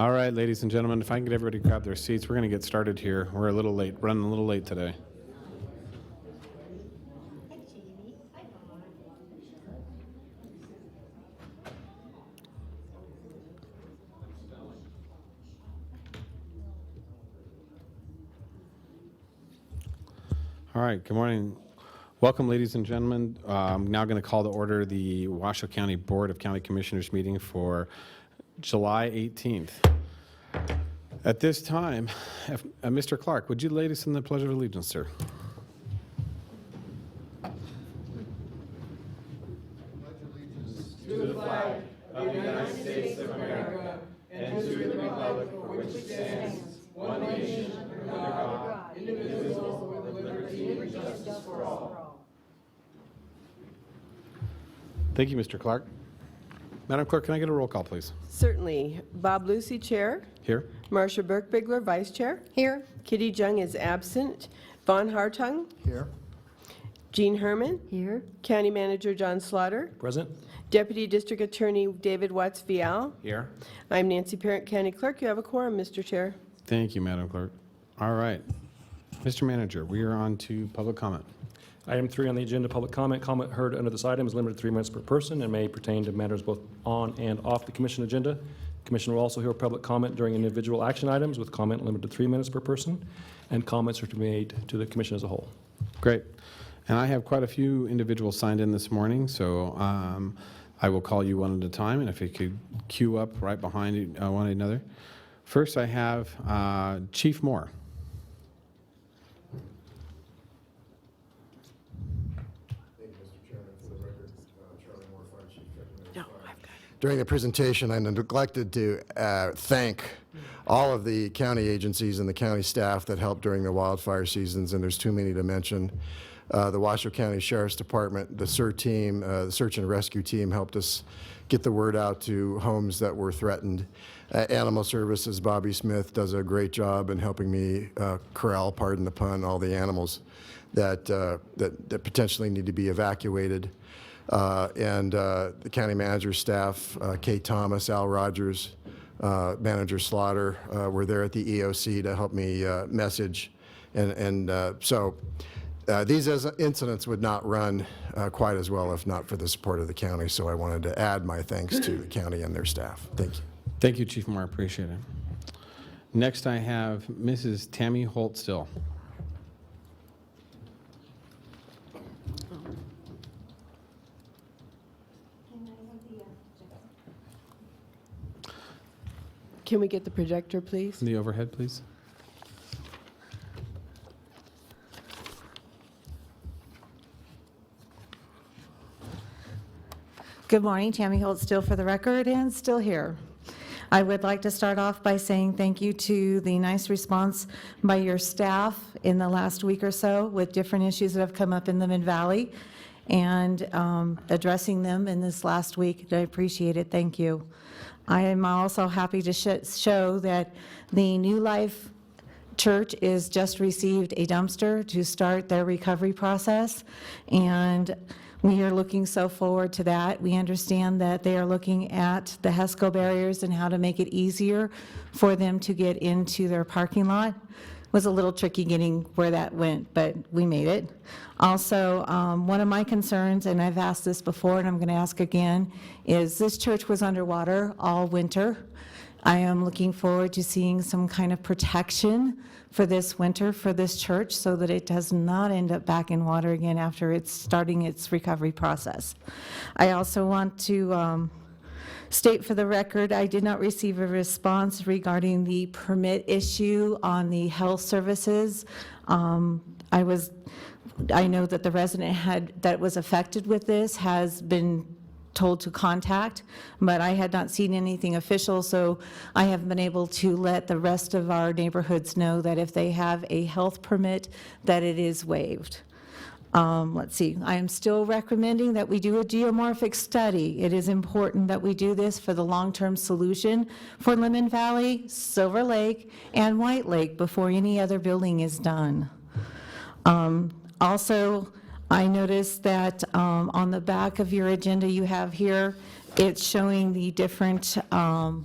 All right, ladies and gentlemen, if I can get everybody to grab their seats, we're going to get started here. We're a little late, running a little late today. All right, good morning. Welcome, ladies and gentlemen. I'm now going to call to order the Washoe County Board of County Commissioners meeting for July 18th. At this time, Mr. Clark, would you lead us in the Pledge of Allegiance, sir? To the flag of the United States of America and to the republic for which it stands, one nation, under God, indivisible, with liberty and justice for all. Thank you, Mr. Clark. Madam Clerk, can I get a roll call, please? Certainly. Bob Lucy, Chair. Here. Marcia Burke-Bigler, Vice Chair. Here. Kitty Jung is absent. Vaughn Hartung. Here. Jean Herman. Here. County Manager John Slaughter. Present. Deputy District Attorney David Watts Vial. Here. I'm Nancy Parent, County Clerk. You have a quorum, Mr. Chair. Thank you, Madam Clerk. All right. Mr. Manager, we are on to public comment. Item 3 on the agenda, public comment. Comment heard under this item is limited to 3 minutes per person and may pertain to matters both on and off the commission agenda. Commission will also hear public comment during individual action items with comment limited to 3 minutes per person, and comments are to be made to the commission as a whole. Great. And I have quite a few individuals signed in this morning, so I will call you one at a time, and if you could queue up right behind one another. First, I have Chief Moore. During the presentation, I neglected to thank all of the county agencies and the county staff that helped during the wildfire seasons, and there's too many to mention. The Washoe County Sheriff's Department, the SIR team, the search and rescue team helped us get the word out to homes that were threatened. Animal Services, Bobby Smith does a great job in helping me corral, pardon the pun, all the animals that potentially need to be evacuated. And the county manager staff, Kate Thomas, Al Rogers, Manager Slaughter, were there at the EOC to help me message. So these incidents would not run quite as well if not for the support of the county. So I wanted to add my thanks to the county and their staff. Thank you. Thank you, Chief Moore. I appreciate it. Next, I have Mrs. Tammy Holt-Still. Can we get the projector, please? The overhead, please. Good morning, Tammy Holt, still for the record and still here. I would like to start off by saying thank you to the nice response by your staff in the last week or so with different issues that have come up in the Mid-Valley and addressing them in this last week. I appreciate it. Thank you. I am also happy to show that the New Life Church is just received a dumpster to start their recovery process, and we are looking so forward to that. We understand that they are looking at the HESCO barriers and how to make it easier for them to get into their parking lot. It was a little tricky getting where that went, but we made it. Also, one of my concerns, and I've asked this before and I'm going to ask again, is this church was underwater all winter. I am looking forward to seeing some kind of protection for this winter for this church so that it does not end up back in water again after it's starting its recovery process. I also want to state for the record, I did not receive a response regarding the permit issue on the health services. I know that the resident that was affected with this has been told to contact, but I had not seen anything official, so I have been able to let the rest of our neighborhoods know that if they have a health permit, that it is waived. Let's see, I am still recommending that we do a geomorphic study. It is important that we do this for the long-term solution for Lemon Valley, Silver Lake, and White Lake before any other building is done. Also, I noticed that on the back of your agenda you have here it's showing the different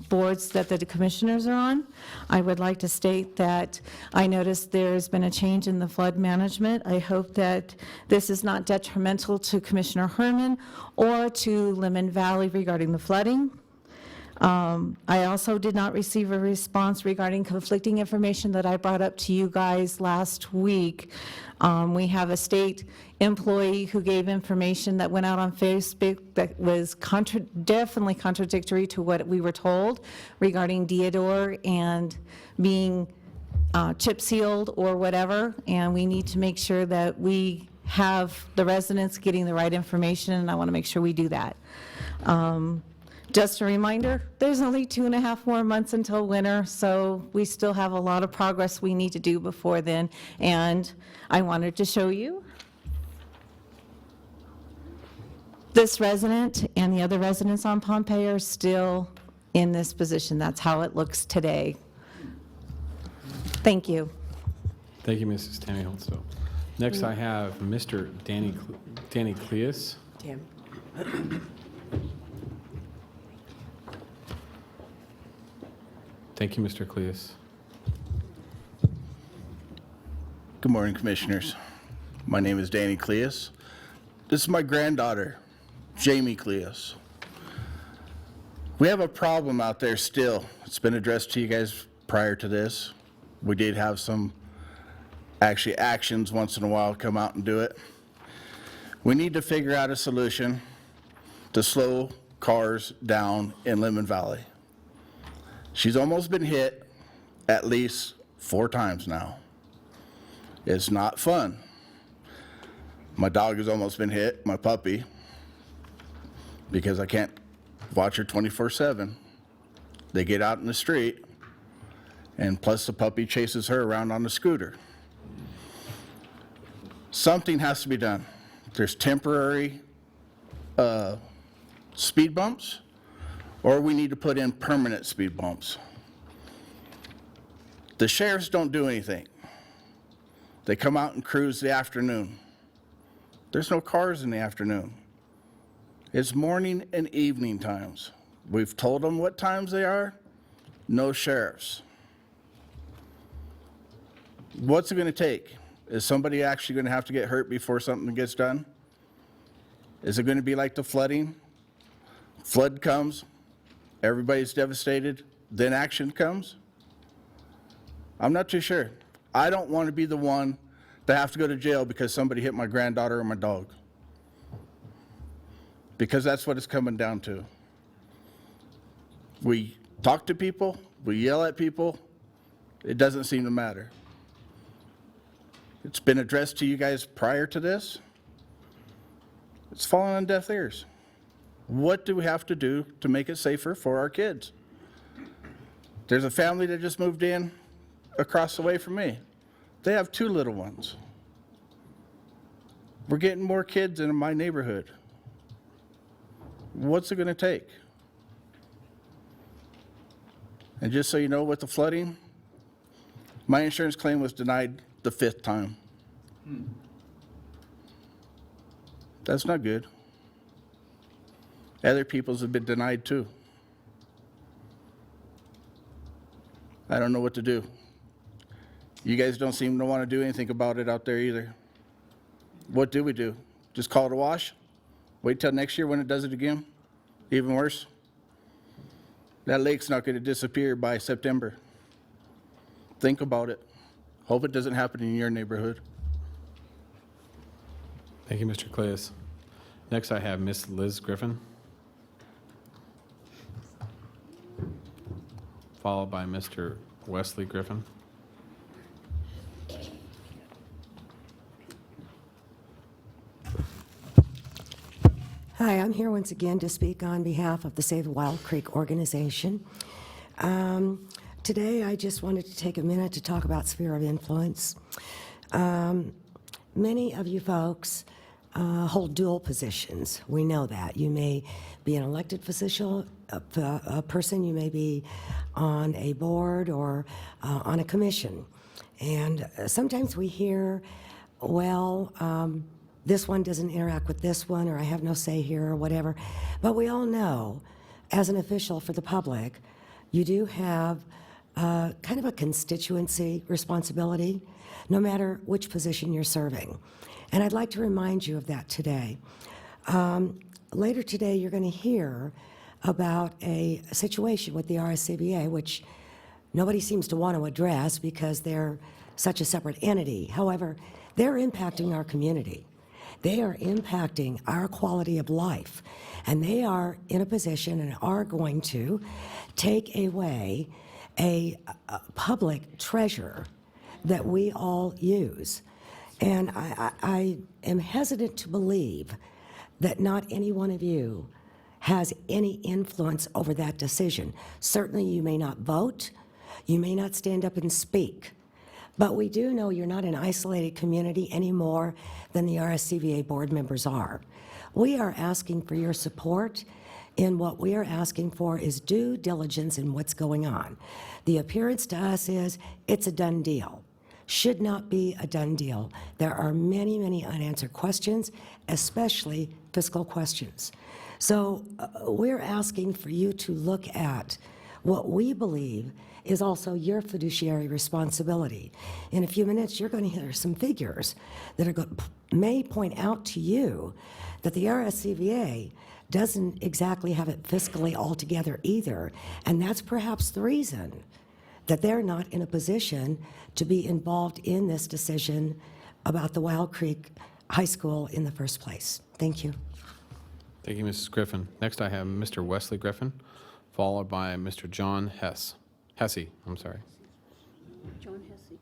boards that the commissioners are on. I would like to state that I noticed there's been a change in the flood management. I hope that this is not detrimental to Commissioner Herman or to Lemon Valley regarding the flooding. I also did not receive a response regarding conflicting information that I brought up to you guys last week. We have a state employee who gave information that went out on Facebook that was definitely contradictory to what we were told regarding Deodore and being chip sealed or whatever, and we need to make sure that we have the residents getting the right information, and I want to make sure we do that. Just a reminder, there's only 2.5 more months until winter, so we still have a lot of progress we need to do before then. And I wanted to show you this resident and the other residents on Pompeii are still in this position. That's how it looks today. Thank you. Thank you, Mrs. Tammy Holtstill. Next, I have Mr. Danny Cleus. Tam. Thank you, Mr. Cleus. Good morning, Commissioners. My name is Danny Cleus. This is my granddaughter, Jamie Cleus. We have a problem out there still. It's been addressed to you guys prior to this. We did have some actions once in a while come out and do it. We need to figure out a solution to slow cars down in Lemon Valley. She's almost been hit at least 4 times now. It's not fun. My dog has almost been hit, my puppy, because I can't watch her 24/7. They get out in the street, and plus the puppy chases her around on the scooter. Something has to be done. There's temporary speed bumps, or we need to put in permanent speed bumps. The sheriffs don't do anything. They come out and cruise the afternoon. There's no cars in the afternoon. It's morning and evening times. We've told them what times they are. No sheriffs. What's it going to take? Is somebody actually going to have to get hurt before something gets done? Is it going to be like the flooding? Flood comes, everybody's devastated, then action comes? I'm not too sure. I don't want to be the one to have to go to jail because somebody hit my granddaughter or my dog. Because that's what it's coming down to. We talk to people, we yell at people, it doesn't seem to matter. It's been addressed to you guys prior to this. It's fallen on deaf ears. What do we have to do to make it safer for our kids? There's a family that just moved in across the way from me. They have 2 little ones. We're getting more kids in my neighborhood. What's it going to take? And just so you know, with the flooding, my insurance claim was denied the 5th time. That's not good. Other people's have been denied too. I don't know what to do. You guys don't seem to want to do anything about it out there either. What do we do? Just call it a wash? Wait till next year when it does it again? Even worse? That lake's not going to disappear by September. Think about it. Hope it doesn't happen in your neighborhood. Thank you, Mr. Cleus. Next, I have Miss Liz Griffin, followed by Mr. Wesley Griffin. Hi, I'm here once again to speak on behalf of the Save Wild Creek organization. Today, I just wanted to take a minute to talk about sphere of influence. Many of you folks hold dual positions. We know that. You may be an elected official, a person, you may be on a board or on a commission. And sometimes we hear, well, this one doesn't interact with this one, or I have no say here, or whatever. But we all know, as an official for the public, you do have kind of a constituency responsibility, no matter which position you're serving. And I'd like to remind you of that today. Later today, you're going to hear about a situation with the RSCBA, which nobody seems to want to address because they're such a separate entity. However, they're impacting our community. They are impacting our quality of life. And they are in a position and are going to take away a public treasure that we all use. And I am hesitant to believe that not any one of you has any influence over that decision. Certainly you may not vote, you may not stand up and speak, but we do know you're not an isolated community any more than the RSCVA board members are. We are asking for your support, and what we are asking for is due diligence in what's going on. The appearance to us is it's a done deal. Should not be a done deal. There are many, many unanswered questions, especially fiscal questions. So we're asking for you to look at what we believe is also your fiduciary responsibility. In a few minutes, you're going to hear some figures that may point out to you that the RSCVA doesn't exactly have it fiscally all together either, and that's perhaps the reason that they're not in a position to be involved in this decision about the Wild Creek High School in the first place. Thank you. Thank you, Mrs. Griffin. Next, I have Mr. Wesley Griffin, followed by Mr. John Hesse. I'm sorry. John Hesse.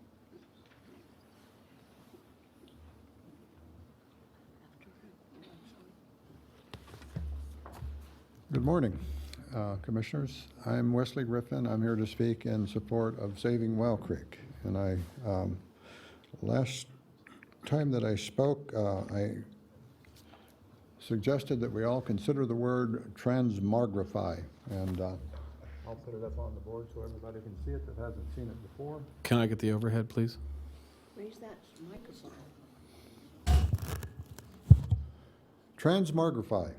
Good morning, Commissioners. I'm Wesley Griffin. I'm here to speak in support of saving Wild Creek. And last time that I spoke, I suggested that we all consider the word transmogrify. And I'll put it up on the board so everybody can see it that hasn't seen it before. Can I get the overhead, please? Raise that microphone. Transmogrify.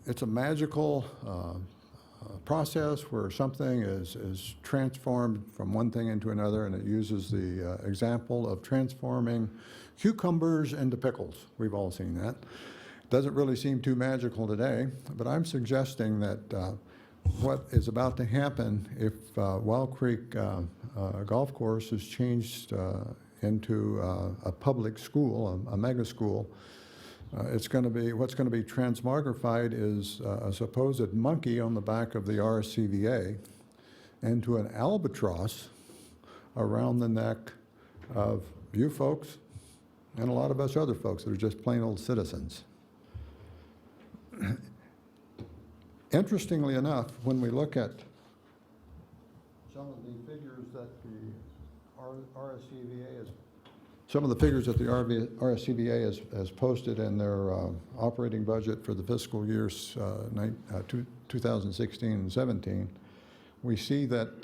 It's a magical process where something is transformed from one thing into another, and it uses the example of transforming cucumbers into pickles. We've all seen that. Doesn't really seem too magical today, but I'm suggesting that what is about to happen if Wild Creek Golf Course is changed into a public school, a mega school, what's going to be transmogrified is a supposed monkey on the back of the RSCVA into an albatross around the neck of you folks and a lot of us other folks that are just plain old citizens. Interestingly enough, when we look at some of the figures that the RSCVA has posted in their operating budget for the fiscal years 2016 and 17, we see that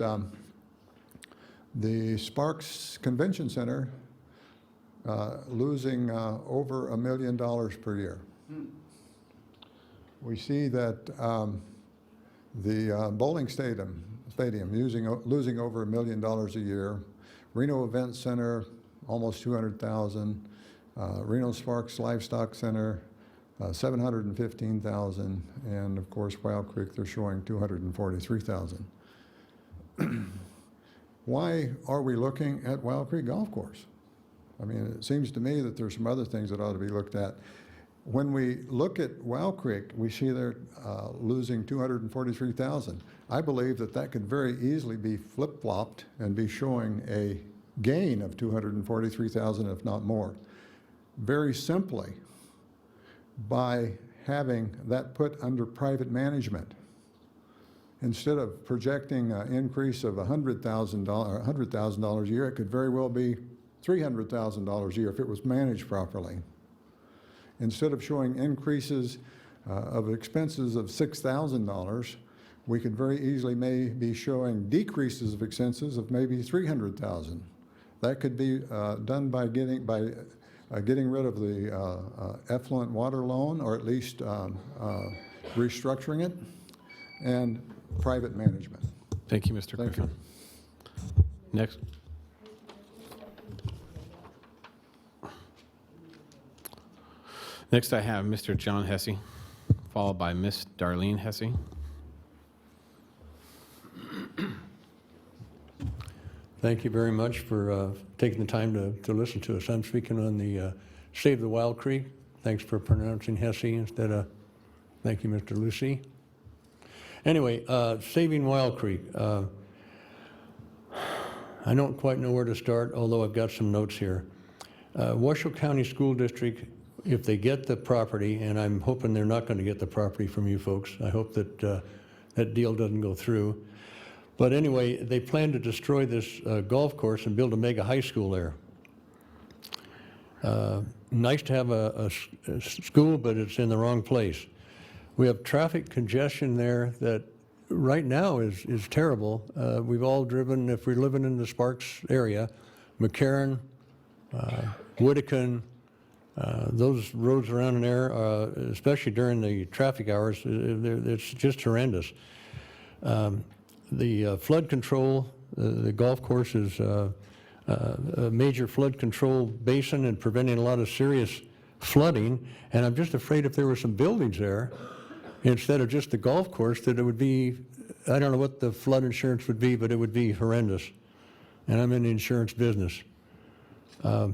the Sparks Convention Center losing over $1 million per year. We see that the bowling stadium losing over $1 million a year. Reno Event Center, almost 200,000. Reno Sparks Livestock Center, 715,000. And of course, Wild Creek, they're showing 243,000. Why are we looking at Wild Creek Golf Course? I mean, it seems to me that there's some other things that ought to be looked at. When we look at Wild Creek, we see they're losing 243,000. I believe that could very easily be flip-flopped and be showing a gain of 243,000, if not more. Very simply, by having that put under private management. Instead of projecting an increase of $100,000 a year, it could very well be $300,000 a year if it was managed properly. Instead of showing increases of expenses of $6,000, we could very easily be showing decreases of expenses of maybe $300,000. That could be done by getting rid of the effluent water loan, or at least restructuring it, and private management. Thank you, Mr. Thank you. Griffin. Next. Next, I have Mr. John Hesse, followed by Miss Darlene Hesse. Thank you very much for taking the time to listen to us. I'm speaking on the Save the Wild Creek. Thanks for pronouncing Hesse instead of, thank you, Mr. Lucy. Anyway, Saving Wild Creek. I don't quite know where to start, although I've got some notes here. Washoe County School District, if they get the property, and I'm hoping they're not going to get the property from you folks. I hope that that deal doesn't go through. But anyway, they plan to destroy this golf course and build a mega high school there. Nice to have a school, but it's in the wrong place. We have traffic congestion there that right now is terrible. We've all driven, if we're living in the Sparks area, McCarran, Whittakin, those roads around in there, especially during the traffic hours, it's just horrendous. The flood control, the golf course is a major flood control basin and preventing a lot of serious flooding. And I'm just afraid if there were some buildings there, instead of just the golf course, that it would be, I don't know what the flood insurance would be, but it would be horrendous. And I'm in the insurance business. The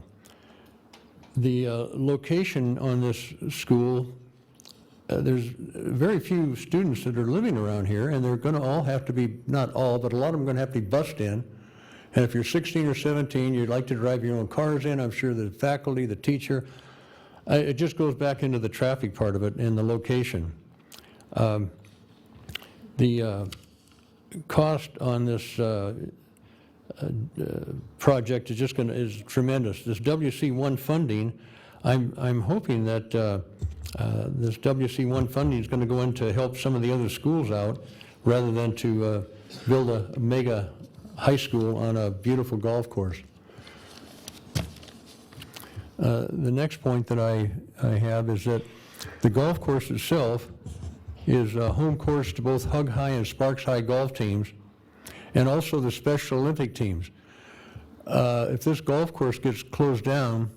location on this school, there's very few students that are living around here, and they're going to all have to be, not all, but a lot of them are going to have to be bused in. And if you're 16 or 17, you'd like to drive your own cars in. I'm sure the faculty, the teacher, it just goes back into the traffic part of it and the location. The cost on this project is is tremendous. This WC1 funding, I'm hoping that this WC1 funding is going to go in to help some of the other schools out rather than to build a mega high school on a beautiful golf course. The next point that I have is that the golf course itself is a home course to both Hug High and Sparks High golf teams, and also the Special Olympic teams. If this golf course gets closed down,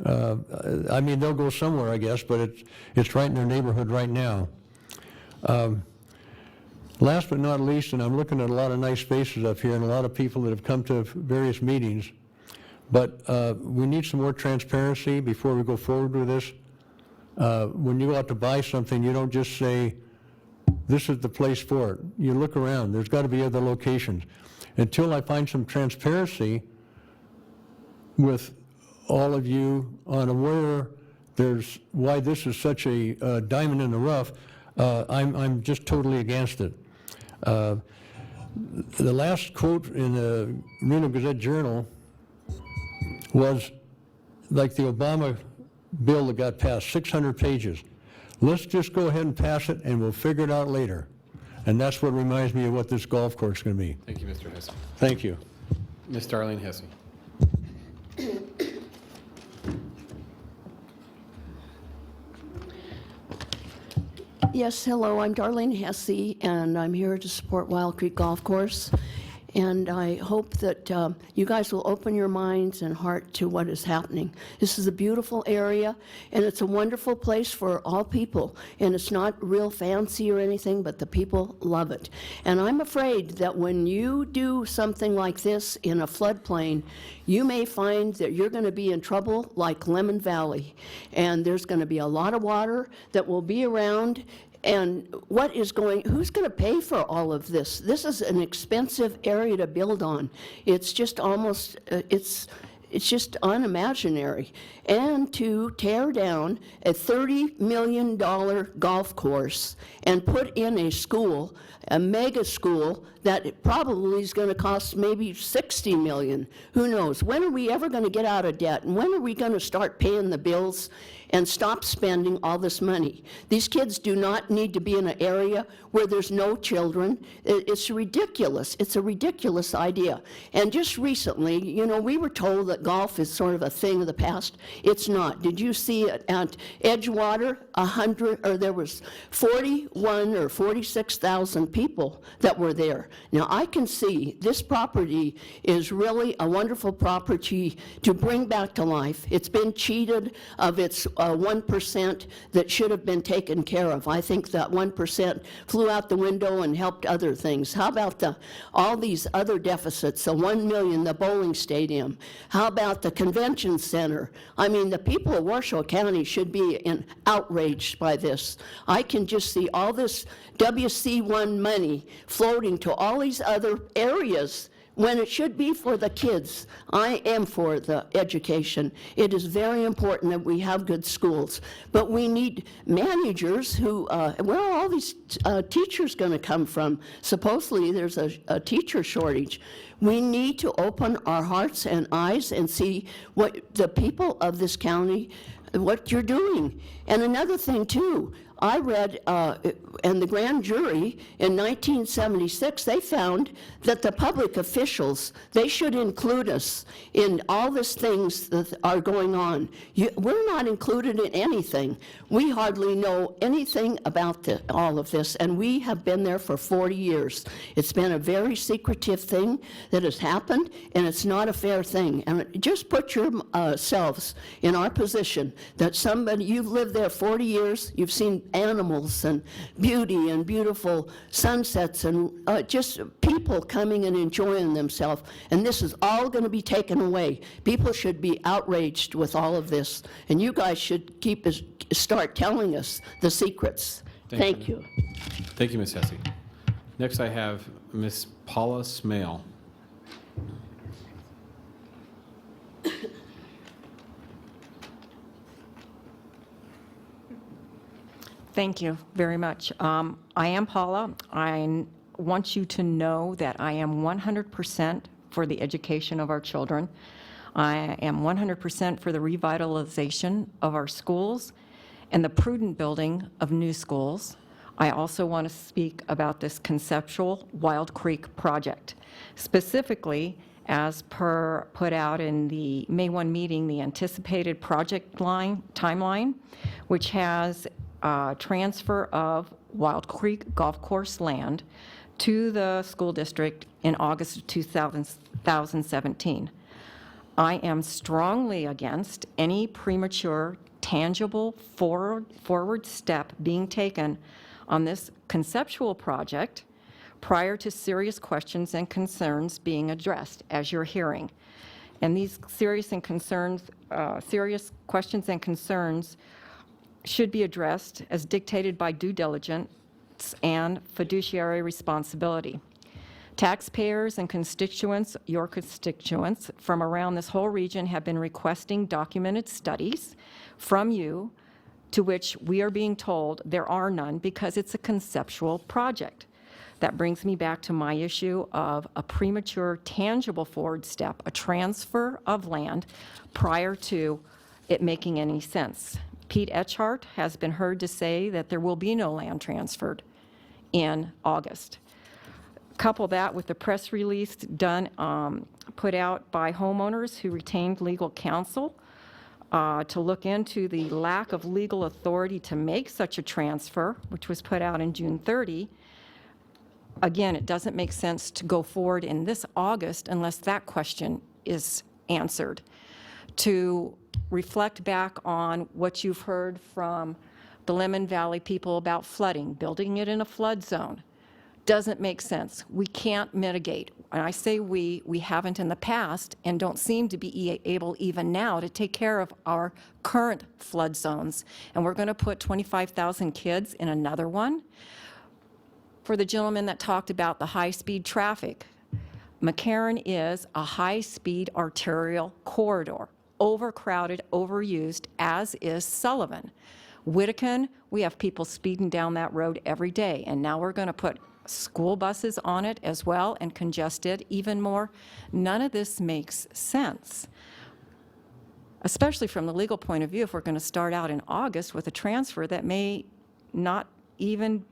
I mean, they'll go somewhere, I guess, but it's right in their neighborhood right now. Last but not least, and I'm looking at a lot of nice faces up here and a lot of people that have come to various meetings, but we need some more transparency before we go forward with this. When you go out to buy something, you don't just say, this is the place for it. You look around. There's got to be other locations. Until I find some transparency with all of you on why this is such a diamond in the rough, I'm just totally against it. The last quote in the Reno Gazette-Journal was like the Obama bill that got passed, 600 pages. Let's just go ahead and pass it, and we'll figure it out later. And that's what reminds me of what this golf course is going to be. Thank you, Mr. Hesse. Thank you. Ms. Darlene Hesse. Yes, hello, I'm Darlene Hesse, and I'm here to support Wild Creek Golf Course. And I hope that you guys will open your minds and heart to what is happening. This is a beautiful area, and it's a wonderful place for all people. And it's not real fancy or anything, but the people love it. And I'm afraid that when you do something like this in a floodplain, you may find that you're going to be in trouble like Lemon Valley. And there's going to be a lot of water that will be around. And who's going to pay for all of this? This is an expensive area to build on. It's just almost, it's just unimaginary. And to tear down a $30 million golf course and put in a school, a mega school that it probably is going to cost maybe $60 million. Who knows? When are we ever going to get out of debt? And when are we going to start paying the bills and stop spending all this money? These kids do not need to be in an area where there's no children. It's ridiculous. It's a ridiculous idea. And just recently, you know, we were told that golf is sort of a thing of the past. It's not. Did you see it at Edgewater? There was 41 or 46,000 people that were there. Now I can see this property is really a wonderful property to bring back to life. It's been cheated of its 1% that should have been taken care of. I think that 1% flew out the window and helped other things. How about all these other deficits, the $1 million, the bowling stadium? How about the convention center? I mean, the people of Washoe County should be outraged by this. I can just see all this WC1 money floating to all these other areas when it should be for the kids. I am for the education. It is very important that we have good schools, but we need managers who, where are all these teachers going to come from? Supposedly there's a teacher shortage. We need to open our hearts and eyes and see what the people of this county, what you're doing. And another thing too, I read, and the grand jury in 1976, they found that the public officials, they should include us in all these things that are going on. We're not included in anything. We hardly know anything about all of this, and we have been there for 40 years. It's been a very secretive thing that has happened, and it's not a fair thing. And just put yourselves in our position that somebody, you've lived there 40 years, you've seen animals and beauty and beautiful sunsets and just people coming and enjoying themselves, and this is all going to be taken away. People should be outraged with all of this, and you guys should start telling us the secrets. Thank you. Thank you, Ms. Hesse. Next, I have Ms. Paula Smale. Thank you very much. I am Paula. I want you to know that I am 100% for the education of our children. I am 100% for the revitalization of our schools and the prudent building of new schools. I also want to speak about this conceptual Wild Creek project. Specifically, as per put out in the May 1 meeting, the anticipated project timeline, which has transfer of Wild Creek Golf Course land to the school district in August of 2017. I am strongly against any premature, tangible forward step being taken on this conceptual project prior to serious questions and concerns being addressed, as you're hearing. And these serious questions and concerns should be addressed as dictated by due diligence and fiduciary responsibility. Taxpayers and constituents, your constituents from around this whole region have been requesting documented studies from you, to which we are being told there are none because it's a conceptual project. That brings me back to my issue of a premature, tangible forward step, a transfer of land prior to it making any sense. Pete Etchart has been heard to say that there will be no land transferred in August. Couple that with the press release put out by homeowners who retained legal counsel to look into the lack of legal authority to make such a transfer, which was put out in June 30. Again, it doesn't make sense to go forward in this August unless that question is answered. To reflect back on what you've heard from the Lemon Valley people about flooding, building it in a flood zone, doesn't make sense. We can't mitigate. And I say we haven't in the past and don't seem to be able even now to take care of our current flood zones. And we're going to put 25,000 kids in another one. For the gentleman that talked about the high-speed traffic, McCarran is a high-speed arterial corridor, overcrowded, overused, as is Sullivan. Whittakin, we have people speeding down that road every day, and now we're going to put school buses on it as well and congested even more. None of this makes sense, especially from the legal point of view, if we're going to start out in August with a transfer that may not even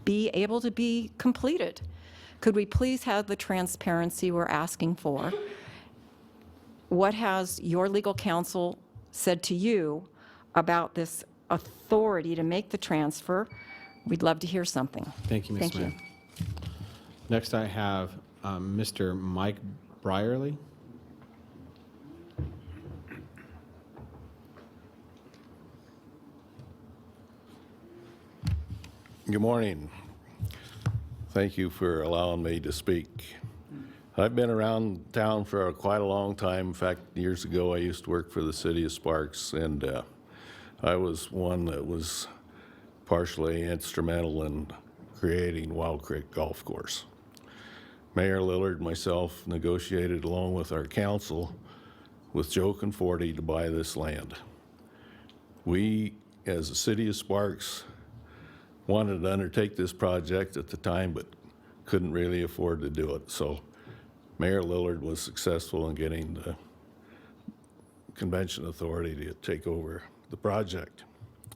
be able to be completed. Could we please have the transparency we're asking for? What has your legal counsel said to you about this authority to make the transfer? We'd love to hear something. Thank you, Ms. Thank Smith. you. Next, I have Mr. Mike Brierly. Good morning. Thank you for allowing me to speak. I've been around town for quite a long time. In fact, years ago, I used to work for the city of Sparks, and I was one that was partially instrumental in creating Wild Creek Golf Course. Mayor Lillard and myself negotiated along with our council with Joe Conforti to buy this land. We, as the city of Sparks, wanted to undertake this project at the time, but couldn't really afford to do it. So Mayor Lillard was successful in getting the convention authority to take over the project.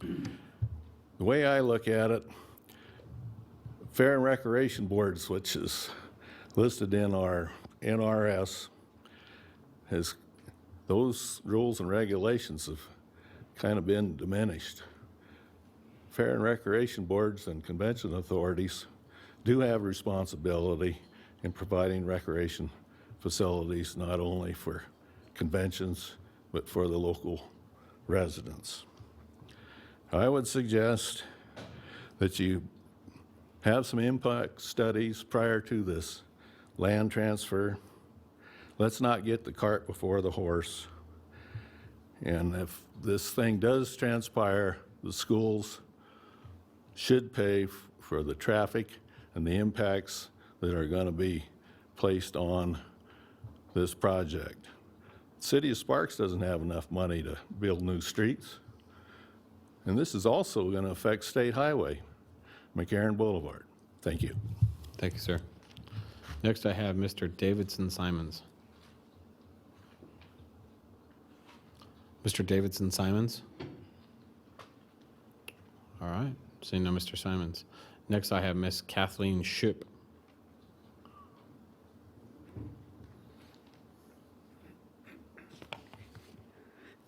The way I look at it, Fair and Recreation Boards, which is listed in our NRS, those rules and regulations have kind of been diminished. Fair and Recreation Boards and convention authorities do have responsibility in providing recreation facilities not only for conventions but for the local residents. I would suggest that you have some impact studies prior to this land transfer. Let's not get the cart before the horse. And if this thing does transpire, the schools should pay for the traffic and the impacts that are going to be placed on this project. The city of Sparks doesn't have enough money to build new streets. And this is also going to affect State Highway, McCarran Boulevard. Thank you. Thank you, sir. Next, I have Mr. Davidson Simons. Mr. Davidson Simons? All right. Seeing no Mr. Simons. Next, I have Miss Kathleen Shoup.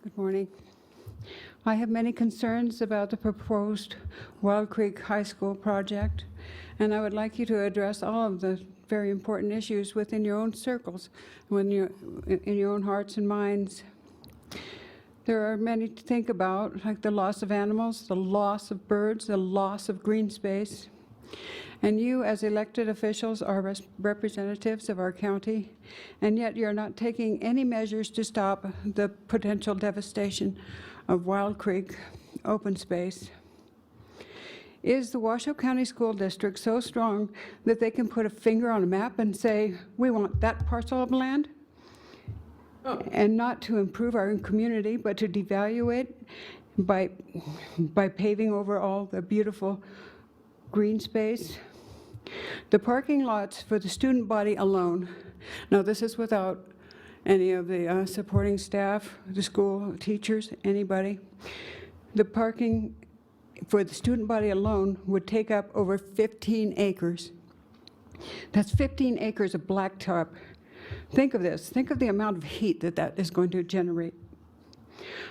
Good morning. I have many concerns about the proposed Wild Creek High School project, and I would like you to address all of the very important issues within your own circles, in your own hearts and minds. There are many to think about, like the loss of animals, the loss of birds, the loss of green space. And you, as elected officials, are representatives of our county, and yet you're not taking any measures to stop the potential devastation of Wild Creek open space. Is the Washoe County School District so strong that they can put a finger on a map and say, we want that parcel of land? And not to improve our community, but to devalue it by paving over all the beautiful green space? The parking lots for the student body alone, now this is without any of the supporting staff, the school teachers, anybody. The parking for the student body alone would take up over 15 acres. That's 15 acres of blacktop. Think of this. Think of the amount of heat that is going to generate.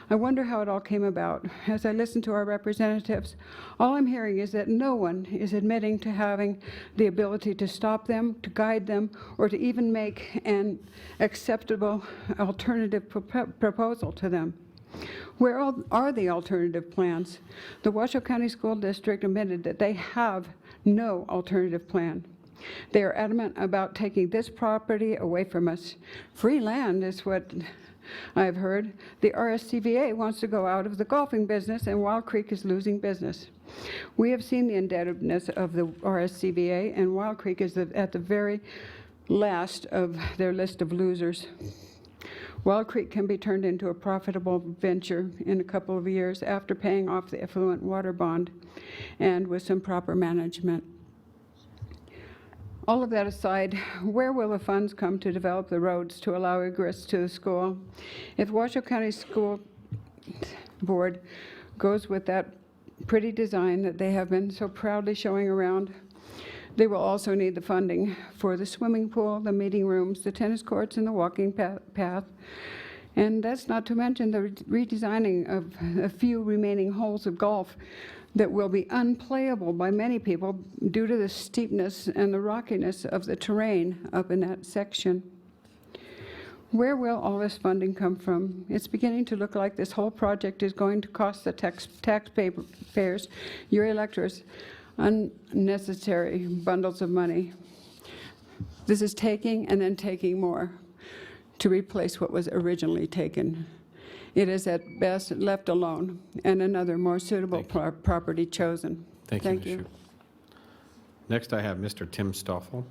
I wonder how it all came about. As I listen to our representatives, all I'm hearing is that no one is admitting to having the ability to stop them, to guide them, or to even make an acceptable alternative proposal to them. Where are the alternative plans? The Washoe County School District admitted that they have no alternative plan. They are adamant about taking this property away from us. Free land is what I've heard. The RSCVA wants to go out of the golfing business, and Wild Creek is losing business. We have seen the indebtedness of the RSCVA, and Wild Creek is at the very last of their list of losers. Wild Creek can be turned into a profitable venture in a couple of years after paying off the effluent water bond and with some proper management. All of that aside, where will the funds come to develop the roads to allow egress to the school? If Washoe County School Board goes with that pretty design that they have been so proudly showing around, they will also need the funding for the swimming pool, the meeting rooms, the tennis courts, and the walking path. And that's not to mention the redesigning of a few remaining holes of golf that will be unplayable by many people due to the steepness and the rockiness of the terrain up in that section. Where will all this funding come from? It's beginning to look like this whole project is going to cost the taxpayers, your electors, unnecessary bundles of money. This is taking and then taking more to replace what was originally taken. It is at best left alone and another more suitable property chosen. Thank you, Ms. Shute. Next, I have Mr. Tim Stoffel.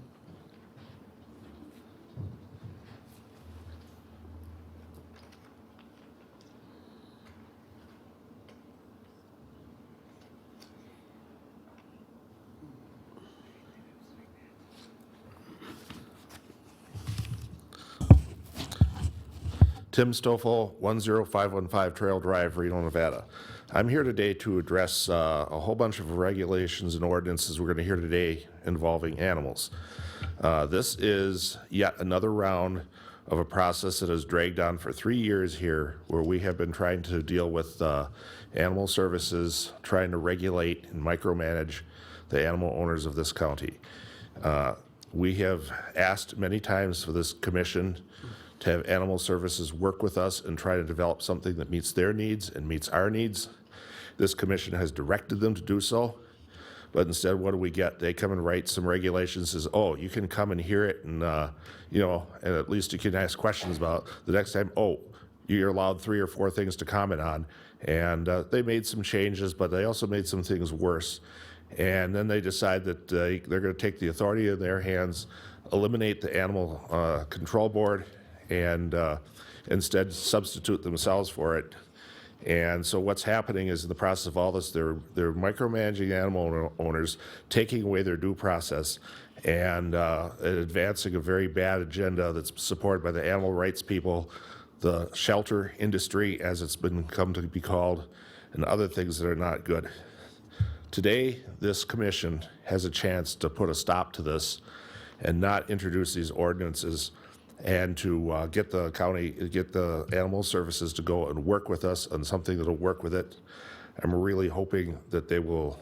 Tim Stoffel, 10515 Trail Drive, Reno, Nevada. I'm here today to address a whole bunch of regulations and ordinances we're going to hear today involving animals. This is yet another round of a process that has dragged on for 3 years here, where we have been trying to deal with animal services, trying to regulate and micromanage the animal owners of this county. We have asked many times for this commission to have animal services work with us and try to develop something that meets their needs and meets our needs. This commission has directed them to do so, but instead, what do we get? They come and write some regulations, says, oh, you can come and hear it, and and at least you can ask questions about. The next time, oh, you're allowed 3 or 4 things to comment on. And they made some changes, but they also made some things worse. And then they decide that they're going to take the authority in their hands, eliminate the animal control board, and instead substitute themselves for it. And so what's happening is, in the process of all this, they're micromanaging animal owners, taking away their due process, and advancing a very bad agenda that's supported by the animal rights people, the shelter industry, as it's been come to be called, and other things that are not good. Today, this commission has a chance to put a stop to this and not introduce these ordinances, and to get the animal services to go and work with us on something that'll work with it. I'm really hoping that they will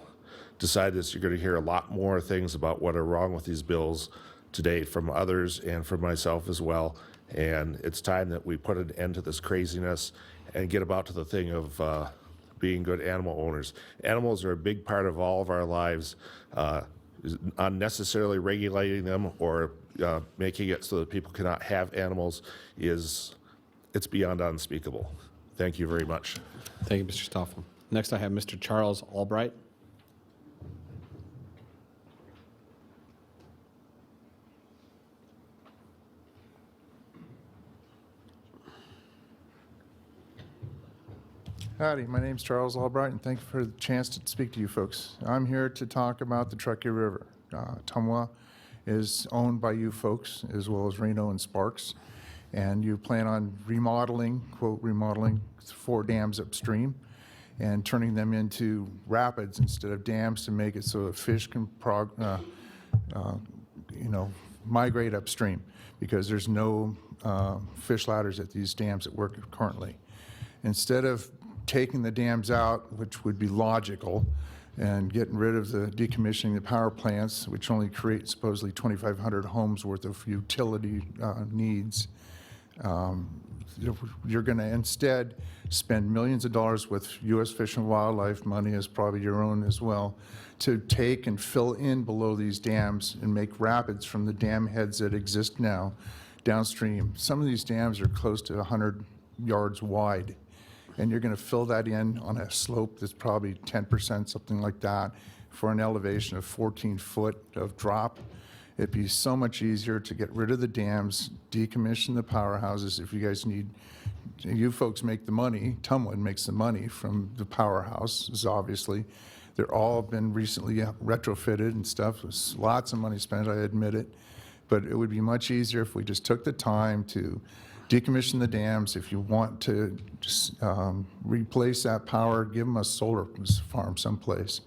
decide this. You're going to hear a lot more things about what are wrong with these bills today from others and from myself as well. And it's time that we put an end to this craziness and get about to the thing of being good animal owners. Animals are a big part of all of our lives. Unnecessarily regulating them or making it so that people cannot have animals it's beyond unspeakable. Thank you very much. Thank you, Mr. Stoffel. Next, I have Mr. Charles Albright. Howdy, my name's Charles Albright, and thank you for the chance to speak to you folks. I'm here to talk about the Truckee River. Tumwa is owned by you folks, as well as Reno and Sparks, and you plan on remodeling, quote, remodeling 4 dams upstream and turning them into rapids instead of dams to make it so that fish can migrate upstream, because there's no fish ladders at these dams that work currently. Instead of taking the dams out, which would be logical, and getting rid of the decommissioning the power plants, which only create supposedly 2,500 homes worth of utility needs, you're going to instead spend millions of dollars with U.S. Fish and Wildlife money, as probably your own as well, to take and fill in below these dams and make rapids from the dam heads that exist now downstream. Some of these dams are close to 100 yards wide, and you're going to fill that in on a slope that's probably 10%, something like that, for an elevation of 14 foot of drop. It'd be so much easier to get rid of the dams, decommission the powerhouses. If you guys need, you folks make the money, Tumwood makes the money from the powerhouses, obviously. They're all been recently retrofitted and stuff. There's lots of money spent, I admit it. But it would be much easier if we just took the time to decommission the dams. If you want to just replace that power, give them a solar farm someplace.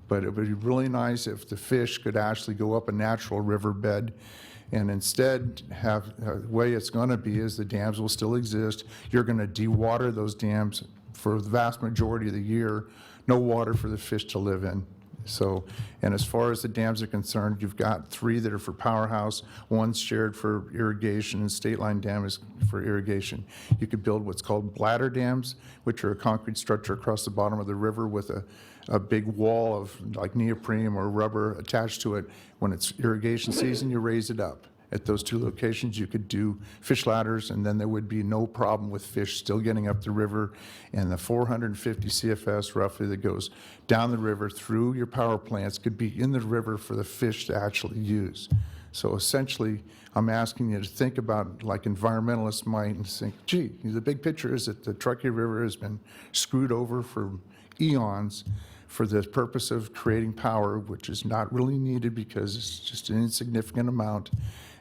But it would be really nice if the fish could actually go up a natural riverbed, and instead have, the way it's going to be is the dams will still exist. You're going to dewater those dams for the vast majority of the year. No water for the fish to live in. So, and as far as the dams are concerned, you've got 3 that are for powerhouse, 1's shared for irrigation, and State Line Dam is for irrigation. You could build what's called bladder dams, which are a concrete structure across the bottom of the river with a big wall of like neoprene or rubber attached to it. When it's irrigation season, you raise it up. At those 2 locations, you could do fish ladders, and then there would be no problem with fish still getting up the river. And the 450 CFS roughly that goes down the river through your power plants could be in the river for the fish to actually use. So essentially, I'm asking you to think about, like environmentalists might, and think, gee, the big picture is that the Truckee River has been screwed over for eons for the purpose of creating power, which is not really needed because it's just an insignificant amount.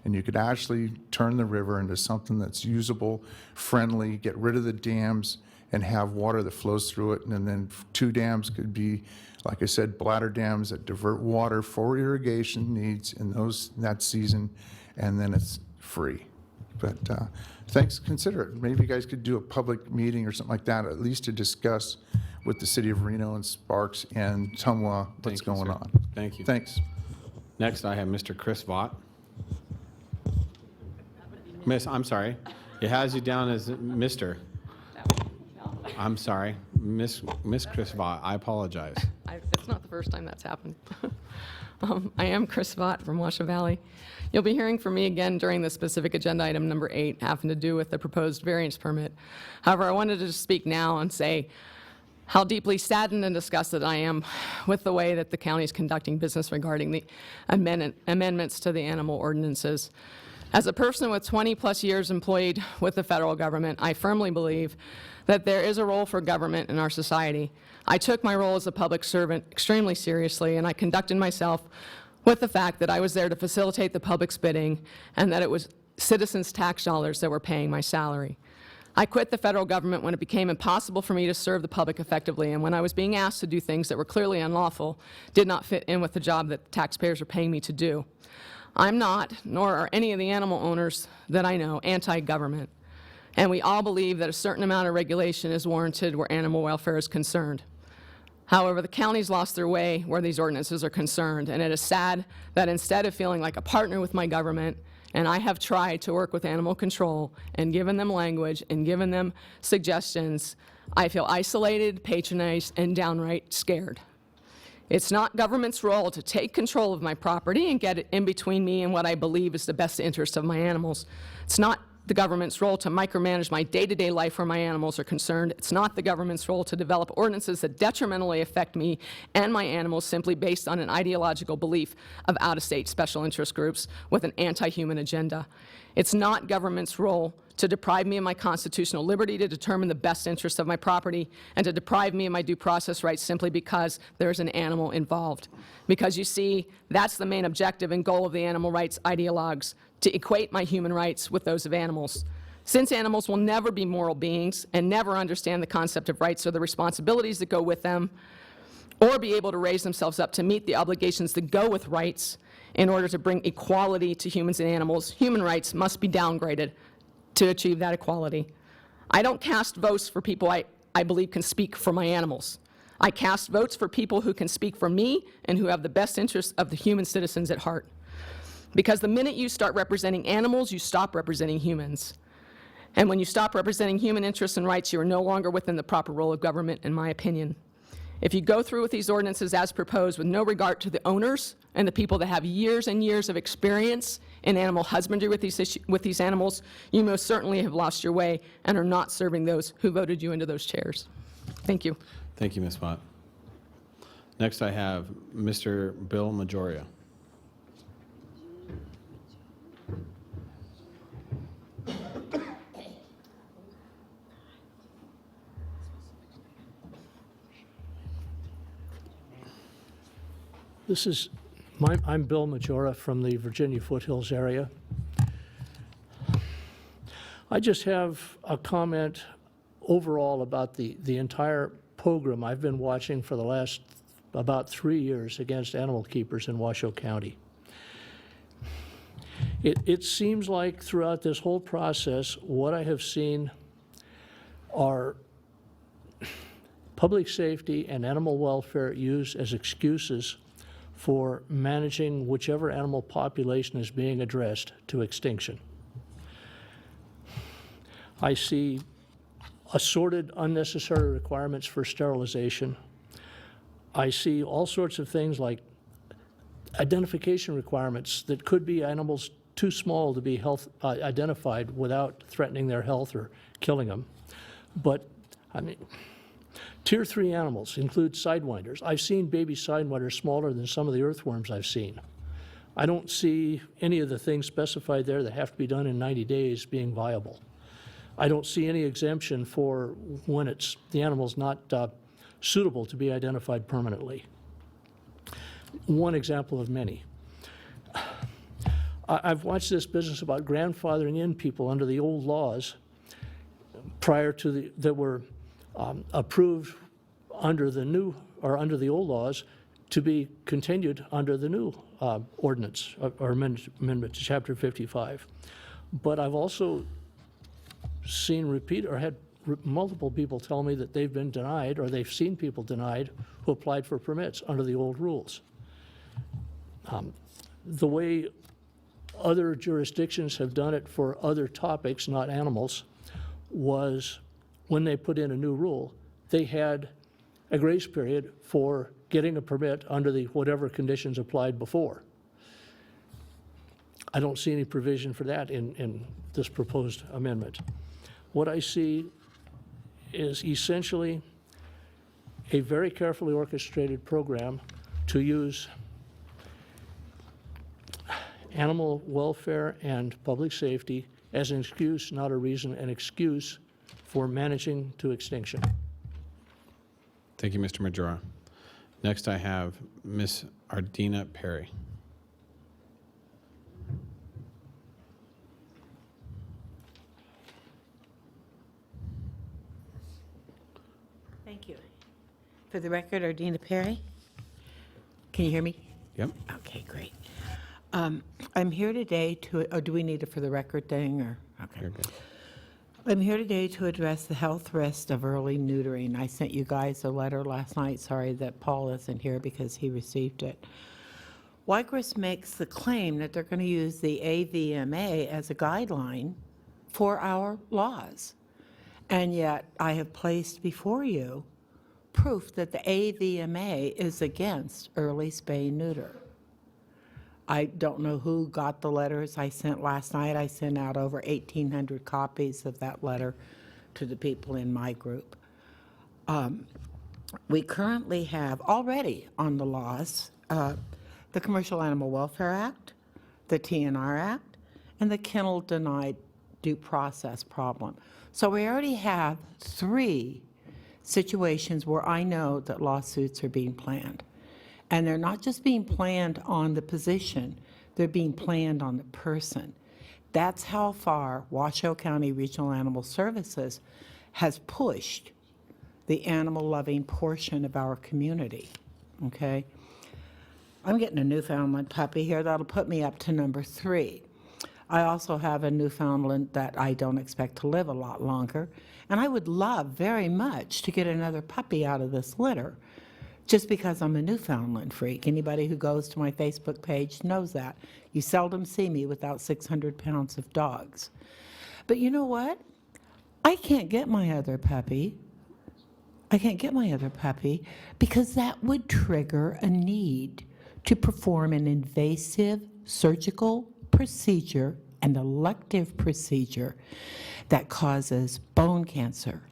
And you could actually turn the river into something that's usable, friendly, get rid of the dams, and have water that flows through it. And then 2 dams could be, like I said, bladder dams that divert water for irrigation needs in that season, and then it's free. But thanks, consider it. Maybe you guys could do a public meeting or something like that, at least to discuss with the city of Reno and Sparks and Tumwa what's going on. Thank you. Thanks. Next, I have Mr. Chris Vaught. Miss, I'm sorry. It has you down as Mr. I'm sorry. Miss Chris Vaught, I apologize. It's not the first time that's happened. I am Chris Vaught from Washoe Valley. You'll be hearing from me again during the specific agenda item number 8, having to do with the proposed variance permit. However, I wanted to just speak now and say how deeply saddened and disgusted I am with the way that the county is conducting business regarding the amendments to the animal ordinances. As a person with 20-plus years employed with the federal government, I firmly believe that there is a role for government in our society. I took my role as a public servant extremely seriously, and I conducted myself with the fact that I was there to facilitate the public's bidding and that it was citizens' tax dollars that were paying my salary. I quit the federal government when it became impossible for me to serve the public effectively, and when I was being asked to do things that were clearly unlawful, did not fit in with the job that taxpayers are paying me to do. I'm not, nor are any of the animal owners that I know, anti-government. And we all believe that a certain amount of regulation is warranted where animal welfare is concerned. However, the county's lost their way where these ordinances are concerned, and it is sad that instead of feeling like a partner with my government, and I have tried to work with animal control and given them language and given them suggestions, I feel isolated, patronized, and downright scared. It's not government's role to take control of my property and get it in between me and what I believe is the best interest of my animals. It's not the government's role to micromanage my day-to-day life where my animals are concerned. It's not the government's role to develop ordinances that detrimentally affect me and my animals simply based on an ideological belief of out-of-state special interest groups with an anti-human agenda. It's not government's role to deprive me of my constitutional liberty to determine the best interest of my property and to deprive me of my due process rights simply because there's an animal involved. Because you see, that's the main objective and goal of the animal rights ideologues, to equate my human rights with those of animals. Since animals will never be moral beings and never understand the concept of rights or the responsibilities that go with them, or be able to raise themselves up to meet the obligations that go with rights in order to bring equality to humans and animals, human rights must be downgraded to achieve that equality. I don't cast votes for people I believe can speak for my animals. I cast votes for people who can speak for me and who have the best interests of the human citizens at heart. Because the minute you start representing animals, you stop representing humans. And when you stop representing human interests and rights, you are no longer within the proper role of government, in my opinion. If you go through with these ordinances as proposed with no regard to the owners and the people that have years and years of experience in animal husbandry with these animals, you most certainly have lost your way and are not serving those who voted you into those chairs. Thank you. Thank you, Ms. Vaught. Next, I have Mr. Bill Majoria. I'm Bill Majora from the Virginia Foothills area. I just have a comment overall about the entire program I've been watching for the last about 3 years against animal keepers in Washoe County. It seems like throughout this whole process, what I have seen are public safety and animal welfare used as excuses for managing whichever animal population is being addressed to extinction. I see assorted unnecessary requirements for sterilization. I see all sorts of things like identification requirements that could be animals too small to be identified without threatening their health or killing them. But, I mean, Tier 3 animals include sidewinders. I've seen baby sidewinders smaller than some of the earthworms I've seen. I don't see any of the things specified there that have to be done in 90 days being viable. I don't see any exemption for when the animal's not suitable to be identified permanently. One example of many. I've watched this business about grandfathering in people under the old laws prior to that were approved under the new, or under the old laws, to be continued under the new ordinance or amendment to Chapter 55. But I've also seen had multiple people tell me that they've been denied, or they've seen people denied who applied for permits under the old rules. The way other jurisdictions have done it for other topics, not animals, was when they put in a new rule, they had a grace period for getting a permit under the whatever conditions applied before. I don't see any provision for that in this proposed amendment. What I see is essentially a very carefully orchestrated program to use animal welfare and public safety as an excuse, not a reason, an excuse for managing to extinction. Thank you, Mr. Majora. Next, I have Ms. Ardina Perry. Thank you. For the record, Ardina Perry. Can you hear me? Yep. Okay, great. I'm here today to, do we need it for the record thing, or? Okay. You're good. I'm here today to address the health risk of early neutering. I sent you guys a letter last night. Sorry that Paul isn't here because he received it. Weigris makes the claim that they're going to use the AVMA as a guideline for our laws. And yet I have placed before you proof that the AVMA is against early spay-neuter. I don't know who got the letters I sent last night. I sent out over 1,800 copies of that letter to the people in my group. We currently have already on the laws the Commercial Animal Welfare Act, the TNR Act, and the Kennel Denied Due Process problem. So we already have 3 situations where I know that lawsuits are being planned. And they're not just being planned on the position, they're being planned on the person. That's how far Washoe County Regional Animal Services has pushed the animal-loving portion of our community, okay? I'm getting a Newfoundland puppy here. That'll put me up to number 3. I also have a Newfoundland that I don't expect to live a lot longer, and I would love very much to get another puppy out of this litter, just because I'm a Newfoundland freak. Anybody who goes to my Facebook page knows that. You seldom see me without 600 pounds of dogs. But you know what? I can't get my other puppy. I can't get my other puppy because that would trigger a need to perform an invasive surgical procedure, an elective procedure that causes bone cancer,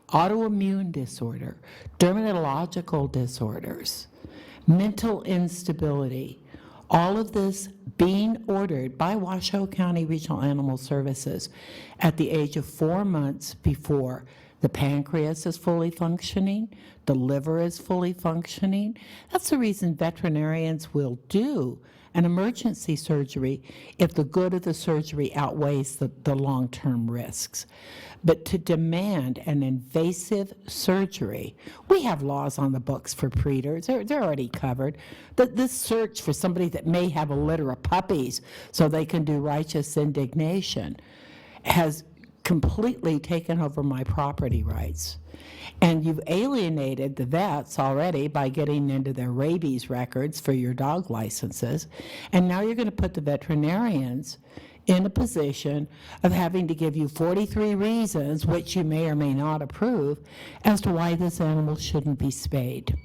autoimmune disorder, dermatological disorders, mental instability, all of this being ordered by Washoe County Regional Animal Services at the age of 4 months before the pancreas is fully functioning, the liver is fully functioning. That's the reason veterinarians will do an emergency surgery if the good of the surgery outweighs the long-term risks. But to demand an invasive surgery, we have laws on the books for breeders. They're already covered. This search for somebody that may have a litter of puppies so they can do righteous indignation has completely taken over my property rights. And you've alienated the vets already by getting into their rabies records for your dog licenses. And now you're going to put the veterinarians in a position of having to give you 43 reasons, which you may or may not approve, as to why this animal shouldn't be spayed.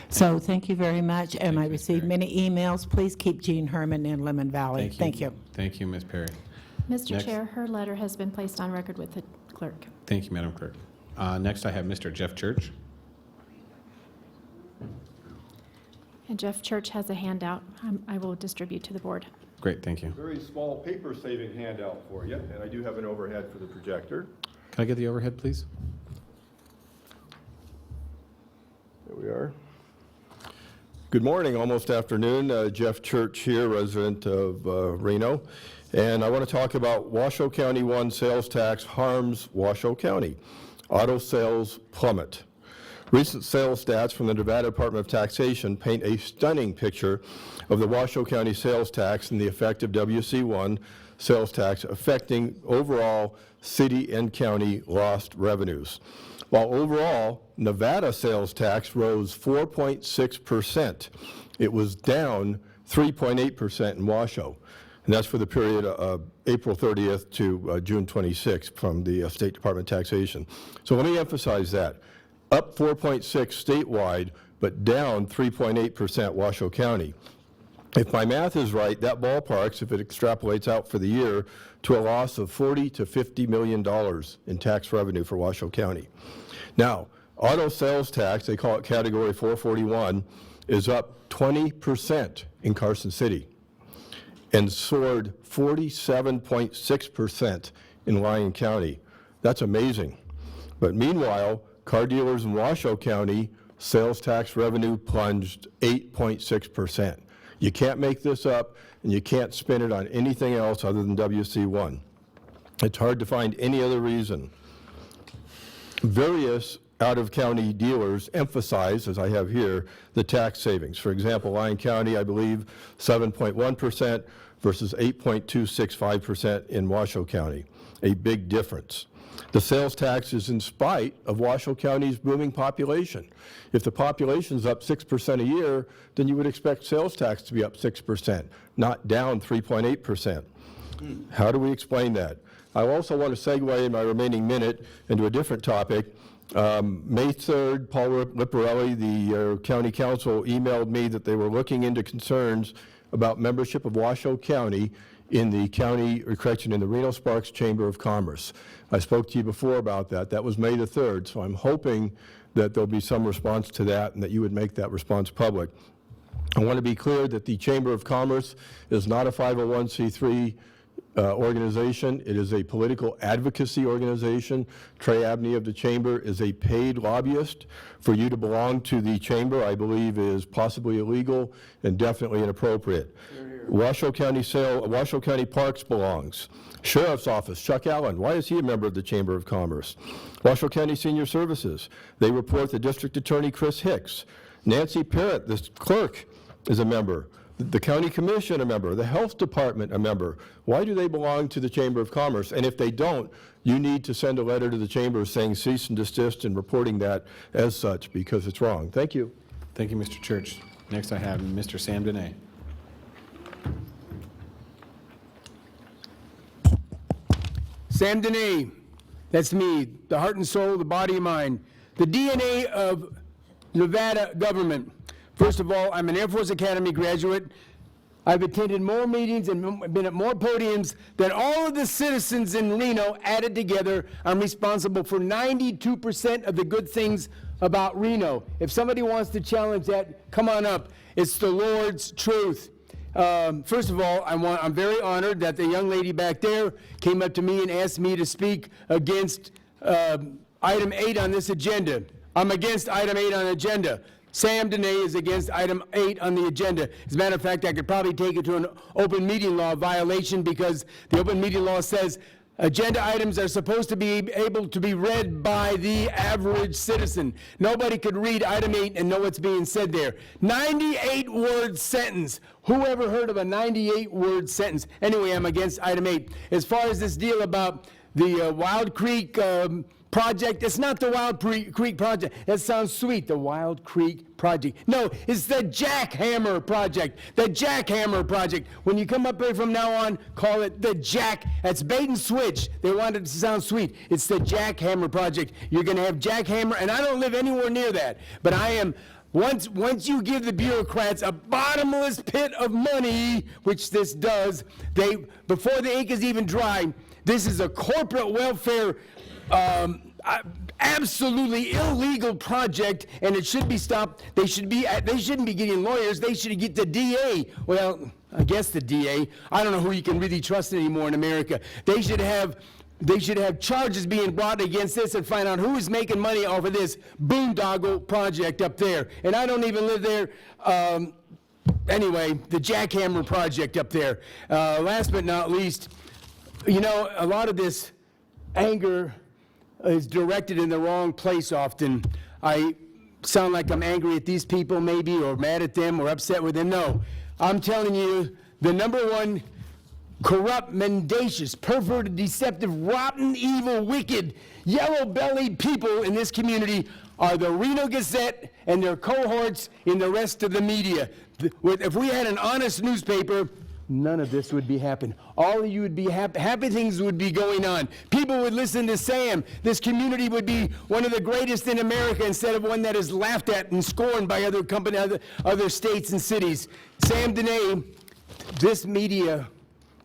So thank you very much, and I received many emails. Please keep Jean Herman in Lemon Valley. Thank you. Thank you, Ms. Perry. Mr. Next. Chair, her letter has been placed on record with the clerk. Thank you, Madam Clerk. Next, I have Mr. Jeff Church. And Jeff Church has a handout I will distribute to the board. Great, thank you. Very small paper-saving handout for you, and I do have an overhead for the projector. Can I get the overhead, please? There we are. Good morning, almost afternoon. Jeff Church here, resident of Reno. And I want to talk about Washoe County 1 sales tax harms Washoe County. Auto sales plummet. Recent sales stats from the Nevada Department of Taxation paint a stunning picture of the Washoe County sales tax and the effect of WC1 sales tax affecting overall city and county lost revenues. While overall Nevada sales tax rose 4.6%, it was down 3.8% in Washoe. And that's for the period of April 30th to June 26th from the State Department of Taxation. So let me emphasize that. Up 4.6 statewide, but down 3.8% Washoe County. If my math is right, that ballparks, if it extrapolates out for the year, to a loss of $40 to $50 million in tax revenue for Washoe County. Now, auto sales tax, they call it Category 441, is up 20% in Carson City and soared 47.6% in Lyon County. That's amazing. But meanwhile, car dealers in Washoe County, sales tax revenue plunged 8.6%. You can't make this up, and you can't spin it on anything else other than WC1. It's hard to find any other reason. Various out-of-county dealers emphasize, as I have here, the tax savings. For example, Lyon County, I believe, 7.1% versus 8.265% in Washoe County, a big difference. The sales tax is in spite of Washoe County's booming population. If the population is up 6% a year, then you would expect sales tax to be up 6%, not down 3.8%. How do we explain that? I also want to segue in my remaining minute into a different topic. May 3rd, Paul Liparelli, the county council, emailed me that they were looking into concerns about membership of Washoe County in the county, or correction, in the Reno Sparks Chamber of Commerce. I spoke to you before about that. That was May the 3rd, so I'm hoping that there'll be some response to that and that you would make that response public. I want to be clear that the Chamber of Commerce is not a 501c3 organization. It is a political advocacy organization. Trey Abney of the Chamber is a paid lobbyist. For you to belong to the Chamber, I believe, is possibly illegal and definitely inappropriate. Washoe County Parks belongs. Sheriff's Office, Chuck Allen, why is he a member of the Chamber of Commerce? Washoe County Senior Services, they report the District Attorney Chris Hicks. Nancy Parrott, the clerk, is a member. The County Commission, a member. The Health Department, a member. Why do they belong to the Chamber of Commerce? And if they don't, you need to send a letter to the Chamber saying cease and desist and reporting that as such, because it's wrong. Thank you. Thank you, Mr. Church. Next, I have Mr. Sam Dene. Sam Dene, that's me, the heart and soul, the body and mind, the DNA of Nevada government. First of all, I'm an Air Force Academy graduate. I've attended more meetings and been at more podiums than all of the citizens in Reno added together. I'm responsible for 92% of the good things about Reno. If somebody wants to challenge that, come on up. It's the Lord's truth. First of all, I'm very honored that the young lady back there came up to me and asked me to speak against item 8 on this agenda. I'm against item 8 on the agenda. Sam Dene is against item 8 on the agenda. As a matter of fact, I could probably take it to an open meeting law violation because the open meeting law says agenda items are supposed to be able to be read by the average citizen. Nobody could read item 8 and know what's being said there. 98-word sentence. Who ever heard of a 98-word sentence? Anyway, I'm against item 8. As far as this deal about the Wild Creek project, it's not the Wild Creek project. That sounds sweet, the Wild Creek project. No, it's the Jackhammer project. The Jackhammer project. When you come up here from now on, call it the Jack. That's bait and switch. They want it to sound sweet. It's the Jackhammer project. You're going to have Jackhammer, and I don't live anywhere near that, but I am. Once you give the bureaucrats a bottomless pit of money, which this does, before the ink is even dry, this is a corporate welfare absolutely illegal project, and it should be stopped. They shouldn't be getting lawyers. They should get the DA. Well, I guess the DA. I don't know who you can really trust anymore in America. They should have charges being brought against this and find out who is making money off of this boondoggle project up there. And I don't even live there. Anyway, the Jackhammer project up there. Last but not least, you know, a lot of this anger is directed in the wrong place often. I sound like I'm angry at these people maybe, or mad at them, or upset with them. No, I'm telling you, the number one corrupt, mendacious, perverted, deceptive, rotten, evil, wicked, yellow-bellied people in this community are the Reno Gazette and their cohorts in the rest of the media. If we had an honest newspaper, none of this would be happening. All of you would be happy things would be going on. People would listen to Sam. This community would be one of the greatest in America instead of one that is laughed at and scorned by other companies, other states and cities. Sam Dene, this media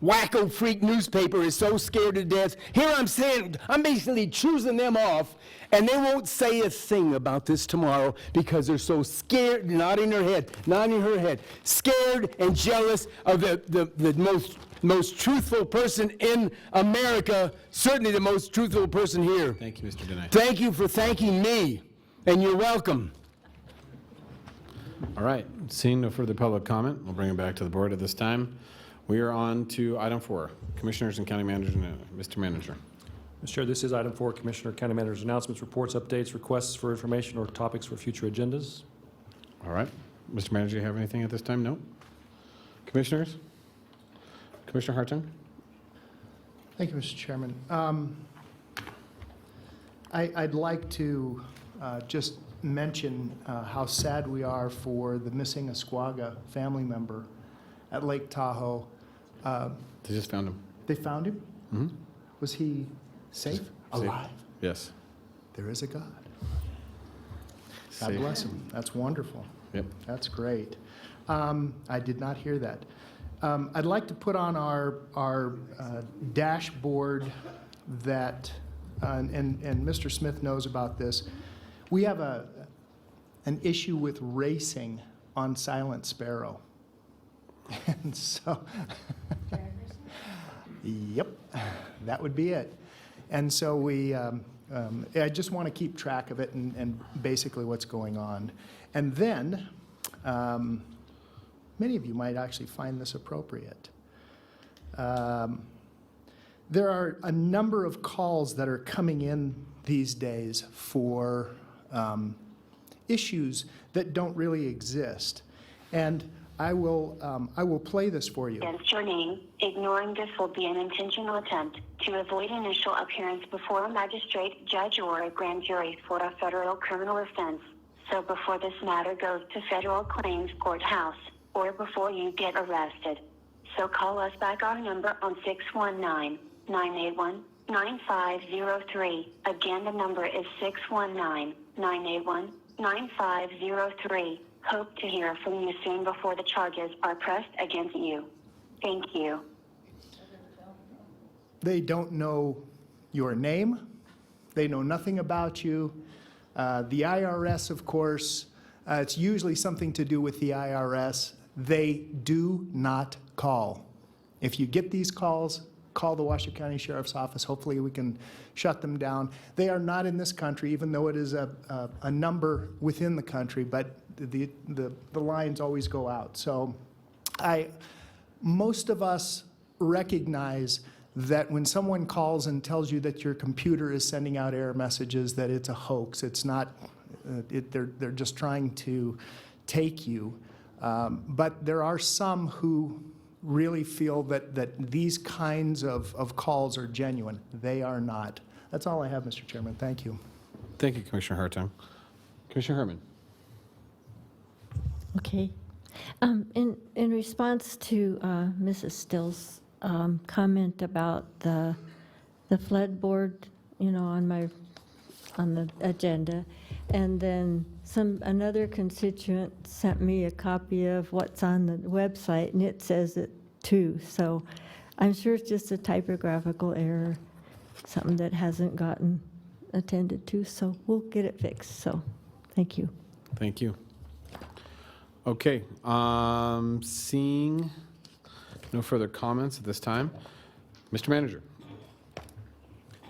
wacko freak newspaper is so scared to death. Here I'm saying, I'm basically choosing them off, and they won't say a thing about this tomorrow because they're so scared, nodding her head, scared and jealous of the most truthful person in America, certainly the most truthful person here. Thank you, Mr. Dene. Thank you for thanking me, and you're welcome. All right, seeing no further public comment, we'll bring it back to the board at this time. We are on to item 4, Commissioners and County Manager. Mr. Manager. Mr. Chair, this is item 4, Commissioner, County Manager's announcements, reports, updates, requests for information, or topics for future agendas. All right. Mr. Manager, do you have anything at this time? No? Commissioners? Commissioner Hartung? Thank you, Mr. Chairman. I'd like to just mention how sad we are for the missing Asquaga family member at Lake Tahoe. They just found him. They found him? Mm-hmm. Was he safe? Alive? Yes. There is a God. God Safe. bless him. That's wonderful. Yep. That's great. I did not hear that. I'd like to put on our dashboard that, and Mr. Smith knows about this, we have an issue with racing on Silent Sparrow. And so, yep, that would be it. And so I just want to keep track of it and basically what's going on. And then, many of you might actually find this appropriate. There are a number of calls that are coming in these days for issues that don't really exist. And I will play this for you. Against your name, ignoring this will be an intentional attempt to avoid initial appearance before a magistrate, judge, or a grand jury for a federal criminal offense. So before this matter goes to federal claims courthouse, or before you get arrested. So call us back our number on 619-981-9503. Again, the number is 619-981-9503. Hope to hear from you soon before the charges are pressed against you. Thank you. They don't know your name. They know nothing about you. The IRS, of course, it's usually something to do with the IRS. They do not call. If you get these calls, call the Washoe County Sheriff's Office. Hopefully we can shut them down. They are not in this country, even though it is a number within the country, but the lines always go out. So most of us recognize that when someone calls and tells you that your computer is sending out error messages, that it's a hoax. It's not, they're just trying to take you. But there are some who really feel that these kinds of calls are genuine. They are not. That's all I have, Mr. Chairman. Thank you. Thank you, Commissioner Hartung. Commissioner Herman. Okay. In response to Mrs. Still's comment about the flood board, on the agenda, and then another constituent sent me a copy of what's on the website, and it says it too. So I'm sure it's just a typographical error, something that hasn't gotten attended to. So we'll get it fixed. So thank you. Thank you. Okay, seeing no further comments at this time, Mr. Manager.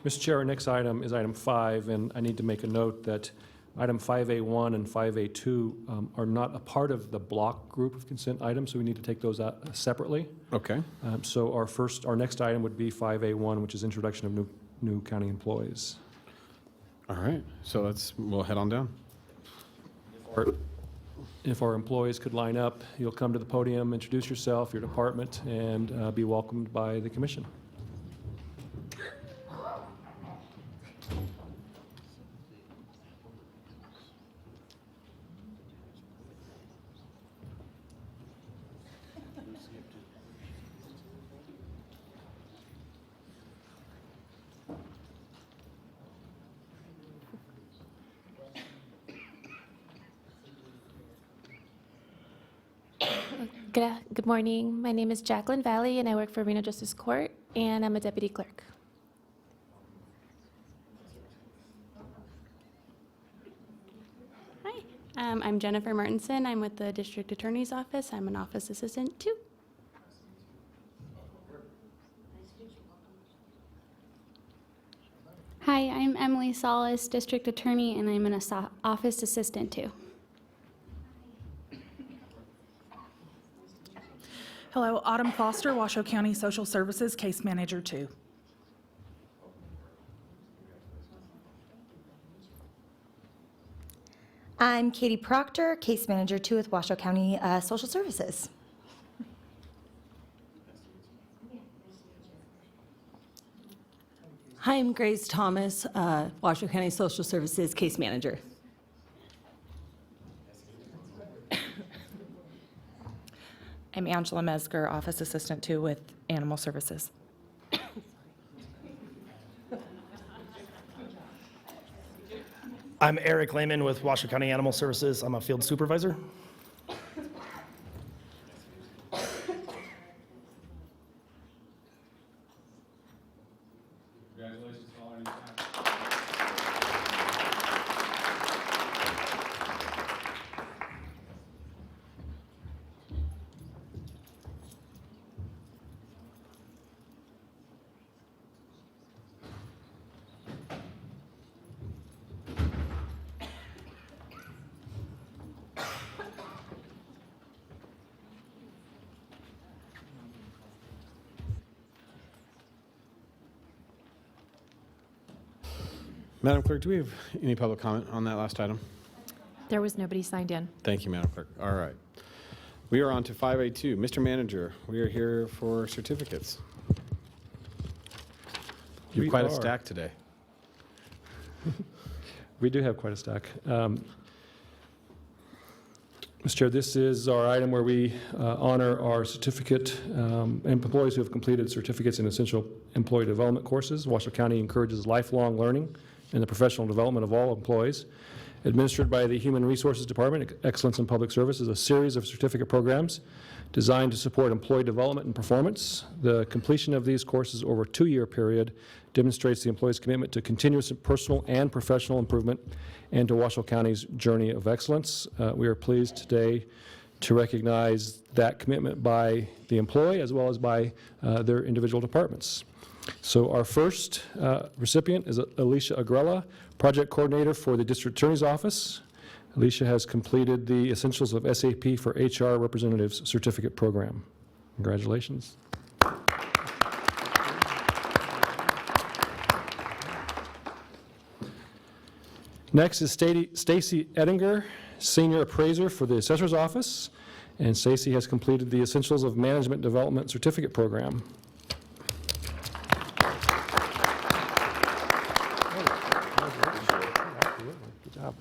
Mr. Chair, our next item is item 5, and I need to make a note that item 5A1 and 5A2 are not a part of the block group of consent items, so we need to take those out separately. Okay. So our next item would be 5A1, which is introduction of new county employees. All right, so we'll head on down. If our employees could line up, you'll come to the podium, introduce yourself, your department, and be welcomed by the commission. Good morning. My name is Jacqueline Valley, and I work for Reno Justice Court, and I'm a deputy clerk. Hi, I'm Jennifer Martinson. I'm with the District Attorney's Office. I'm an office assistant, too. Hi, I'm Emily Salas, District Attorney, and I'm an office assistant, too. Hello, Autumn Foster, Washoe County Social Services Case Manager 2. I'm Katie Proctor, Case Manager 2 with Washoe County Social Services. Hi, I'm Grace Thomas, Washoe County Social Services Case Manager. I'm Angela Mesger, Office Assistant 2 with Animal Services. I'm Eric Lehman with Washoe County Animal Services. I'm a field supervisor. Congratulations to all our new staff. Madam Clerk, do we have any public comment on that last item? There was nobody signed in. Thank you, Madam Clerk. All right. We are on to 5A2. Mr. Manager, we are here for certificates. You We have quite a are. stack today. We do have quite a stack. Mr. Chair, this is our item where we honor our certificate employees who have completed certificates in essential employee development courses. Washoe County encourages lifelong learning and the professional development of all employees. Administered by the Human Resources Department, Excellence in Public Service is a series of certificate programs designed to support employee development and performance. The completion of these courses over a 2-year period demonstrates the employee's commitment to continuous personal and professional improvement and to Washoe County's journey of excellence. We are pleased today to recognize that commitment by the employee as well as by their individual departments. So our first recipient is Alicia Agrella, Project Coordinator for the District Attorney's Office. Alicia has completed the Essentials of SAP for HR Representatives Certificate Program. Congratulations. Next is Stacy Ettinger, Senior Appraiser for the Assessor's Office. And Stacy has completed the Essentials of Management Development Certificate Program. Good job.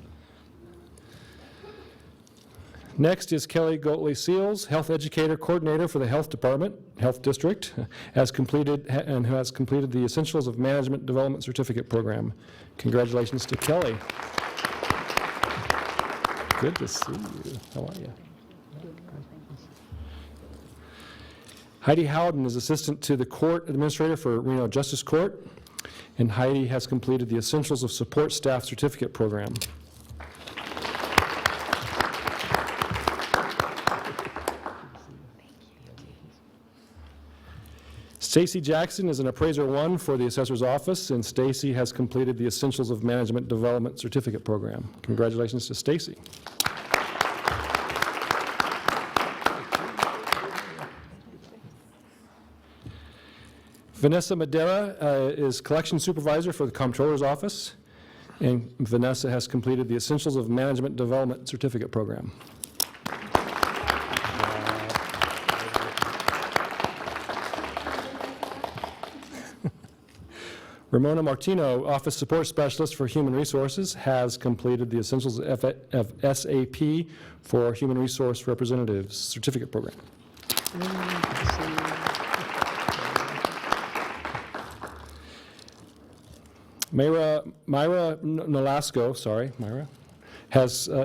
Next is Kelly Goatley Seals, Health Educator Coordinator for the Health Department, Health District, who has completed the Essentials of Management Development Certificate Program. Congratulations to Kelly. Good to see you. How are you? Heidi Howden is Assistant to the Court Administrator for Reno Justice Court, and Heidi has completed the Essentials of Support Staff Certificate Program. Stacy Jackson is an Appraiser 1 for the Assessor's Office, and Stacy has completed the Essentials of Management Development Certificate Program. Congratulations to Stacy. Vanessa Madera is Collection Supervisor for the Comptroller's Office, and Vanessa has completed the Essentials of Management Development Certificate Program. Ramona Martino, Office Support Specialist for Human Resources, has completed the Essentials of SAP for Human Resource Representatives Certificate Program. Myra Nolasco,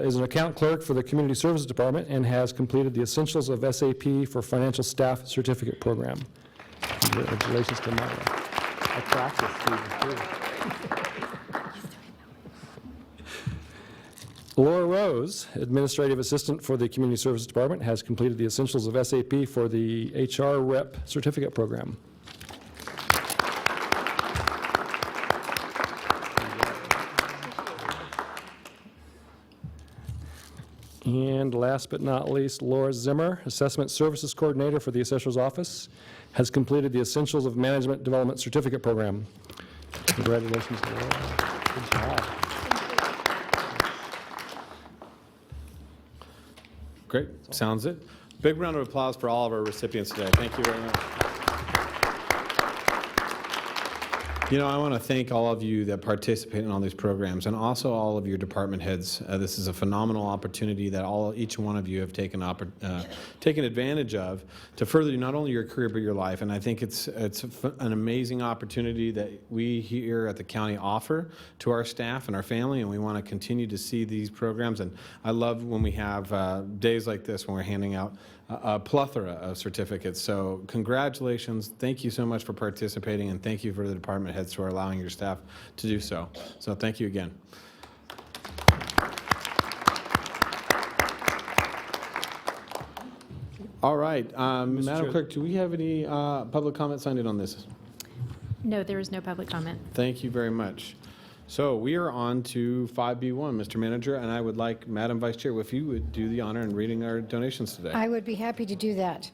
is an account clerk for the Community Services Department and has completed the Essentials of SAP for Financial Staff Certificate Program. Congratulations to Myra. I practiced too. Laura Rose, Administrative Assistant for the Community Services Department, has completed the Essentials of SAP for the HR Rep Certificate Program. And last but not least, Laura Zimmer, Assessment Services Coordinator for the Assessor's Office, has completed the Essentials of Management Development Certificate Program. Congratulations, Laura. Good job. Great, sounds it. Big round of applause for all of our recipients today. Thank you very much. You know, I want to thank all of you that participate in all these programs and also all of your department heads. This is a phenomenal opportunity that each one of you have taken advantage of to further not only your career but your life. And I think it's an amazing opportunity that we here at the county offer to our staff and our family, and we want to continue to see these programs. And I love when we have days like this when we're handing out a plethora of certificates. So congratulations. Thank you so much for participating, and thank you for the department heads for allowing your staff to do so. So thank you again. All right, Madam Clerk, do we have any public comment signed in on this? No, there is no public comment. Thank you very much. So we are on to 5B1, Mr. Manager, and I would like Madam Vice Chair, if you would do the honor in reading our donations today. I would be happy to do that.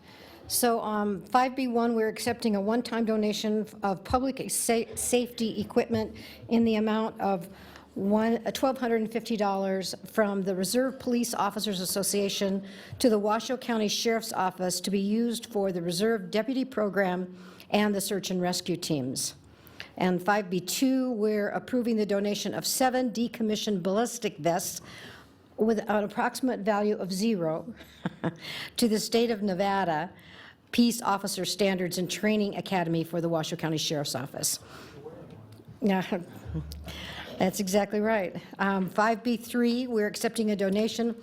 So 5B1, we're accepting a one-time donation of public safety equipment in the amount of $1,250 from the Reserve Police Officers Association to the Washoe County Sheriff's Office to be used for the Reserve Deputy Program and the search and rescue teams. And 5B2, we're approving the donation of 7 decommissioned ballistic vests with an approximate value of 0 to the state of Nevada Peace Officer Standards and Training Academy for the Washoe County Sheriff's Office. Yeah, that's exactly right. 5B3, we're accepting a donation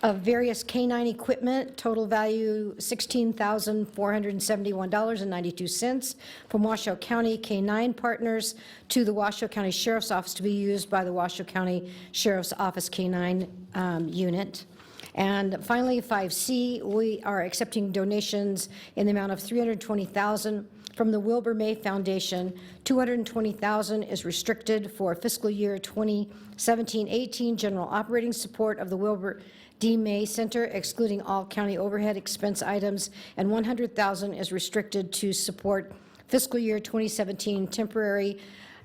of various K-9 equipment, total value $16,471.92 from Washoe County K-9 partners to the Washoe County Sheriff's Office to be used by the Washoe County Sheriff's Office K-9 unit. And finally, 5C, we are accepting donations in the amount of $320,000 from the Wilbur May Foundation. $220,000 is restricted for fiscal year 2017-18 general operating support of the Wilbur D. May Center, excluding all county overhead expense items, and $100,000 is restricted to support fiscal year 2017 temporary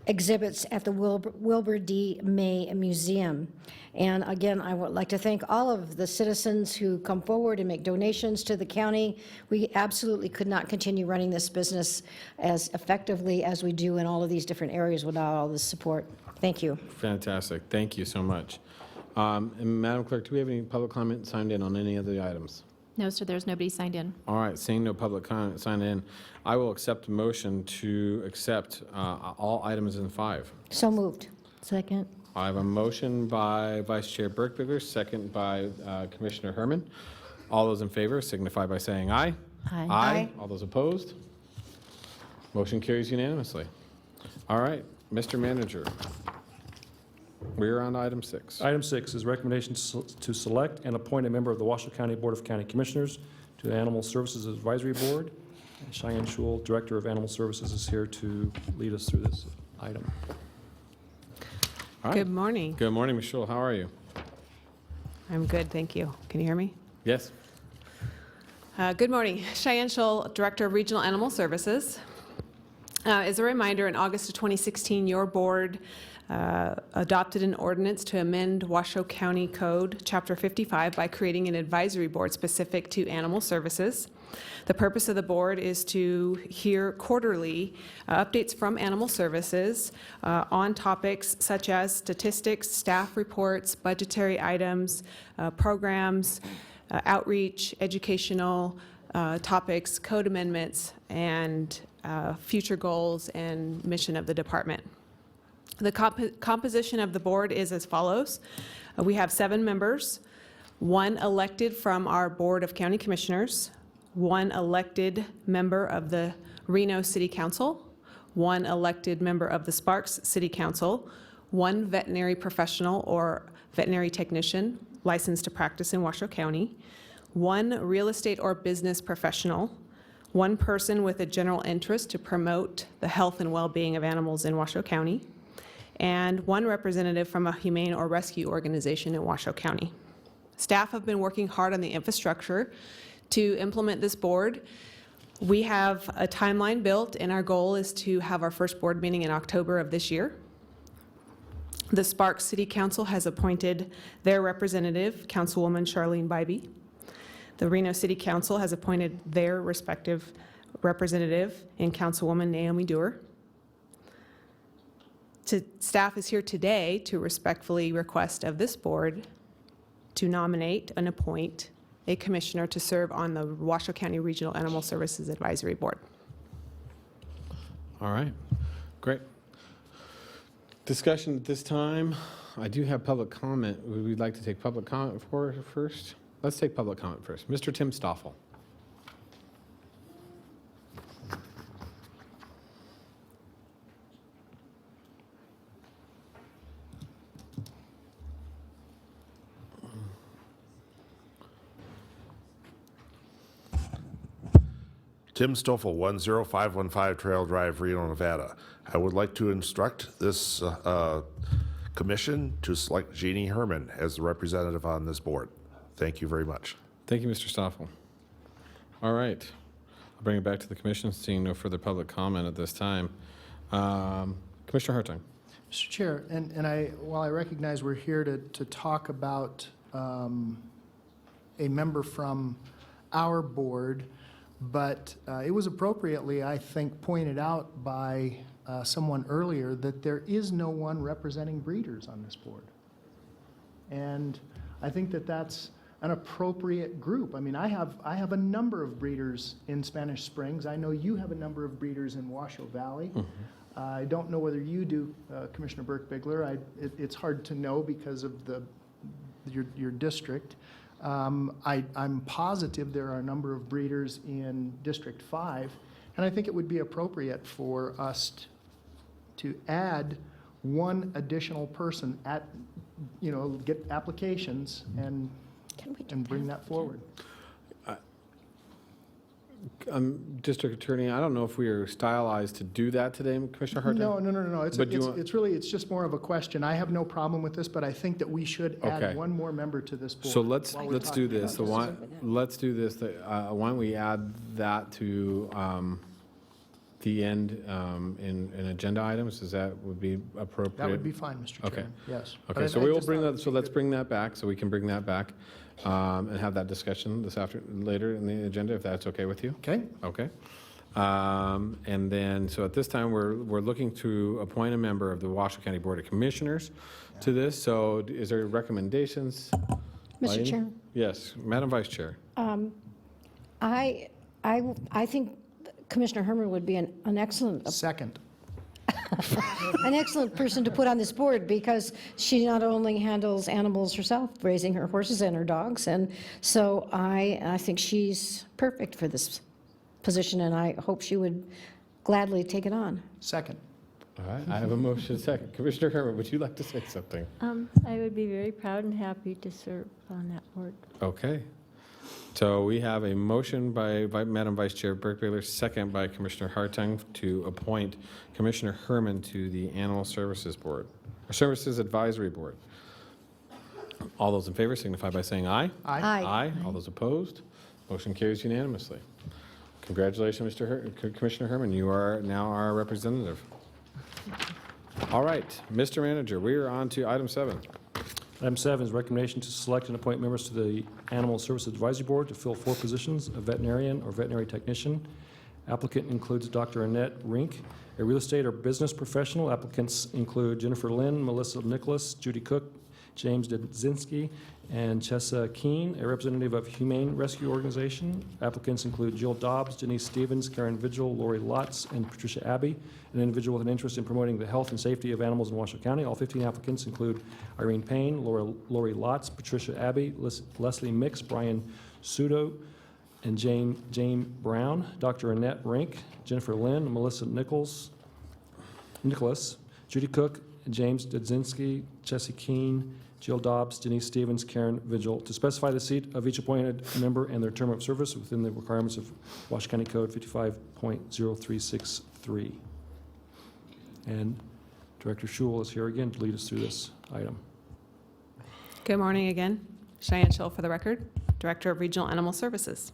exhibits at the Wilbur D. May Museum. And again, I would like to thank all of the citizens who come forward and make donations to the county. We absolutely could not continue running this business as effectively as we do in all of these different areas without all this support. Thank you. Fantastic. Thank you so much. And Madam Clerk, do we have any public comment signed in on any of the items? No, sir, there's nobody signed in. All right, seeing no public comment signed in, I will accept a motion to accept all items in 5. So moved. Second. I have a motion by Vice Chair Burkbigler, second by Commissioner Herman. All those in favor signify by saying aye. Aye. Aye. All those opposed? Motion carries unanimously. All right, Mr. Manager, we're on item 6. Item 6 is recommendation to select and appoint a member of the Washoe County Board of County Commissioners to the Animal Services Advisory Board. And Cheyenne Schul, Director of Animal Services, is here to lead us through this item. All right. Good morning. Good morning, Ms. Schul. How are you? I'm good, thank you. Can you hear me? Yes. Good morning. Cheyenne Schul, Director of Regional Animal Services. As a reminder, in August of 2016, your board adopted an ordinance to amend Washoe County Code, Chapter 55, by creating an advisory board specific to animal services. The purpose of the board is to hear quarterly updates from animal services on topics such as statistics, staff reports, budgetary items, programs, outreach, educational topics, code amendments, and future goals and mission of the department. The composition of the board is as follows. We have 7 members, 1 elected from our Board of County Commissioners, 1 elected member of the Reno City Council, 1 elected member of the Sparks City Council, 1 veterinary professional or veterinary technician licensed to practice in Washoe County, 1 real estate or business professional, 1 person with a general interest to promote the health and well-being of animals in Washoe County, and 1 representative from a humane or rescue organization in Washoe County. Staff have been working hard on the infrastructure to implement this board. We have a timeline built, and our goal is to have our first board meeting in October of this year. The Sparks City Council has appointed their representative, Councilwoman Charlene Bybee. The Reno City Council has appointed their respective representative in Councilwoman Naomi Dewar. Staff is here today to respectfully request of this board to nominate and appoint a commissioner to serve on the Washoe County Regional Animal Services Advisory Board. All right, great. Discussion at this time. I do have public comment. Would we like to take public comment first? Let's take public comment first. Mr. Tim Stoffel. Tim Stoffel, 10515 Trail Drive, Reno, Nevada. I would like to instruct this commission to select Jeannie Herman as the representative on this board. Thank you very much. Thank you, Mr. Stoffel. All right. I'll bring it back to the commission, seeing no further public comment at this time. Commissioner Hartung. Mr. Chair, and while I recognize we're here to talk about a member from our board, but it was appropriately, I think, pointed out by someone earlier that there is no one representing breeders on this board. And I think that that's an appropriate group. I mean, I have a number of breeders in Spanish Springs. I know you have a number of breeders in Washoe Valley. Mm-hmm. I don't know whether you do, Commissioner Burke-Bigler. It's hard to know because of your district. I'm positive there are a number of breeders in District 5, and I think it would be appropriate for us to add 1 additional person get applications and bring that forward. District Attorney, I don't know if we are stylized to do that today, Commissioner Hartung? No. But do you want- It's just more of a question. I have no problem with this, but I think that we should Okay. add one more member to this board. So let's while we're do talking this. about Let's do this. Why don't we add that to the end in agenda items? Is that would be appropriate? That would be fine, Mr. Okay. Chairman. Yes. But Okay, I- so I we will just bring thought that, so let's bring that back, so we can bring that back and have that discussion later in the agenda, if that's okay with you? Okay. Okay. And then, so at this time, we're looking to appoint a member of the Washoe County Board of Commissioners to this. So is there recommendations? Mr. Lainey? Chair? Yes, Madam Vice Chair. I think Commissioner Herman would be an excellent Second. an excellent person to put on this board because she not only handles animals herself, raising her horses and her dogs, and so I think she's perfect for this position, and I hope she would gladly take it on. Second. All right, I have a motion second. Commissioner Herman, would you like to say something? I would be very proud and happy to serve on that board. Okay. So we have a motion by Madam Vice Chair Burke-Baylor, second by Commissioner Hartung to appoint Commissioner Herman to the Animal Services Board, or Services Advisory Board. All those in favor signify by saying aye. Aye. Aye. All those opposed? Motion carries unanimously. Congratulations, Commissioner Herman. You are now our representative. All right, Mr. Manager, we are on to item 7. Item 7 is recommendation to select and appoint members to the Animal Services Advisory Board to fill 4 positions, a veterinarian or veterinary technician. Applicant includes Dr. Annette Rink, a real estate or business professional. Applicants include Jennifer Lynn, Melissa Nicholas, Judy Cook, James Dudzinski, and Chessa Keene, a representative of Humane Rescue Organization. Applicants include Jill Dobbs, Denise Stevens, Karen Vigil, Lori Lotz, and Patricia Abbey, an individual with an interest in promoting the health and safety of animals in Washoe County. All 15 applicants include Irene Payne, Lori Lotz, Patricia Abbey, Leslie Mix, Brian Sudo, and Jane Brown, Dr. Annette Rink, Jennifer Lynn, Melissa Nicholas, Judy Cook, James Dudzinski, Chessie Keene, Jill Dobbs, Denise Stevens, Karen Vigil, to specify the seat of each appointed member and their term of service within the requirements of Washoe County Code 55.0363. And Director Schul is here again to lead us through this item. Good morning again. Cheyenne Schill for the record, Director of Regional Animal Services.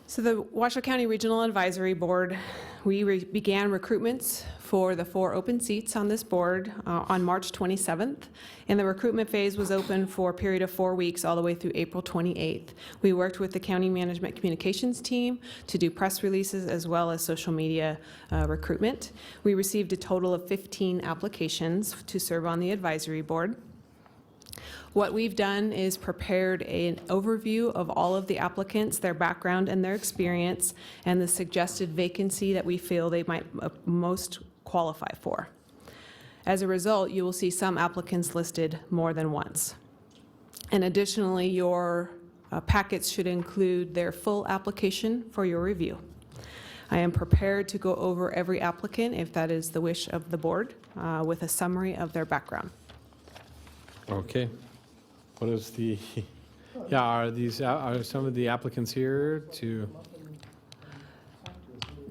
So the Washoe County Regional Advisory Board, we began recruitments for the 4 open seats on this board on March 27th, and the recruitment phase was open for a period of 4 weeks all the way through April 28th. We worked with the County Management Communications team to do press releases as well as social media recruitment. We received a total of 15 applications to serve on the advisory board. What we've done is prepared an overview of all of the applicants, their background and their experience, and the suggested vacancy that we feel they might most qualify for. As a result, you will see some applicants listed more than once. And additionally, your packets should include their full application for your review. I am prepared to go over every applicant, if that is the wish of the board, with a summary of their background. Okay. What is the, are some of the applicants here to?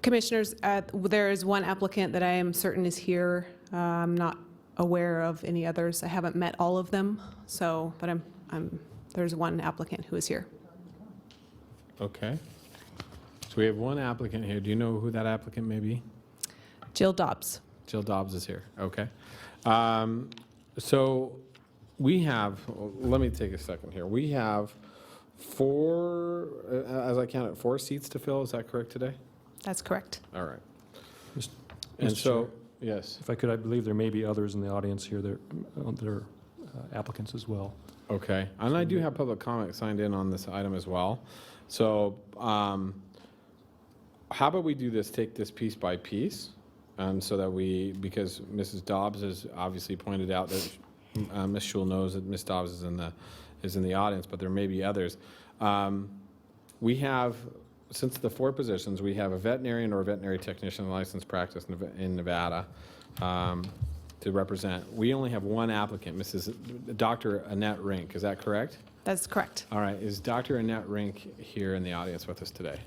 Commissioners, there is one applicant that I am certain is here. I'm not aware of any others. I haven't met all of them, so, but there's one applicant who is here. Okay. So we have one applicant here. Do you know who that applicant may be? Jill Dobbs. Jill Dobbs is here. Okay. So we have, let me take a second here. We have 4, as I counted, 4 seats to fill. Is that correct today? That's correct. All right. Mr. And so, Chair, yes. if I could, I believe there may be others in the audience here that are applicants as well. Okay. And I do have public comment signed in on this item as well. So how about we do this, take this piece by piece, so that because Mrs. Dobbs has obviously pointed out that Ms. Schul knows that Ms. Dobbs is in the audience, but there may be others. We have, since the 4 positions, we have a veterinarian or a veterinary technician licensed practice in Nevada to represent. We only have one applicant, Dr. Annette Rink. Is that correct? That's correct. All right, is Dr. Annette Rink here in the audience with us today?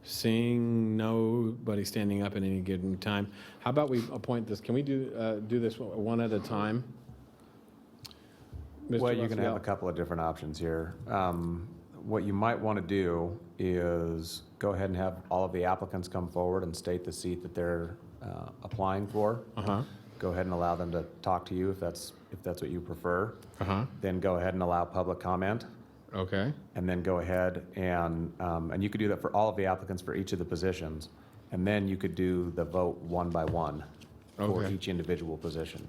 Seeing nobody standing up at any given time, how about we appoint this, can we do this one at a time? Mr. Well, you can have Raphael? a couple of different options here. What you might want to do is go ahead and have all of the applicants come forward and state the seat that they're applying for. Go ahead and allow them to talk to you if that's what you prefer. Then go ahead and allow public comment. Okay. And then go ahead and you could do that for all of the applicants for each of the positions. And then you could do the vote one by one for Okay. each individual position.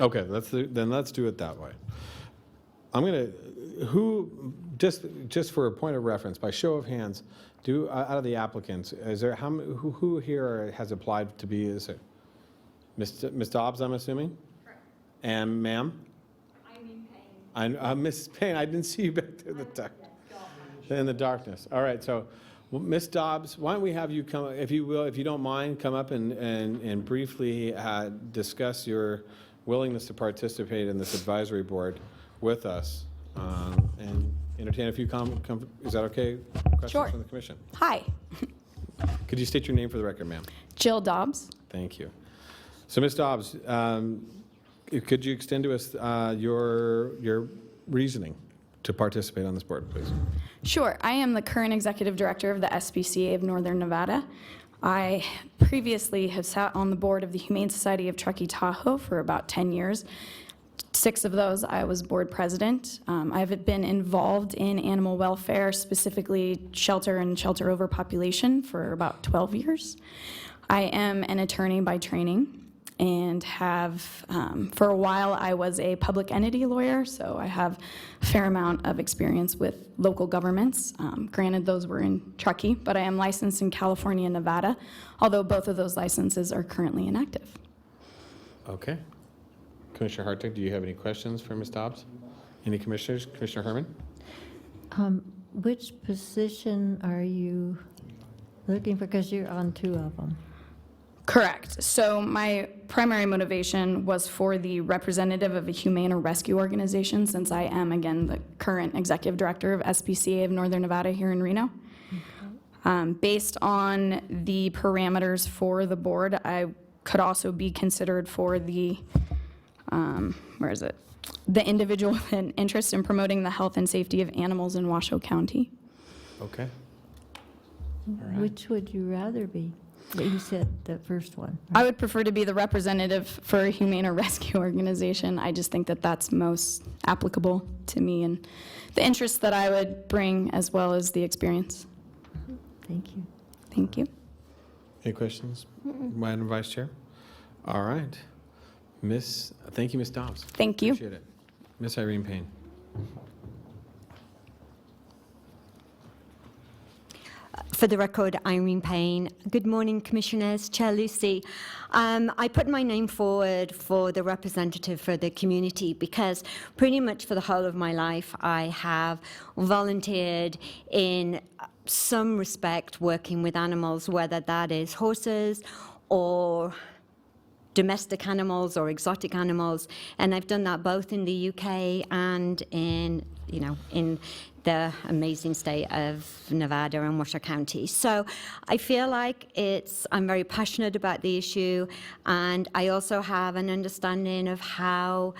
Okay, then let's do it that way. I'm gonna, just for a point of reference, by show of hands, out of the applicants, is there, who here has applied to be, is it Ms. Dobbs, I'm assuming? Correct. And ma'am? Ms. Payne, I didn't see you back there in the darkness. All right, so Ms. Dobbs, why don't we have you come, if you will, if you don't mind, come up and briefly discuss your willingness to participate in this advisory board with us and entertain a few is that okay? Questions Sure. from the commission? Hi, Could you state your name for the record, ma'am? Jill Dobbs. Thank you. So, Ms. Dobbs, could you extend to us your reasoning to participate on this board, please? Sure, I am the current executive director of the SPCA of Northern Nevada. I previously have sat on the board of the Humane Society of Truckee Tahoe for about 10 years. 6 of those, I was board president. I've been involved in animal welfare, specifically shelter and shelter overpopulation, for about 12 years. I am an attorney by training and have, for a while, I was a public entity lawyer, so I have a fair amount of experience with local governments. Granted, those were in Truckee, but I am licensed in California and Nevada, although both of those licenses are currently inactive. Okay. Commissioner Hartig, do you have any questions for Ms. Dobbs? Any commissioners? Commissioner Herman? Which position are you looking for? Because you're on 2 of them. Correct. So my primary motivation was for the representative of a humane or rescue organization, since I am, again, the current executive director of SPCA of Northern Nevada here in Reno. Based on the parameters for the board, I could also be considered for the, the individual with an interest in promoting the health and safety of animals in Washoe County. Okay. Which would you rather be? You said the first one. I would prefer to be the representative for a humane or rescue organization. I just think that that's most applicable to me and the interests that I would bring as well as the experience. Thank you. Thank you. Any questions, Madam Vice Chair? All right. Thank you, Ms. Dobbs. Thank you. Appreciate it. Ms. Irene Payne. For the record, Irene Payne. Good morning, Commissioners. Chair Lucy. I put my name forward for the representative for the community because pretty much for the whole of my life I have volunteered in some respect working with animals, whether that is horses or domestic animals or exotic animals, and I've done that both in the UK and in the amazing state of Nevada and Washoe County. So I feel like I'm very passionate about the issue, and I also have an understanding of how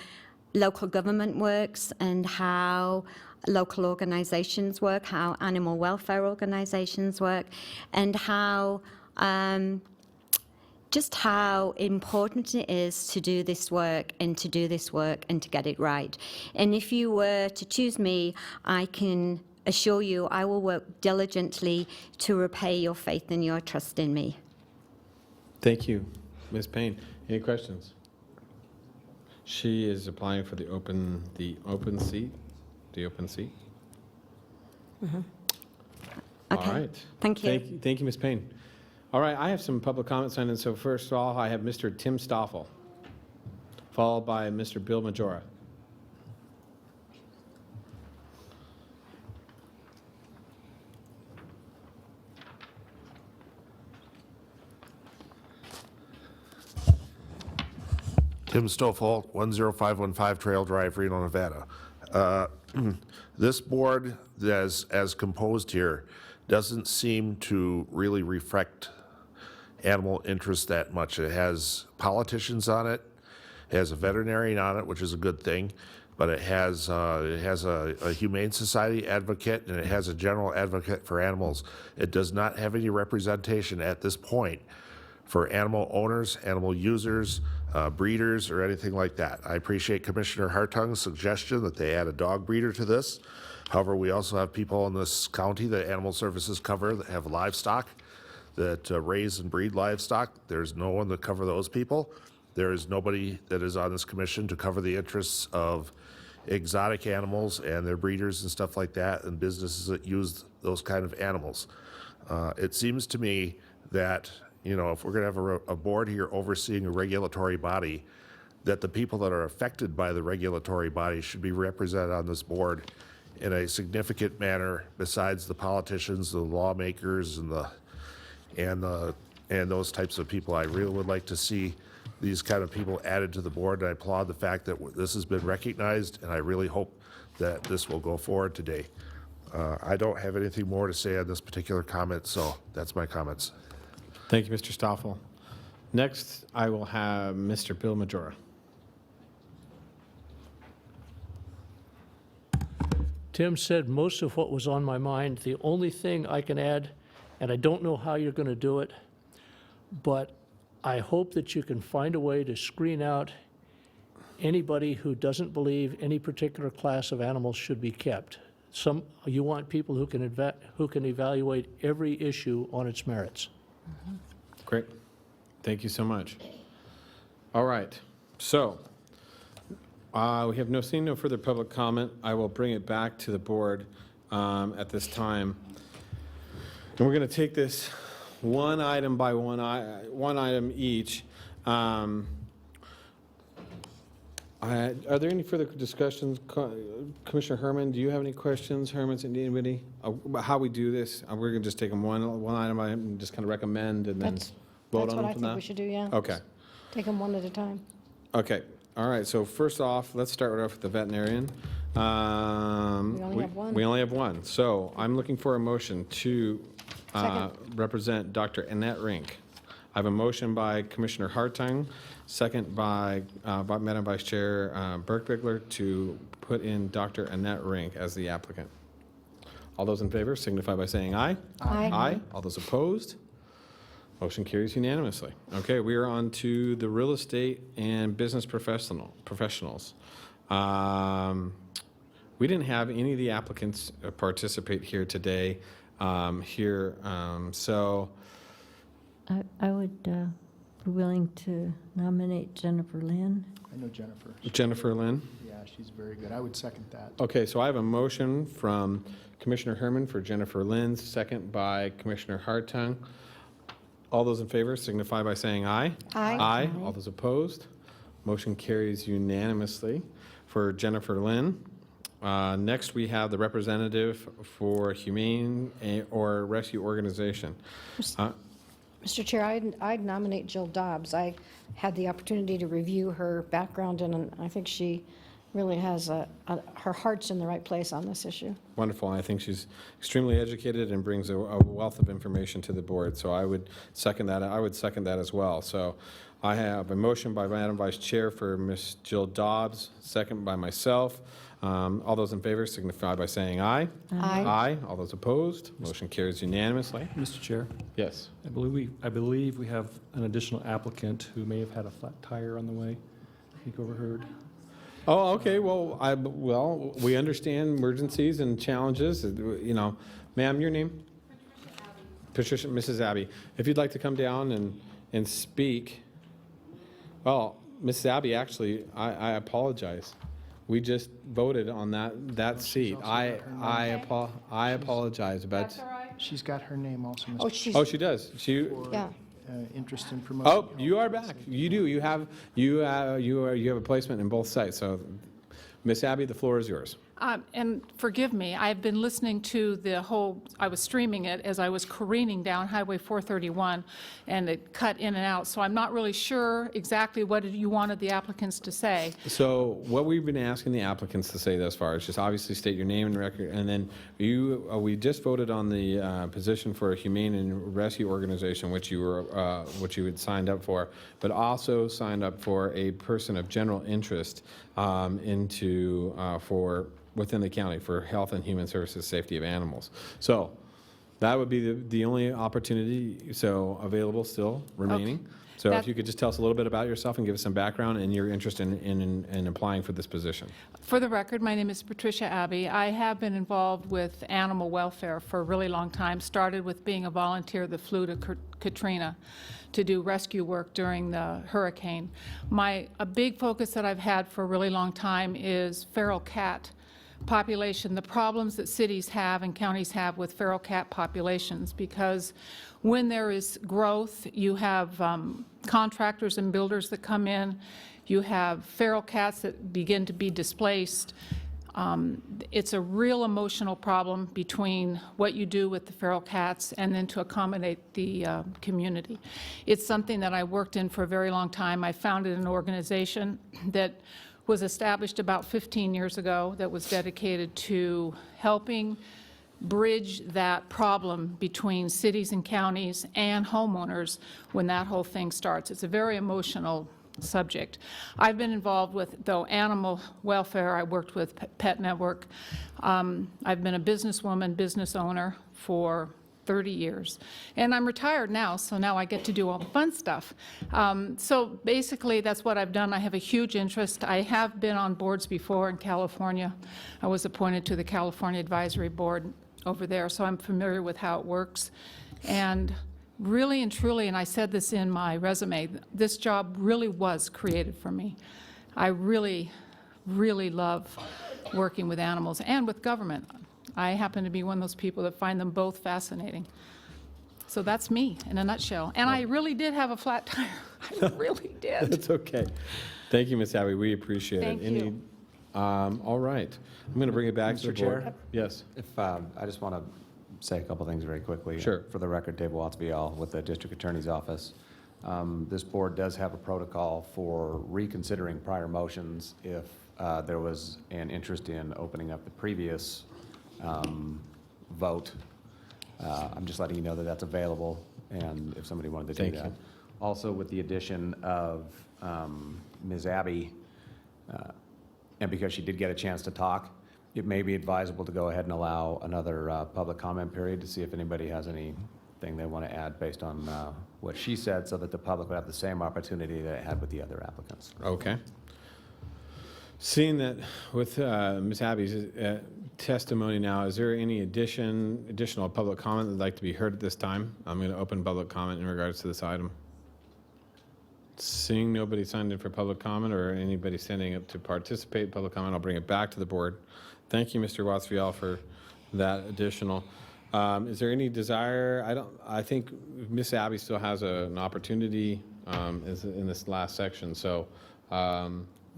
local government works and how local organizations work, how animal welfare organizations work, and how just how important it is to do this work and to get it right. And if you were to choose me, I can assure you I will work diligently to repay your faith and your trust in me. Thank you. Ms. Payne, any questions? She is applying for the open seat. Mm-hmm. All Okay. right. Thank you. Thank you, Ms. Payne. All right, I have some public comments on it. So first of all, I have Mr. Tim Stoffel, followed by Mr. Bill Majora. Tim Stoffel, 10515 Trail Drive, Reno, Nevada. This board, as composed here, doesn't seem to really reflect animal interest that much. It has politicians on it, it has a veterinarian on it, which is a good thing, but it has a Humane Society advocate, and it has a general advocate for animals. It does not have any representation at this point for animal owners, animal users, breeders, or anything like that. I appreciate Commissioner Hartung's suggestion that they add a dog breeder to this. However, we also have people in this county that Animal Services cover that have livestock, that raise and breed livestock. There's no one to cover those people. There is nobody that is on this commission to cover the interests of exotic animals and their breeders and stuff like that, and businesses that use those kind of animals. It seems to me that, you know, if we're going to have a board here overseeing a regulatory body, that the people that are affected by the regulatory body should be represented on this board in a significant manner, besides the politicians, the lawmakers, and those types of people. I really would like to see these kind of people added to the board, and I applaud the fact that this has been recognized, and I really hope that this will go forward today. I don't have anything more to say on this particular comment, so that's my comments. Thank you, Mr. Stoffel. Next, I will have Mr. Bill Majora. Tim said most of what was on my mind. The only thing I can add, and I don't know how you're going to do it, but I hope that you can find a way to screen out anybody who doesn't believe any particular class of animals should be kept. You want people who can evaluate every issue on its merits. Great. Thank you so much. All right. So we have seeing no further public comment. I will bring it back to the board at this time. And we're going to take this one item by one item each. Are there any further discussions? Commissioner Herman, do you have any questions? Herman, anybody? About how we do this? We're going to just take them one item and just kind of recommend and then vote on them from That's what I think we should do, yeah. Okay. Take them one at a time. Okay. All right. So first off, let's start off with the veterinarian. We only have one. We only have one. So I'm looking for a motion to Second. represent Dr. Annette Rink. I have a motion by Commissioner Hartung, second by Madam Vice Chair Burke-Bigler to put in Dr. Annette Rink as the applicant. All those in favor signify by saying aye. Aye. Aye. All those opposed? Motion carries unanimously. Okay, we are on to the real estate and business professionals. We didn't have any of the applicants participate here today. So I would be willing to nominate Jennifer Lynn. I know Jennifer. Jennifer Lynn. Yeah, she's very good. I would second that. Okay, so I have a motion from Commissioner Herman for Jennifer Lynn, second by Commissioner Hartung. All those in favor signify by saying aye. Aye. Aye. All those opposed? Motion carries unanimously for Jennifer Lynn. Next, we have the representative for Humane or Rescue Organization. Mr. Chair, I'd nominate Jill Dobbs. I had the opportunity to review her background, and I think she really has her heart's in the right place on this issue. Wonderful. I think she's extremely educated and brings a wealth of information to the board. So I would second that. I would second that as well. So I have a motion by Madam Vice Chair for Ms. Jill Dobbs, second by myself. All those in favor signify by saying aye. Aye. Aye. All those opposed? Motion carries unanimously. Mr. Chair, Yes. I believe we have an additional applicant who may have had a flat tire on the way. I think overheard. Oh, okay. Well, we understand emergencies and challenges. You know, ma'am, your name? Patricia, Mrs. Abbey. If you'd like to come down and speak. Well, Mrs. Abbey, actually, I apologize. We just voted on that seat. I apologize, but. That's all right. She's got her name also, Mr. Oh, she's. Oh, she does. Yeah. Interest in promotion. Oh, you are back. You do. You have a placement in both sites. So, Miss Abbey, the floor is yours. And forgive me, I've been listening to the whole, I was streaming it as I was careening down Highway 431, and it cut in and out, so I'm not really sure exactly what you wanted the applicants to say. So what we've been asking the applicants to say thus far is just obviously state your name and record, and then we just voted on the position for a humane and rescue organization, which you had signed up for, but also signed up for a person of general interest within the county for health and human services, safety of animals. So that would be the only opportunity available still remaining. Okay. So if you could just tell us a little bit about yourself and give us some background and your interest in applying for this position. For the record, my name is Patricia Abbey. I have been involved with animal welfare for a really long time. Started with being a volunteer that flew to Katrina to do rescue work during the hurricane. A big focus that I've had for a really long time is feral cat population, the problems that cities have and counties have with feral cat populations, because when there is growth, you have contractors and builders that come in, you have feral cats that begin to be displaced. It's a real emotional problem between what you do with the feral cats and then to accommodate the community. It's something that I worked in for a very long time. I founded an organization that was established about 15 years ago that was dedicated to helping bridge that problem between cities and counties and homeowners when that whole thing starts. It's a very emotional subject. I've been involved with, though, animal welfare. I worked with Pet Network. I've been a businesswoman, business owner for 30 years. And I'm retired now, so now I get to do all the fun stuff. So basically, that's what I've done. I have a huge interest. I have been on boards before in California. I was appointed to the California Advisory Board over there, so I'm familiar with how it works. And really and truly, and I said this in my resume, this job really was created for me. I really, really love working with animals and with government. I happen to be one of those people that find them both fascinating. So that's me in a nutshell. And I really did have a flat tire. I really did. It's okay. Thank you, Ms. Abbey. We appreciate Thank it. you. All right. I'm going to bring it back to the Mr. board. Chair? Yes. I just want to say a couple things very quickly. Sure. For the record, Dave Wattsby with the District Attorney's Office. This board does have a protocol for reconsidering prior motions if there was an interest in opening up the previous vote. I'm just letting you know that that's available, and if somebody wanted to do Thank that. you. Also, with the addition of Ms. Abbey, and because she did get a chance to talk, it may be advisable to go ahead and allow another public comment period to see if anybody has anything they want to add based on what she said, so that the public would have the same opportunity that it had with the other applicants. Okay. Seeing that with Ms. Abbey's testimony now, is there any additional public comment that would like to be heard at this time? I'm going to open public comment in regards to this item. Seeing nobody signed in for public comment or anybody standing up to participate in public comment, I'll bring it back to the board. Thank you, Mr. Wattsfield, for that additional. Is there any desire? I think Ms. Abbey still has an opportunity in this last section. So,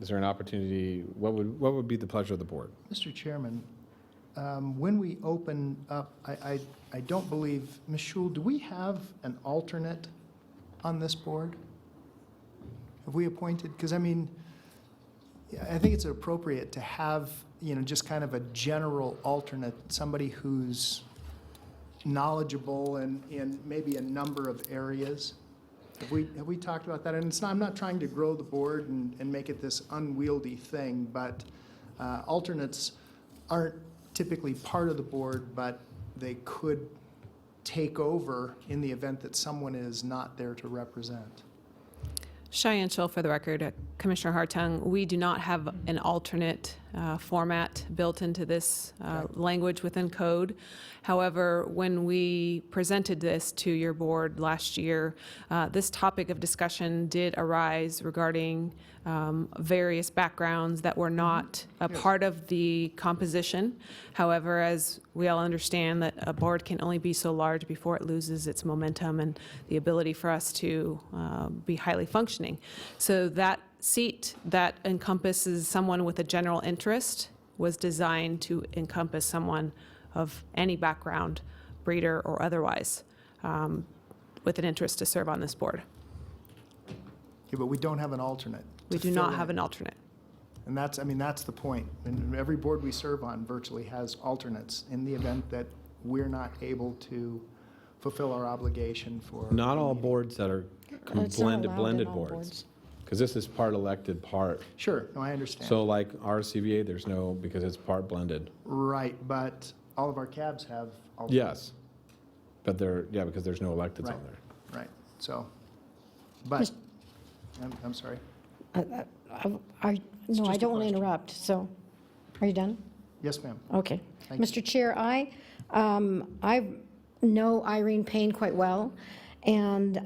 is there an opportunity? What would be the pleasure of the board? Mr. Chairman, when we open up, I don't believe, Ms. Schul, do we have an alternate on this board? Have we appointed? Because I mean, I think it's appropriate to have, just kind of a general alternate, somebody who's knowledgeable in maybe a number of areas. Have we talked about that? And I'm not trying to grow the board and make it this unwieldy thing, but alternates aren't typically part of the board, but they could take over in the event that someone is not there to represent. Cheyenne Schill, for the record. Commissioner Hartung, we do not have an alternate format built into this language within code. However, when we presented this to your board last year, this topic of discussion did arise regarding various backgrounds that were not a part of the composition. However, as we all understand, that a board can only be so large before it loses its momentum and the ability for us to be highly functioning. So that seat that encompasses someone with a general interest was designed to encompass someone of any background, breeder or otherwise, with an interest to serve on this board. Yeah, but we don't have an alternate. We to do not fill have in. an alternate. And that's, I mean, that's the point. And every board we serve on virtually has alternates in the event that we're not able to fulfill our obligation for. Not all boards that are It's not blended allowed in all boards. Because this is part elected, part. Sure, no, I understand. So like our CVA, there's no, because it's part blended. Right, but all of our cabs have alternates. Yes. But they're, yeah, because there's no electeds Right. on there. Right, so, but, I'm sorry. No, I just a don't want to question. interrupt, so, are you done? Yes, ma'am. Okay. Thank you. Mr. Chair, I know Irene Payne quite well, and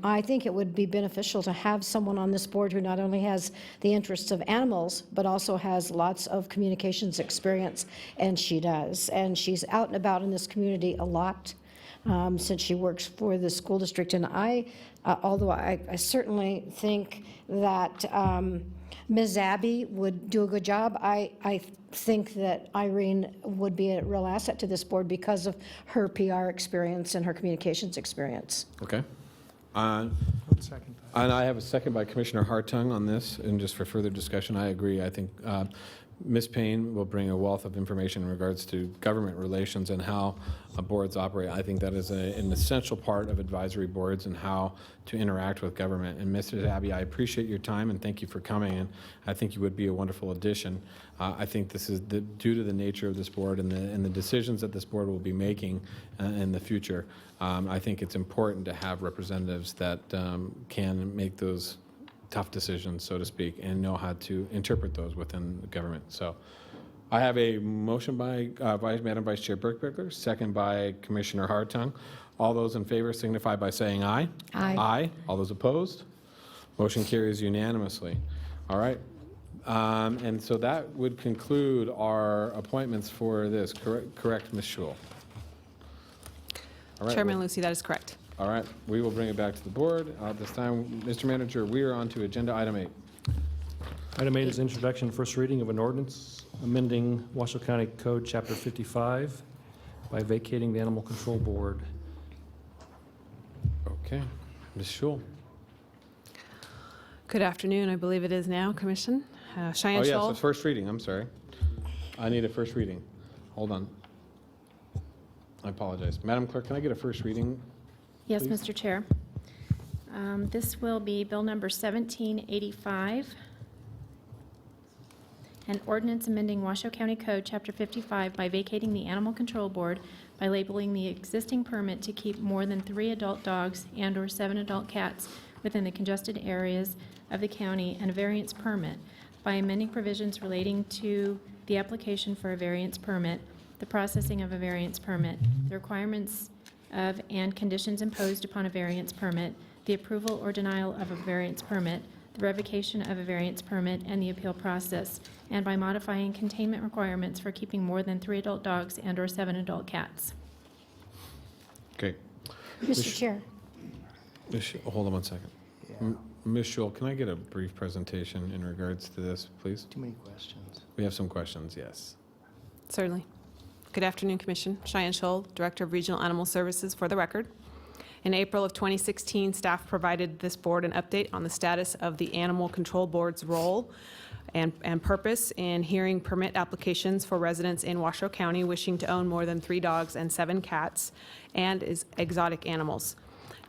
I think it would be beneficial to have someone on this board who not only has the interests of animals, but also has lots of communications experience, and she does. And she's out and about in this community a lot since she works for the school district. And although I certainly think that Ms. Abby would do a good job, I think that Irene would be a real asset to this board because of her PR experience and her communications experience. Okay. Second. And I have a second by Commissioner Hartung on this, and just for further discussion, I agree. I think Ms. Payne will bring a wealth of information in regards to government relations and how boards operate. I think that is an essential part of advisory boards and how to interact with government. And Mrs. Abbey, I appreciate your time and thank you for coming, and I think you would be a wonderful addition. I think this is due to the nature of this board and the decisions that this board will be making in the future. I think it's important to have representatives that can make those tough decisions, so to speak, and know how to interpret those within the government. So I have a motion by Madam Vice Chair Burkbeckler, second by Commissioner Hartung. All those in favor signify by saying aye. Aye. Aye. All those opposed? Motion carries unanimously. All right. And so that would conclude our appointments for this. Correct, Ms. Schul? All right, Chairman Lucy, that is correct. all right, we will bring it back to the board. At this time, Mr. Manager, we are on to agenda item 8. Item 8 is introduction and first reading of an ordinance amending Washoe County Code, Chapter 55, by vacating the Animal Control Board. Okay, Ms. Schul. Good afternoon, I believe it is now, Commission. Cheyenne Oh, yes, Scholl. the first reading, I'm sorry. I need a first reading. Hold on. I apologize. Madam Clerk, can I get a first reading? Yes, Please. Mr. Chair. This will be Bill Number 1785, an ordinance amending Washoe County Code, Chapter 55, by vacating the Animal Control Board by labeling the existing permit to keep more than 3 adult dogs and/or 7 adult cats within the congested areas of the county and a variance permit by amending provisions relating to the application for a variance permit, the processing of a variance permit, the requirements of and conditions imposed upon a variance permit, the approval or denial of a variance permit, the revocation of a variance permit, and the appeal process, and by modifying containment requirements for keeping more than 3 adult dogs and/or 7 adult cats. Okay. Mr. Chair. Hold on one second. Yeah, Ms. Schul, can I get a brief presentation in regards to this, please? too many questions. We have some questions, yes. Certainly. Good afternoon, Commission. Cheyenne Scholl, Director of Regional Animal Services, for the record. In April of 2016, staff provided this board an update on the status of the Animal Control Board's role and purpose in hearing permit applications for residents in Washoe County wishing to own more than 3 dogs and 7 cats and exotic animals.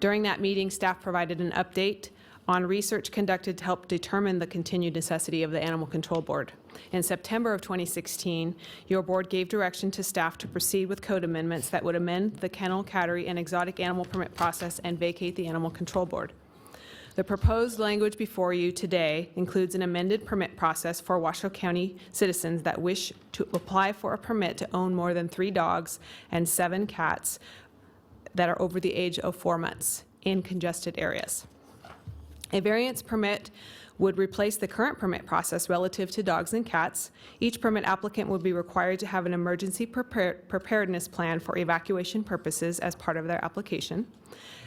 During that meeting, staff provided an update on research conducted to help determine the continued necessity of the Animal Control Board. In September of 2016, your board gave direction to staff to proceed with code amendments that would amend the kennel, cattery, and exotic animal permit process and vacate the Animal Control Board. The proposed language before you today includes an amended permit process for Washoe County citizens that wish to apply for a permit to own more than 3 dogs and 7 cats that are over the age of 4 months in congested areas. A variance permit would replace the current permit process relative to dogs and cats. Each permit applicant would be required to have an emergency preparedness plan for evacuation purposes as part of their application.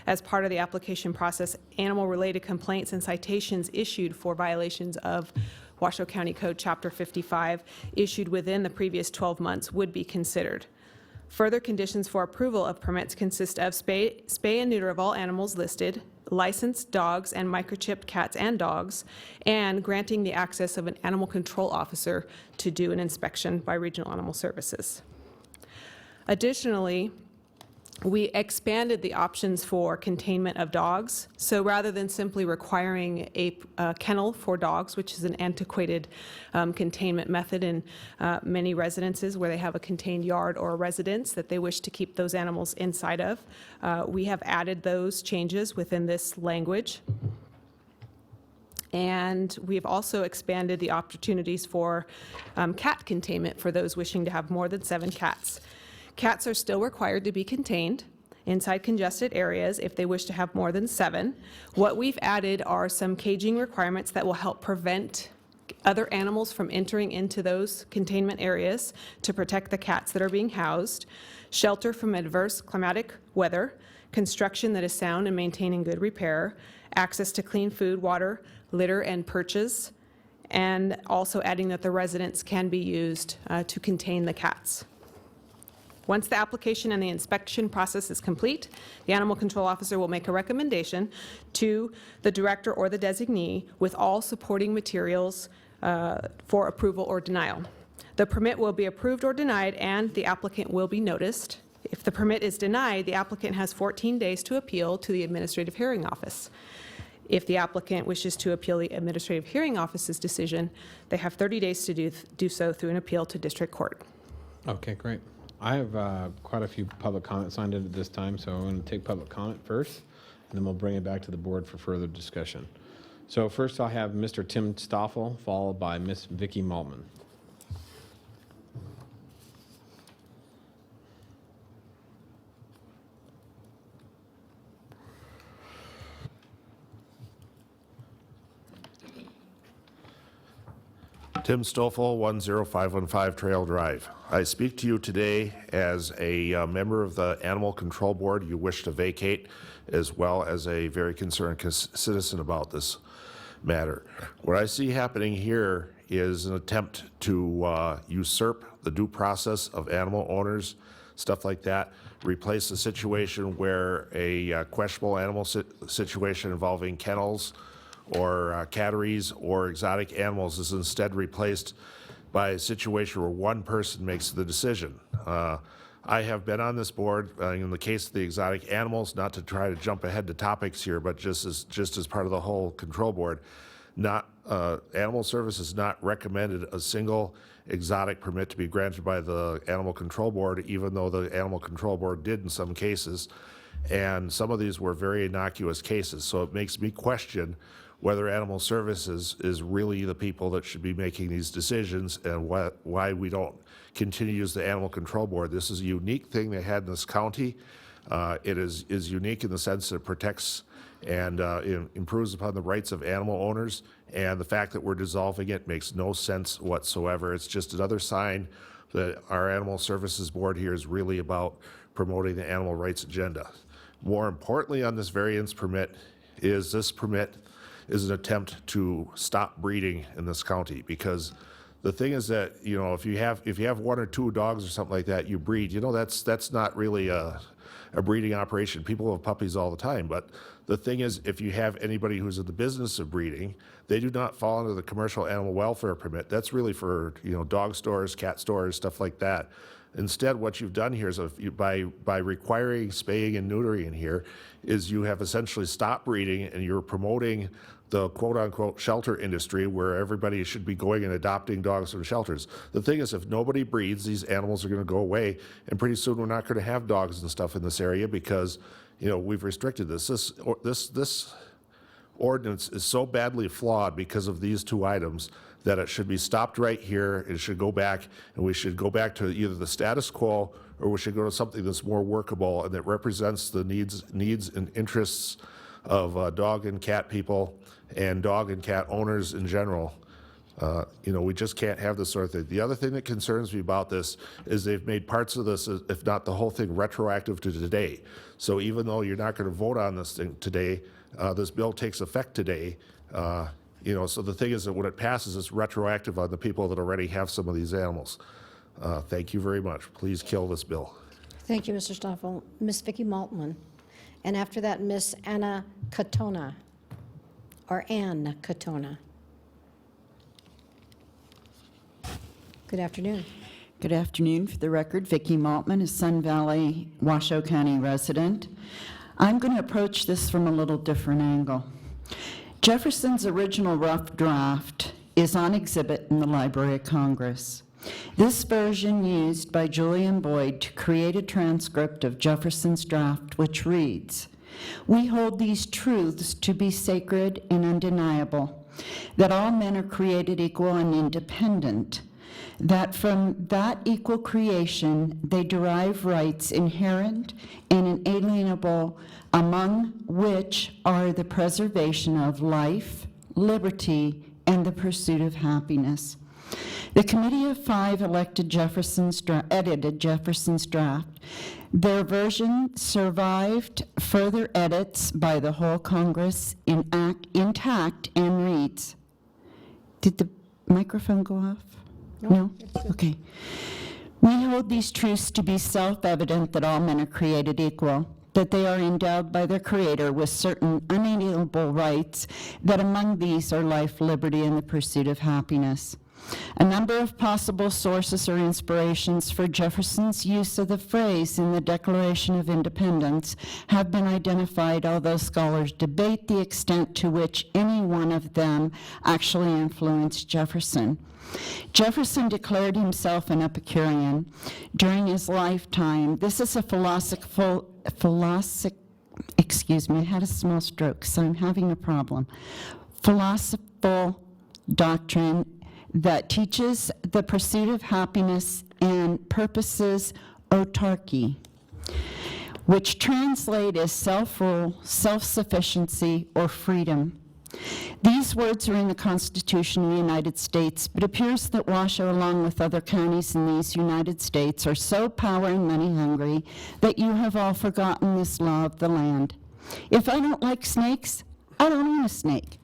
As part of the application process, animal-related complaints and citations issued for violations of Washoe County Code Chapter 55 issued within the previous 12 months would be considered. Further conditions for approval of permits consist of spay and neuter of all animals listed, licensed dogs and microchipped cats and dogs, and granting the access of an animal control officer to do an inspection by Regional Animal Services. Additionally, we expanded the options for containment of dogs. So rather than simply requiring a kennel for dogs, which is an antiquated containment method in many residences where they have a contained yard or a residence that they wish to keep those animals inside of, we have added those changes within this language. And we've also expanded the opportunities for cat containment for those wishing to have more than 7 cats. Cats are still required to be contained inside congested areas if they wish to have more than 7. What we've added are some caging requirements that will help prevent other animals from entering into those containment areas to protect the cats that are being housed, shelter from adverse climatic weather, construction that is sound and maintained in good repair, access to clean food, water, litter, and perches, and also adding that the residents can be used to contain the cats. Once the application and the inspection process is complete, the animal control officer will make a recommendation to the director or the designee with all supporting materials for approval or denial. The permit will be approved or denied, and the applicant will be noticed. If the permit is denied, the applicant has 14 days to appeal to the Administrative Hearing Office. If the applicant wishes to appeal the Administrative Hearing Office's decision, they have 30 days to do so through an appeal to district court. Okay, great. I have quite a few public comments signed in at this time, so I'm going to take public comment first, and then we'll bring it back to the board for further discussion. So first I'll have Mr. Tim Stoffel, followed by Miss Vicki Maltman. Tim Stoffel, 10515 Trail Drive. I speak to you today as a member of the Animal Control Board you wish to vacate, as well as a very concerned citizen about this matter. What I see happening here is an attempt to usurp the due process of animal owners, stuff like that, replace a situation where a questionable animal situation involving kennels or catteries or exotic animals is instead replaced by a situation where one person makes the decision. I have been on this board in the case of the exotic animals, not to try to jump ahead to topics here, but just as part of the whole control board. Animal Service has not recommended a single exotic permit to be granted by the Animal Control Board, even though the Animal Control Board did in some cases. And some of these were very innocuous cases. So it makes me question whether Animal Services is really the people that should be making these decisions, and why we don't continue to use the Animal Control Board. This is a unique thing they had in this county. It is unique in the sense that it protects and improves upon the rights of animal owners, and the fact that we're dissolving it makes no sense whatsoever. It's just another sign that our Animal Services Board here is really about promoting the animal rights agenda. More importantly on this variance permit is this permit is an attempt to stop breeding in this county, because the thing is that, you know, if you have 1 or 2 dogs or something like that, you breed, you know, that's not really a breeding operation. People have puppies all the time, but the thing is, if you have anybody who's in the business of breeding, they do not fall under the commercial animal welfare permit. That's really for, you know, dog stores, cat stores, stuff like that. Instead, what you've done here is by requiring spaying and neutering in here, is you have essentially stopped breeding, and you're promoting the quote-unquote shelter industry, where everybody should be going and adopting dogs from shelters. The thing is, if nobody breeds, these animals are going to go away, and pretty soon we're not going to have dogs and stuff in this area because, you know, we've restricted this. This ordinance is so badly flawed because of these 2 items that it should be stopped right here. It should go back, and we should go back to either the status quo, or we should go to something that's more workable and that represents the needs and interests of dog and cat people and dog and cat owners in general. You know, we just can't have this sort of thing. The other thing that concerns me about this is they've made parts of this, if not the whole thing, retroactive to today. So even though you're not going to vote on this thing today, this bill takes effect today. So the thing is that when it passes, it's retroactive on the people that already have some of these animals. Thank you very much. Please kill this bill. Thank you, Mr. Stoffel. Ms. Vicki Maltman. And after that, Ms. Anna Katona, or Ann Katona. Good afternoon. Good afternoon. For the record, Vicki Maltman, a Sun Valley, Washoe County resident. I'm going to approach this from a little different angle. Jefferson's original rough draft is on exhibit in the Library of Congress. This version used by Julian Boyd to create a transcript of Jefferson's draft, which reads, "We hold these truths to be sacred and undeniable, that all men are created equal and independent, that from that equal creation they derive rights inherent and inalienable, among which are the preservation of life, liberty, and the pursuit of happiness." The Committee of Five edited Jefferson's draft. Their version survived further edits by the whole Congress intact and reads. Did the microphone go off? No? Okay. "We hold these truths to be self-evident that all men are created equal, that they are endowed by their Creator with certain unalienable rights, that among these are life, liberty, and the pursuit of happiness." A number of possible sources or inspirations for Jefferson's use of the phrase in the Declaration of Independence have been identified, although scholars debate the extent to which any one of them actually influenced Jefferson. Jefferson declared himself an Epicurean during his lifetime. This is a excuse me, I had a small stroke, so I'm having a problem. Philosophical doctrine that teaches the pursuit of happiness and purposes autarky, which translate as self-rule, self-sufficiency, or freedom. These words are in the Constitution of the United States, but it appears that Washoe, along with other counties in these United States, are so power and money hungry that you have all forgotten this law of the land. If I don't like snakes, I don't own a snake.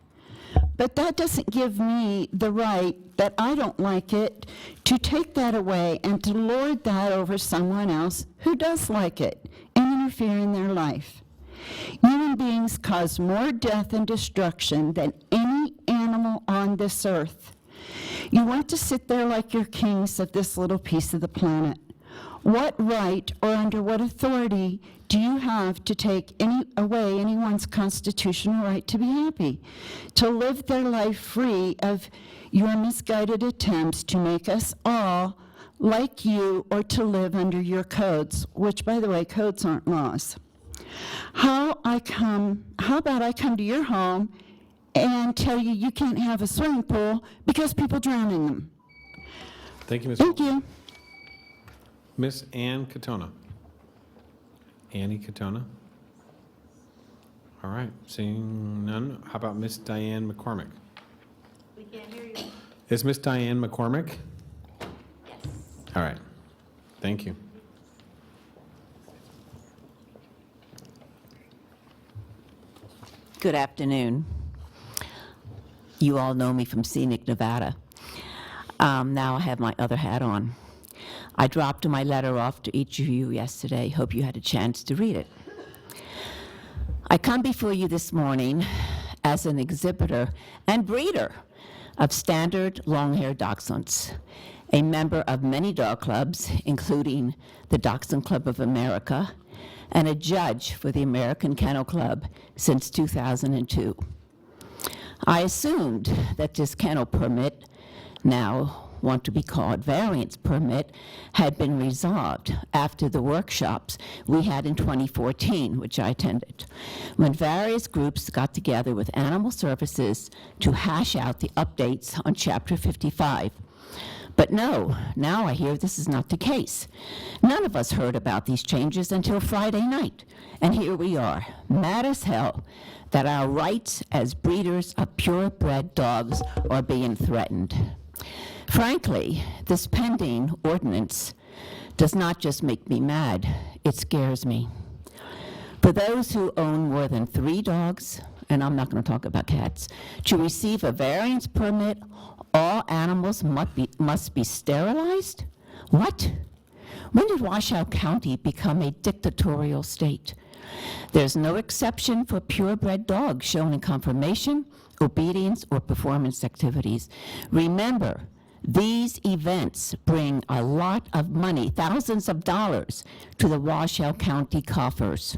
But that doesn't give me the right that I don't like it to take that away and to lord that over someone else who does like it and interfere in their life. Human beings cause more death and destruction than any animal on this earth. You want to sit there like you're kings of this little piece of the planet. What right or under what authority do you have to take away anyone's constitutional right to be happy, to live their life free of your misguided attempts to make us all like you or to live under your codes, which, by the way, codes aren't laws? How about I come to your home and tell you you can't have a swimming pool because people drown in them? Thank you, Ms. Thank you. Ms. Ann Katona. Annie Katona. All right, seeing none, how about Ms. Diane McCormick? We can't hear you. Is Ms. Diane McCormick? Yes. All right, thank you. Good afternoon. You all know me from scenic Nevada. Now I have my other hat on. I dropped my letter off to each of you yesterday. Hope you had a chance to read it. I come before you this morning as an exhibitor and breeder of standard long-haired dachshunds, a member of many dog clubs, including the Dachshund Club of America, and a judge for the American Kennel Club since 2002. I assumed that this kennel permit, now want to be called variance permit, had been resolved after the workshops we had in 2014, which I attended, when various groups got together with Animal Services to hash out the updates on Chapter 55. But no, now I hear this is not the case. None of us heard about these changes until Friday night, and here we are, mad as hell that our rights as breeders of purebred dogs are being threatened. Frankly, this pending ordinance does not just make me mad, it scares me. For those who own more than 3 dogs, and I'm not going to talk about cats, to receive a variance permit, all animals must be sterilized? What? When did Washoe County become a dictatorial state? There's no exception for purebred dogs shown in conformation, obedience, or performance activities. Remember, these events bring a lot of money, thousands of dollars, to the Washoe County coffers.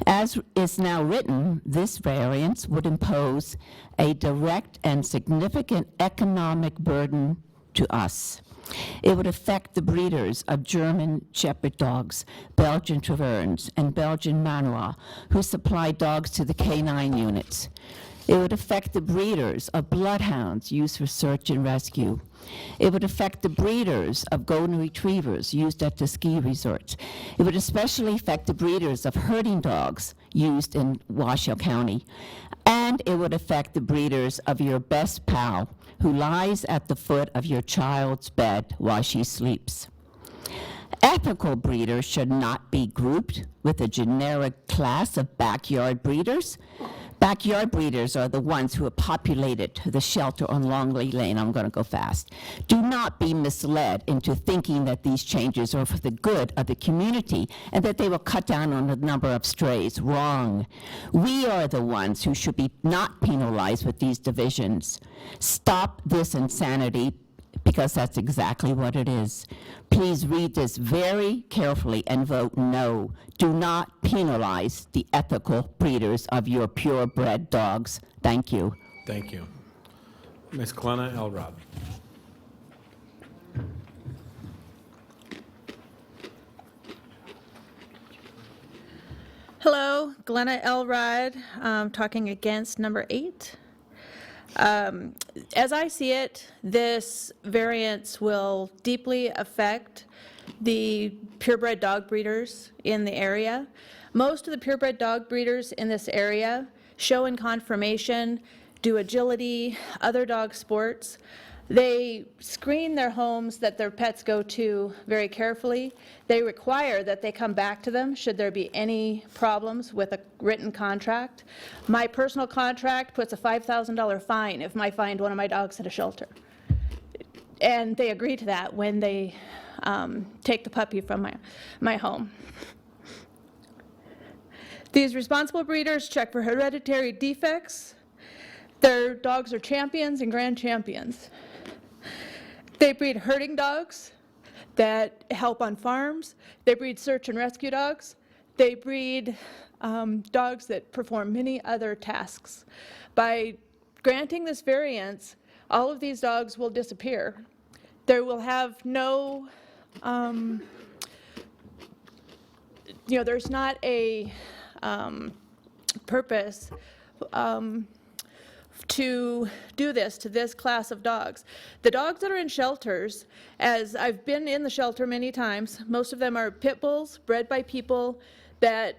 As is now written, this variance would impose a direct and significant economic burden to us. It would affect the breeders of German Shepherd dogs, Belgian Tervuurens, and Belgian Malinois, who supply dogs to the canine units. It would affect the breeders of bloodhounds used for search and rescue. It would affect the breeders of golden retrievers used at the ski resorts. It would especially affect the breeders of herding dogs used in Washoe County. And it would affect the breeders of your best pal, who lies at the foot of your child's bed while she sleeps. Ethical breeders should not be grouped with a generic class of backyard breeders. Backyard breeders are the ones who have populated the shelter on Longley Lane. I'm going to go fast. Do not be misled into thinking that these changes are for the good of the community and that they will cut down on the number of strays. Wrong. We are the ones who should be not penalized with these divisions. Stop this insanity, because that's exactly what it is. Please read this very carefully and vote no. Do not penalize the ethical breeders of your purebred dogs. Thank you. Thank you. Ms. Glenna Elrod. Hello, Glenna Elrod, talking against number 8. As I see it, this variance will deeply affect the purebred dog breeders in the area. Most of the purebred dog breeders in this area show in conformation, do agility, other dog sports. They screen their homes that their pets go to very carefully. They require that they come back to them should there be any problems with a written contract. My personal contract puts a $5,000 fine if I find one of my dogs at a shelter. And they agree to that when they take the puppy from my home. These responsible breeders check for hereditary defects. Their dogs are champions and grand champions. They breed herding dogs that help on farms. They breed search and rescue dogs. They breed dogs that perform many other tasks. By granting this variance, all of these dogs will disappear. There will have no, there's not a purpose to do this to this class of dogs. The dogs that are in shelters, as I've been in the shelter many times, most of them are pit bulls bred by people that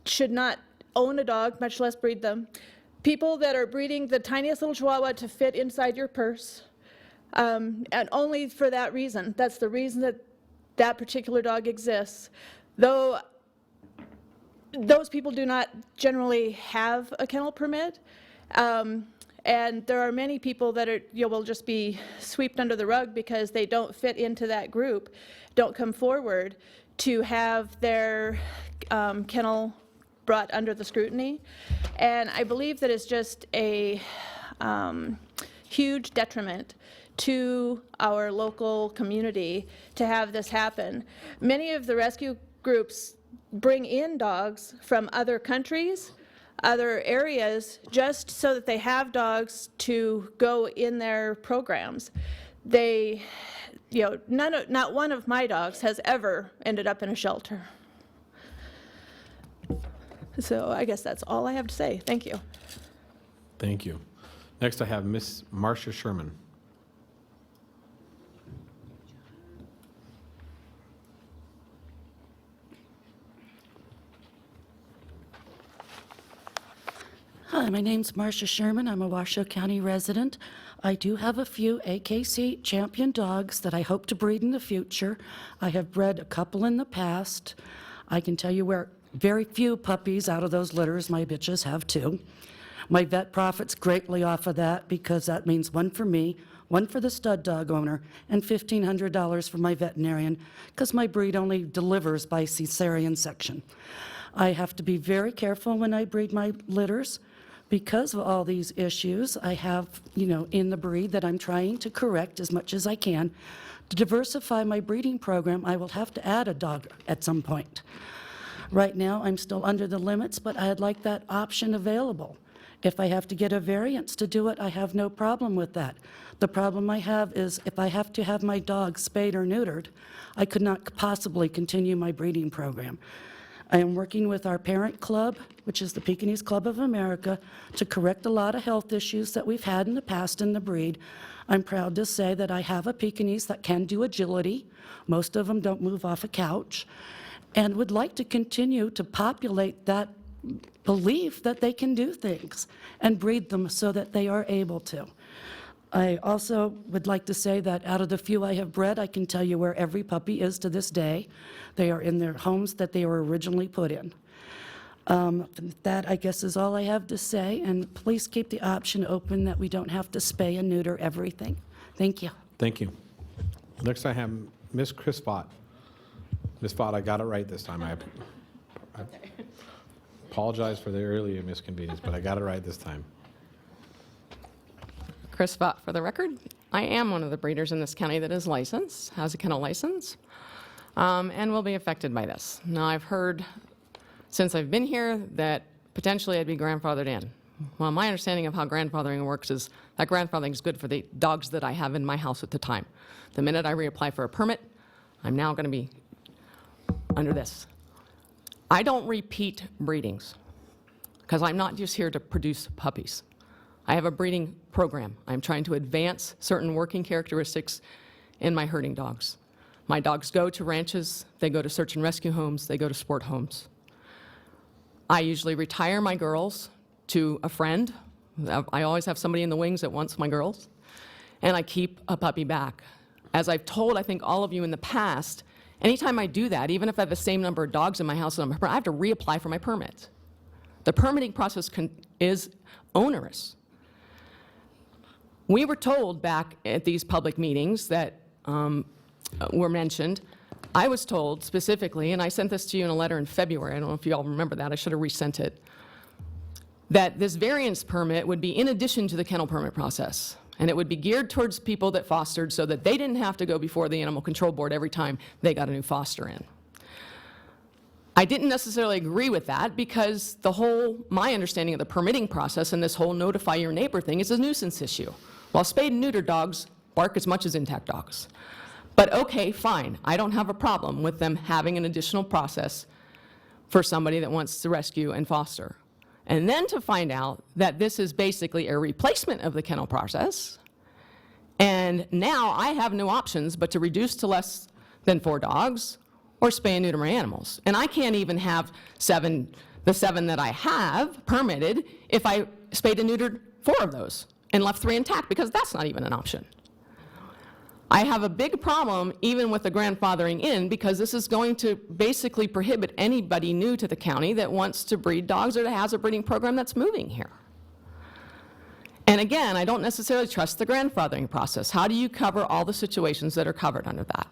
should not own a dog, much less breed them. People that are breeding the tiniest little chihuahua to fit inside your purse, and only for that reason. That's the reason that that particular dog exists. Though those people do not generally have a kennel permit, and there are many people that will just be swept under the rug because they don't fit into that group, don't come forward to have their kennel brought under the scrutiny. And I believe that it's just a huge detriment to our local community to have this happen. Many of the rescue groups bring in dogs from other countries, other areas, just so that they have dogs to go in their programs. They, not one of my dogs has ever ended up in a shelter. So I guess that's all I have to say. Thank you. Thank you. Next, I have Miss Marcia Sherman. Hi, my name's Marcia Sherman. I'm a Washoe County resident. I do have a few AKC champion dogs that I hope to breed in the future. I have bred a couple in the past. I can tell you where very few puppies out of those litters, my bitches have two. My vet profits greatly off of that because that means one for me, one for the stud dog owner, and $1,500 for my veterinarian because my breed only delivers by cesarean section. I have to be very careful when I breed my litters because of all these issues I have, in the breed that I'm trying to correct as much as I can. To diversify my breeding program, I will have to add a dog at some point. Right now, I'm still under the limits, but I'd like that option available. If I have to get a variance to do it, I have no problem with that. The problem I have is if I have to have my dog spayed or neutered, I could not possibly continue my breeding program. I am working with our parent club, which is the Pekingese Club of America, to correct a lot of health issues that we've had in the past in the breed. I'm proud to say that I have a Pekingese that can do agility. Most of them don't move off a couch, and would like to continue to populate that belief that they can do things and breed them so that they are able to. I also would like to say that out of the few I have bred, I can tell you where every puppy is to this day. They are in their homes that they were originally put in. That, I guess, is all I have to say, and please keep the option open that we don't have to spay and neuter everything. Thank you. Thank you. Next I have Ms. Chris Vaught. Ms. Vaught, I got it right this time. I apologize for the earlier misconvenience, but I got it right this time. Chris Vaught for the record. I am one of the breeders in this county that is licensed, has a kennel license, and will be affected by this. Now, I've heard since I've been here that potentially I'd be grandfathered in. Well, my understanding of how grandfathering works is that grandfathering is good for the dogs that I have in my house at the time. The minute I reapply for a permit, I'm now going to be under this. I don't repeat breedings because I'm not just here to produce puppies. I have a breeding program. I'm trying to advance certain working characteristics in my herding dogs. My dogs go to ranches, they go to search and rescue homes, they go to sport homes. I usually retire my girls to a friend. I always have somebody in the wings that wants my girls, and I keep a puppy back. As I've told, I think, all of you in the past, anytime I do that, even if I have the same number of dogs in my house, I have to reapply for my permit. The permitting process is onerous. We were told back at these public meetings that were mentioned, I was told specifically, and I sent this to you in a letter in February, I don't know if you all remember that, I should have resent it, that this variance permit would be in addition to the kennel permit process. And it would be geared towards people that fostered so that they didn't have to go before the Animal Control Board every time they got a new foster in. I didn't necessarily agree with that because my understanding of the permitting process and this whole notify your neighbor thing is a nuisance issue. While spayed and neutered dogs bark as much as intact dogs. But okay, fine, I don't have a problem with them having an additional process for somebody that wants to rescue and foster. And then to find out that this is basically a replacement of the kennel process, and now I have no options but to reduce to less than 4 dogs or spay and neuter my animals. And I can't even have the 7 that I have permitted if I spayed and neutered 4 of those and left 3 intact, because that's not even an option. I have a big problem even with the grandfathering in, because this is going to basically prohibit anybody new to the county that wants to breed dogs or that has a breeding program that's moving here. And again, I don't necessarily trust the grandfathering process. How do you cover all the situations that are covered under that?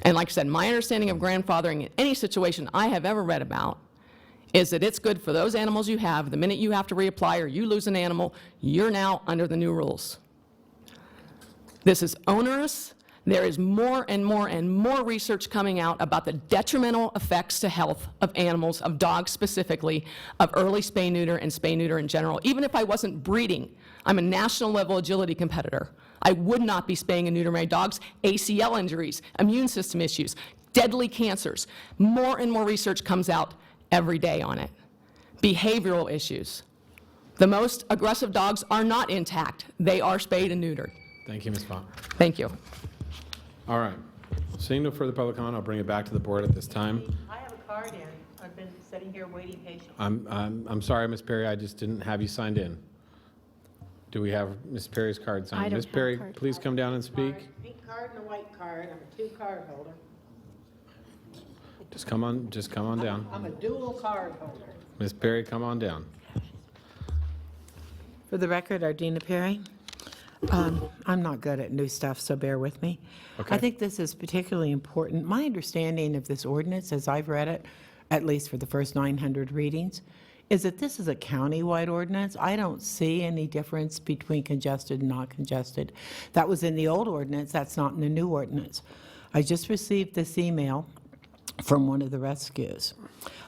And like I said, my understanding of grandfathering in any situation I have ever read about is that it's good for those animals you have. The minute you have to reapply or you lose an animal, you're now under the new rules. This is onerous. There is more and more and more research coming out about the detrimental effects to health of animals, of dogs specifically, of early spay-neuter and spay-neuter in general. Even if I wasn't breeding, I'm a national level agility competitor. I would not be spaying and neutering my dogs. ACL injuries, immune system issues, deadly cancers. More and more research comes out every day on it. Behavioral issues. The most aggressive dogs are not intact. They are spayed and neutered. Thank you, Ms. Vaught. Thank you. All right. Seeing no further public comment, I'll bring it back to the board at this time. I have a card in. I've been sitting here waiting patiently. I'm sorry, Ms. Perry, I just didn't have you signed in. Do we have Ms. Perry's card signed? I don't Ms. have a Perry, card. please come down and speak. Pink card and a white card. I'm a 2-card holder. Just come on down. I'm a dual card holder. Ms. Perry, come on down. For the record, Ardina Perry. I'm not good at new stuff, so bear with me. Okay. I think this is particularly important. My understanding of this ordinance, as I've read it, at least for the first 900 readings, is that this is a county-wide ordinance. I don't see any difference between congested and not congested. That was in the old ordinance. That's not in the new ordinance. I just received this email from one of the rescues.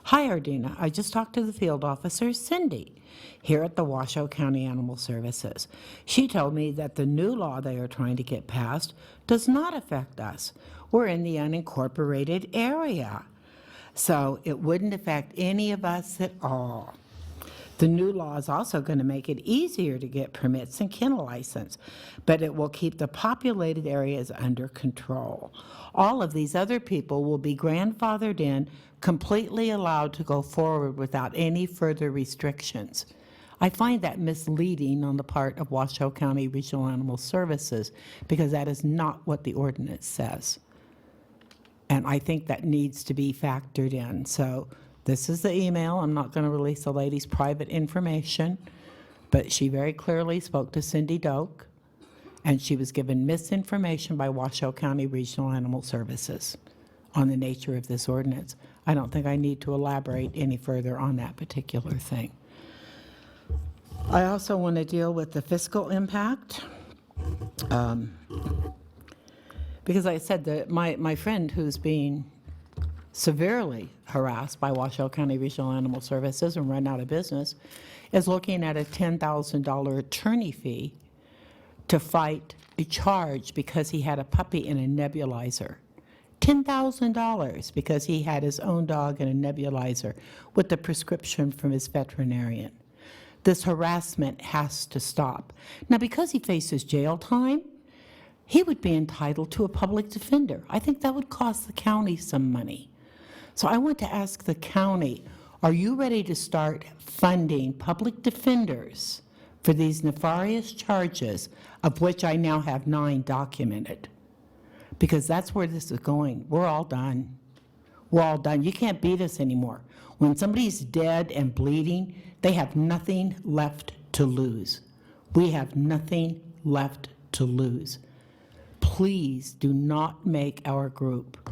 Hi, Ardina. I just talked to the field officer, Cindy, here at the Washoe County Animal Services. She told me that the new law they are trying to get passed does not affect us. We're in the unincorporated area, so it wouldn't affect any of us at all. The new law is also going to make it easier to get permits and kennel license, but it will keep the populated areas under control. All of these other people will be grandfathered in, completely allowed to go forward without any further restrictions. I find that misleading on the part of Washoe County Regional Animal Services because that is not what the ordinance says. And I think that needs to be factored in. So this is the email. I'm not going to release the lady's private information, but she very clearly spoke to Cindy Doak, and she was given misinformation by Washoe County Regional Animal Services on the nature of this ordinance. I don't think I need to elaborate any further on that particular thing. I also want to deal with the fiscal impact. Because I said that my friend who's being severely harassed by Washoe County Regional Animal Services and run out of business is looking at a $10,000 attorney fee to fight a charge because he had a puppy in a nebulizer. $10,000 because he had his own dog in a nebulizer with the prescription from his veterinarian. This harassment has to stop. Now, because he faces jail time, he would be entitled to a public defender. I think that would cost the county some money. So I want to ask the county, are you ready to start funding public defenders for these nefarious charges, of which I now have 9 documented? Because that's where this is going. We're all done. We're all done. You can't beat us anymore. When somebody's dead and bleeding, they have nothing left to lose. We have nothing left to lose. Please do not make our group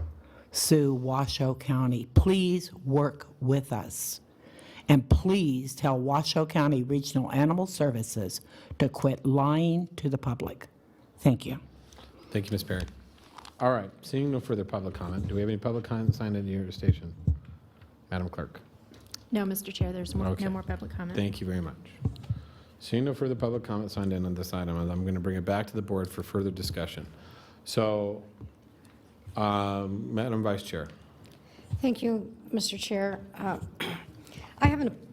sue Washoe County. Please work with us. And please tell Washoe County Regional Animal Services to quit lying to the public. Thank you. Thank you, Ms. Perry. All right, seeing no further public comment, do we have any public comment signed in your station? Madam Clerk. No, Mr. Chair, there's Okay. no more public comment. Thank you very much. Seeing no further public comment signed in on this item, I'm going to bring it back to the board for further discussion. So, Madam Vice Chair. Thank you, Mr. Chair.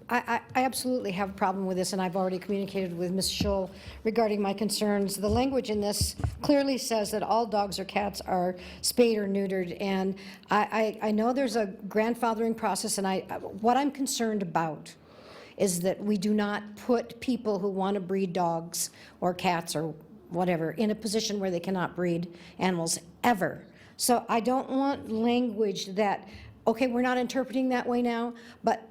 I absolutely have a problem with this, and I've already communicated with Ms. Schull regarding my concerns. The language in this clearly says that all dogs or cats are spayed or neutered, and I know there's a grandfathering process, and what I'm concerned about is that we do not put people who want to breed dogs or cats or whatever in a position where they cannot breed animals ever. So I don't want language that, okay, we're not interpreting that way now, but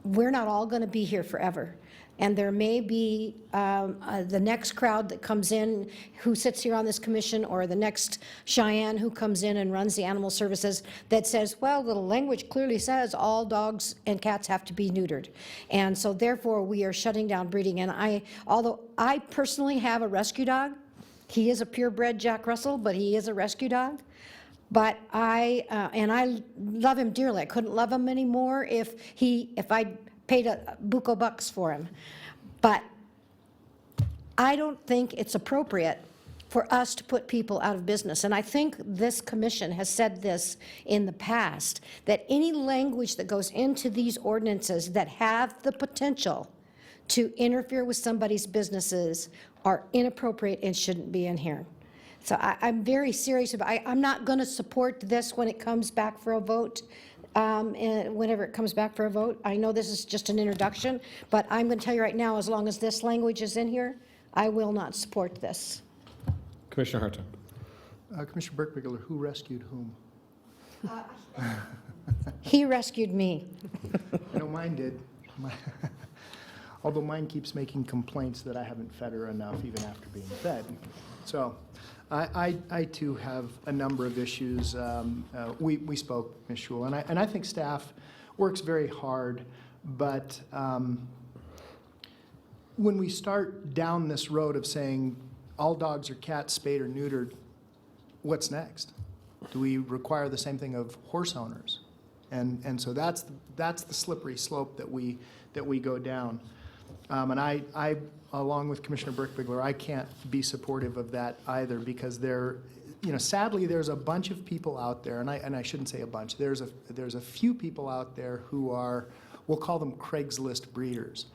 we're not all going to be here forever. And there may be the next crowd that comes in who sits here on this commission, or the next Cheyenne who comes in and runs the animal services that says, well, the language clearly says all dogs and cats have to be neutered. And so therefore we are shutting down breeding. And although I personally have a rescue dog, he is a purebred Jack Russell, but he is a rescue dog. But I love him dearly. I couldn't love him anymore if I paid a buco bucks for him. But I don't think it's appropriate for us to put people out of business. And I think this commission has said this in the past, that any language that goes into these ordinances that have the potential to interfere with somebody's businesses are inappropriate and shouldn't be in here. So I'm very serious about I'm not going to support this when it comes back for a vote. And whenever it comes back for a vote, I know this is just an introduction, but I'm going to tell you right now, as long as this language is in here, I will not support this. Commissioner Hartung. Commissioner Burkbiegler, who rescued whom? He rescued me. I know mine did. although mine keeps making complaints that I haven't fed her enough even after being fed. So I too have a number of issues. We spoke, Ms. Schul, and I think staff works very hard, but when we start down this road of saying all dogs are cats, spayed or neutered, what's next? Do we require the same thing of horse owners? And so that's the slippery slope that we go down. And I, along with Commissioner Brickbigler, I can't be supportive of that either, because sadly, there's a bunch of people out there, and I shouldn't say a bunch. There's a few people out there who are, we'll call them Craigslist breeders.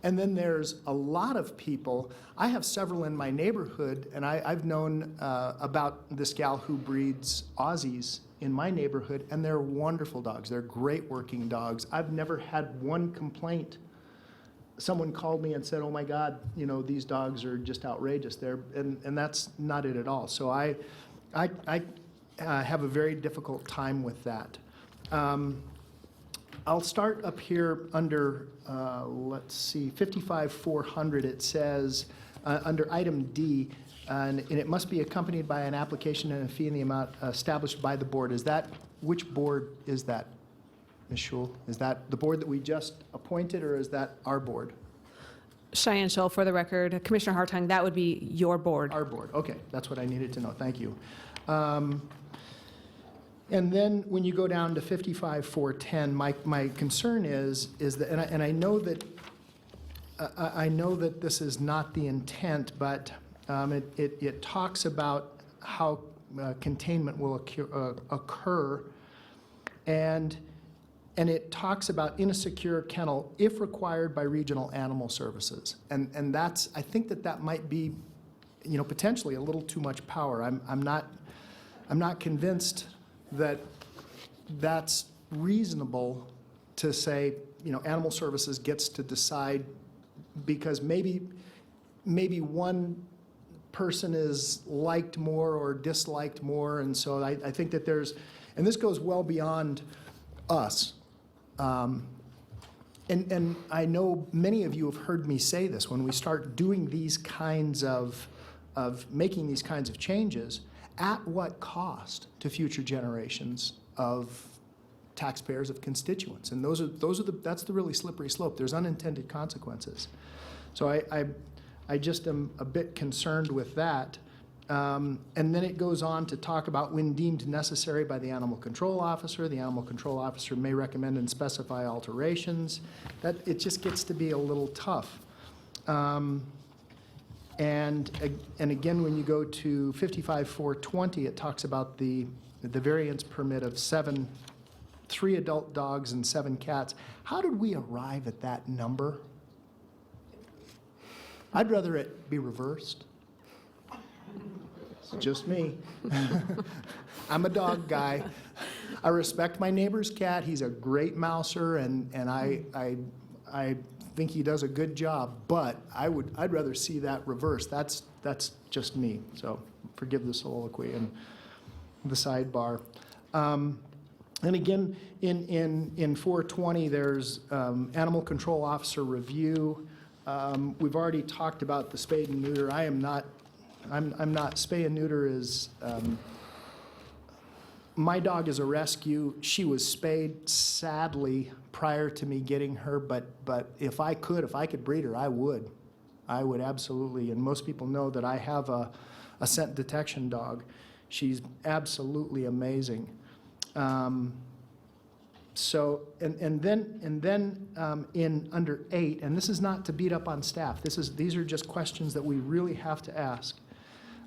And then there's a lot of people. I have several in my neighborhood, and I've known about this gal who breeds Aussies in my neighborhood, and they're wonderful dogs. They're great working dogs. I've never had one complaint. Someone called me and said, "Oh my God, these dogs are just outrageous." And that's not it at all. So I have a very difficult time with that. I'll start up here under, let's see, 55-400. It says, under item D, and it must be accompanied by an application and a fee in the amount established by the board. Which board is that, Ms. Schul? Is that the board that we just appointed, or is that our board? Cheyenne Shull, for the record. Commissioner Hartung, that would be your board. Our board, okay. That's what I needed to know. Thank you. And then when you go down to 55-410, my concern is that, and I know that this is not the intent, but it talks about how containment will occur, and it talks in a secure kennel if required by regional animal services, and that's, I think that might be, potentially a little too much power. I'm not convinced that that's reasonable to say, animal services gets to decide, because maybe one person is liked more or disliked more, and so I think that and this goes well beyond us. And I know many of you have heard me say this, when we start doing these kinds of making these kinds of changes, at what cost to future generations of taxpayers, of constituents? And that's the really slippery slope. There's unintended consequences. So I just am a bit concerned with that. And then it goes on to talk about when deemed necessary by the animal control officer may recommend and specify alterations. That it just gets to be a little tough. And again, when you go to 55-420, it talks about the variance permit of 3 adult dogs and 7 cats. How did we arrive at that number? I'd rather it be reversed. It's just me. I'm a dog guy. I respect my neighbor's cat. He's a great mouser, and I think he does a good job, but I'd rather see that reversed. That's just me. So forgive the soliloquy and the sidebar. And again, in 420, there's animal control officer review. We've already talked about the spay and neuter. I'm not. Spay and neuter is. My dog is a rescue. She was spayed, sadly, prior to me getting her, but if I could breed her, I would. I would absolutely, and most people know that I have a scent detection dog. She's absolutely amazing. So, and then in under 8, and this is not to beat up on staff, these are just questions that we really have to ask.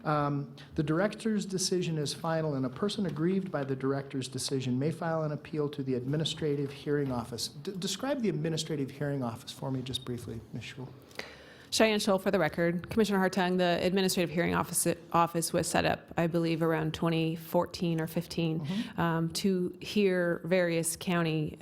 The director's decision is final, and a person aggrieved by the director's decision may file an appeal to the administrative hearing office. Describe the administrative hearing office for me just briefly, Ms. Schul. Cheyenne Shull, for the record. Commissioner Hartung, the administrative hearing office was set up, I believe, around 2014 or 15 to hear various county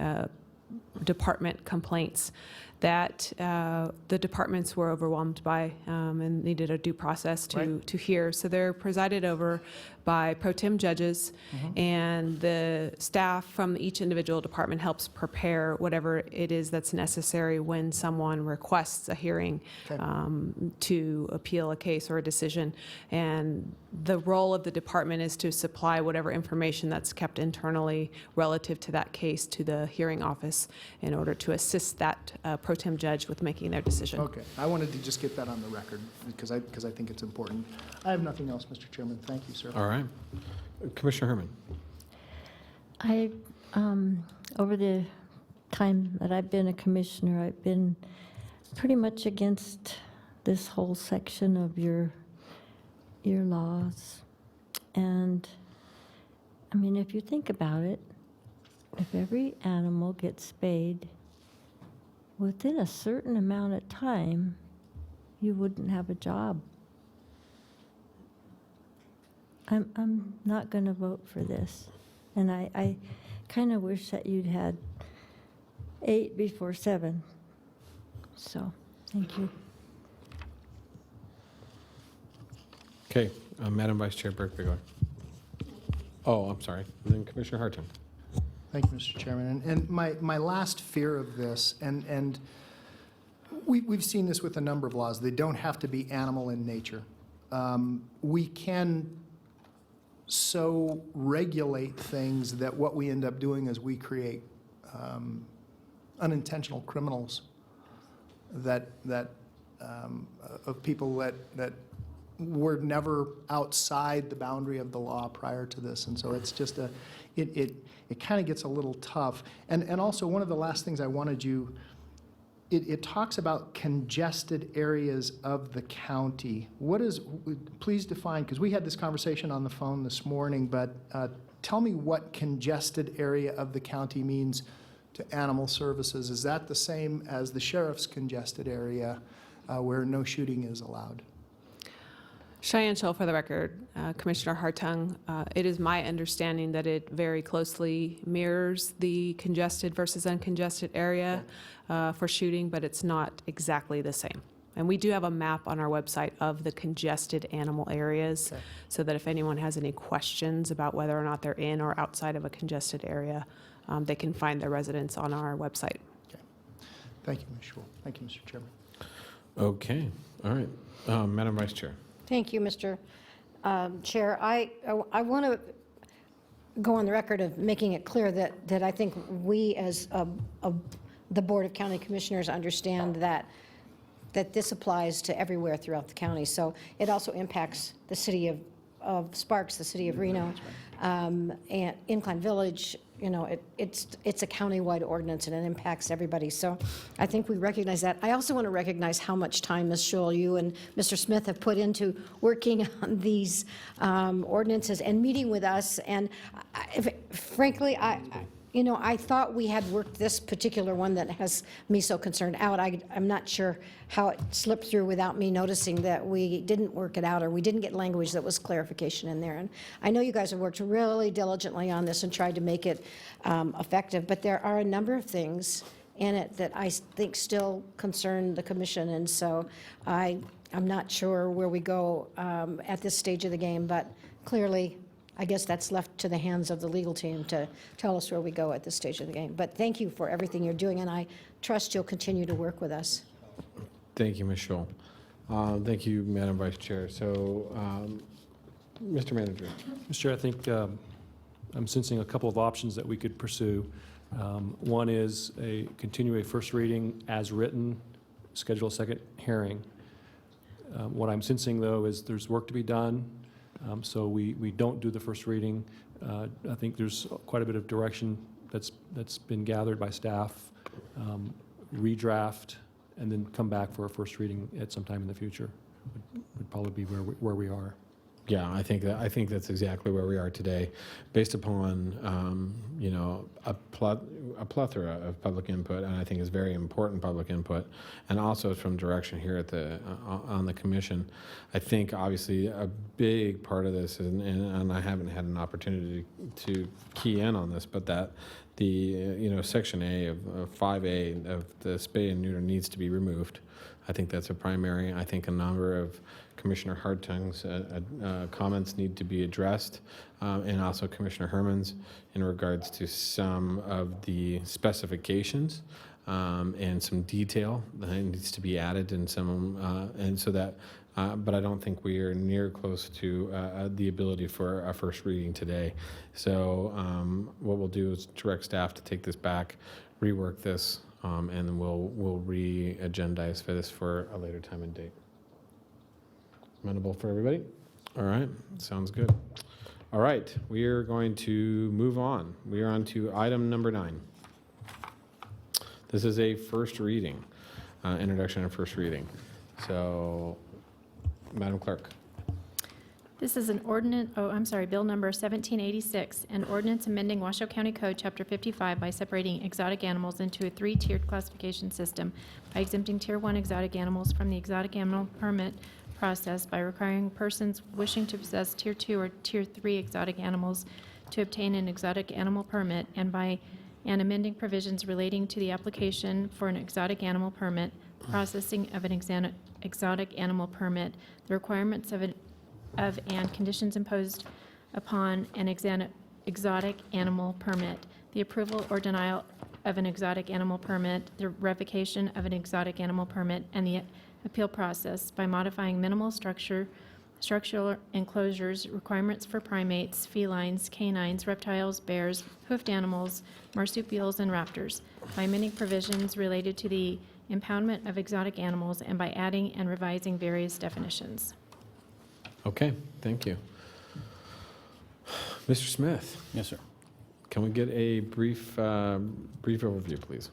department complaints that the departments were overwhelmed by and needed a due process to hear. So they're presided over by pro tem judges, and the staff from each individual department helps prepare whatever it is that's necessary when someone requests a hearing to appeal a case or a decision. And the role of the department is to supply whatever information that's kept internally relative to that case to the hearing office in order to assist that pro tem judge with making their decision. Okay, I wanted to just get that on the record because I think it's important. I have nothing else, Mr. Chairman. Thank you, sir. All right. Commissioner Herman. I, over the time that I've been a commissioner, I've been pretty much against this whole section of your laws. And, I mean, if you think about it, if every animal gets spayed within a certain amount of time, you wouldn't have a job. I'm not going to vote for this. And I kind of wish that you'd had 8 before 7. So, thank you. Okay, Madam Vice Chair Burke-Bigler. Oh, I'm sorry. Then Commissioner Hartung. Thank you, Mr. Chairman. And my last fear of this, and we've seen this with a number of laws, they don't have to be animal in nature. We can so regulate things that what we end up doing is we create unintentional criminals that of people that were never outside the boundary of the law prior to this. And so it's just it kind of gets a little tough. And also, one of the last things I wanted you, it talks about congested areas of the county. What is, please define, because we had this conversation on the phone this morning, but tell me what congested area of the county means to animal services. Is that the same as the sheriff's congested area where no shooting is allowed? Cheyenne Shull, for the record, Commissioner Hartung, it is my understanding that it very closely mirrors the congested versus uncongested area for shooting, but it's not exactly the same. And we do have a map on our website of the congested animal areas, so that if anyone has any questions about whether or not they're in or outside of a congested area, they can find their residents on our website. Okay. Thank you, Ms. Shull. Thank you, Mr. Chairman. Okay, all right. Madam Vice Chair. Thank you, Mr. Chair. I want to go on the record of making it clear that I think we as the Board of County Commissioners understand that this applies to everywhere throughout the county. So it also impacts the city of Sparks, the city of Reno, and Incline Village. You know, it's a county-wide ordinance, and it impacts everybody. So I think we recognize that. I also want to recognize how much time, Ms. Shull, you and Mr. Smith have put into working on these ordinances and meeting with us. And frankly, I thought we had worked this particular one that has me so concerned out. I'm not sure how it slipped through without me noticing that we didn't work it out, or we didn't get language that was clarification in there. And I know you guys have worked really diligently on this and tried to make it effective, but there are a number of things in it that I think still concern the commission. And so I'm not sure where we go at this stage of the game, but clearly, I guess that's left to the hands of the legal team to tell us where we go at this stage of the game. But thank you for everything you're doing, and I trust you'll continue to work with us. Thank you, Ms. Shull. Thank you, Madam Vice Chair. So, Mr. Manager. Mr. Chair, I think I'm sensing a couple of options that we could pursue. One is continue a first reading as written, schedule a second hearing. What I'm sensing, though, is there's work to be done. So we don't do the first reading. I think there's quite a bit of direction that's been gathered by staff, redraft, and then come back for a first reading at some time in the future. Would probably be where we are. Yeah, I think that's exactly where we are today, based upon a plethora of public input, and I think is very important public input, and also from direction here at the on the commission. I think obviously a big part of this, and I haven't had an opportunity to key in on this, but that the Section A of 5A of the spay and neuter needs to be removed. I think that's a primary. I think a number of Commissioner Hartung's comments need to be addressed, and also Commissioner Herman's in regards to some of the specifications and some detail that needs to be added, and some and so that. But I don't think we are near close to the ability for a first reading today. So what we'll do is direct staff to take this back, rework this, and then we'll re-agendize for this for a later time and date. Amenable for everybody? All right, sounds good. All right, we are going to move on. We are on to item number 9. This is a first reading, introduction and first reading. So, Madam Clerk. This is an ordinance, Bill number 1786, an ordinance amending Washoe County Code, Chapter 55 by separating exotic animals into a 3-tiered classification system, by exempting Tier 1 exotic animals from the exotic animal permit process, by requiring persons wishing to possess Tier 2 or Tier 3 exotic animals to obtain an exotic animal permit, and amending provisions relating to the application for an exotic animal permit, processing of an exotic animal permit, the requirements of and conditions imposed upon an exotic animal permit, the approval or denial of an exotic animal permit, the revocation of an exotic animal permit, and the appeal process, by modifying minimal structural enclosures, requirements for primates, felines, canines, reptiles, bears, hoofed animals, marsupials, and raptors, by amending provisions related to the impoundment of exotic animals, and by adding and revising various definitions. Okay, thank you. Mr. Smith. Yes, sir. Can we get a brief overview, please?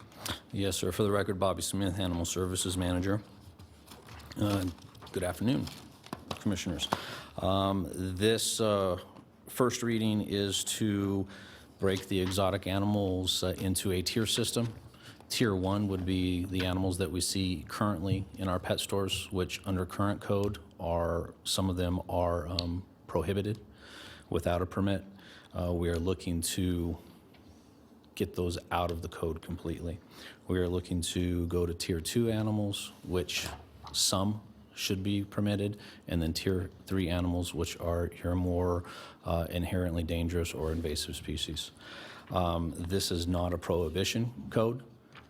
Yes, sir. For the record, Bobby Smith, Animal Services Manager. Good afternoon, Commissioners. This first reading is to break the exotic animals into a tier system. Tier 1 would be the animals that we see currently in our pet stores, which under current code some of them are prohibited without a permit. We are looking to get those out of the code completely. We are looking to go to Tier 2 animals, which some should be permitted, and then Tier 3 animals, which are your more inherently dangerous or invasive species. This is not a prohibition code.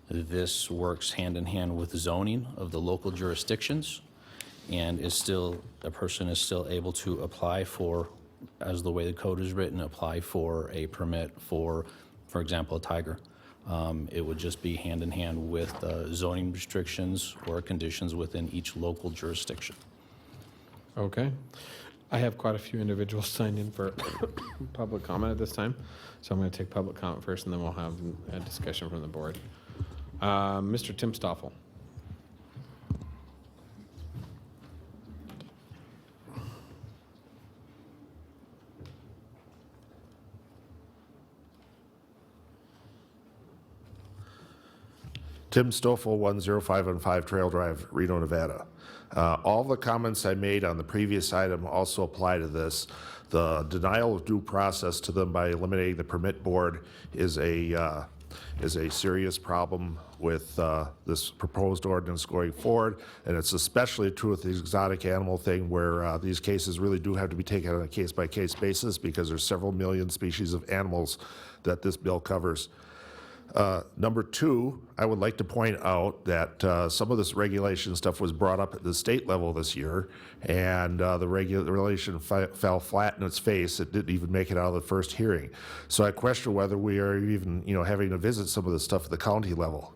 This works hand in hand with zoning of the local jurisdictions, and a person is still able to apply for, as the way the code is written, apply for a permit for example, a tiger. It would just be hand in hand with zoning restrictions or conditions within each local jurisdiction. Okay. I have quite a few individuals signed in for public comment at this time, so I'm going to take public comment first, and then we'll have a discussion from the board. Mr. Tim Stoffel. Tim Stoffel, 10515 Trail Drive, Reno, Nevada. All the comments I made on the previous item also apply to this. The denial of due process to them by eliminating the permit board is a serious problem with this proposed ordinance going forward, and it's especially true with the exotic animal thing, where these cases really do have to be taken on a case-by-case basis, because there's several million species of animals that this bill covers. Number 2, I would like to point out that some of this regulation stuff was brought up at the state level this year, and the regulation fell flat in its face. It didn't even make it out of the first hearing. So I question whether we are even, having to visit some of this stuff at the county level.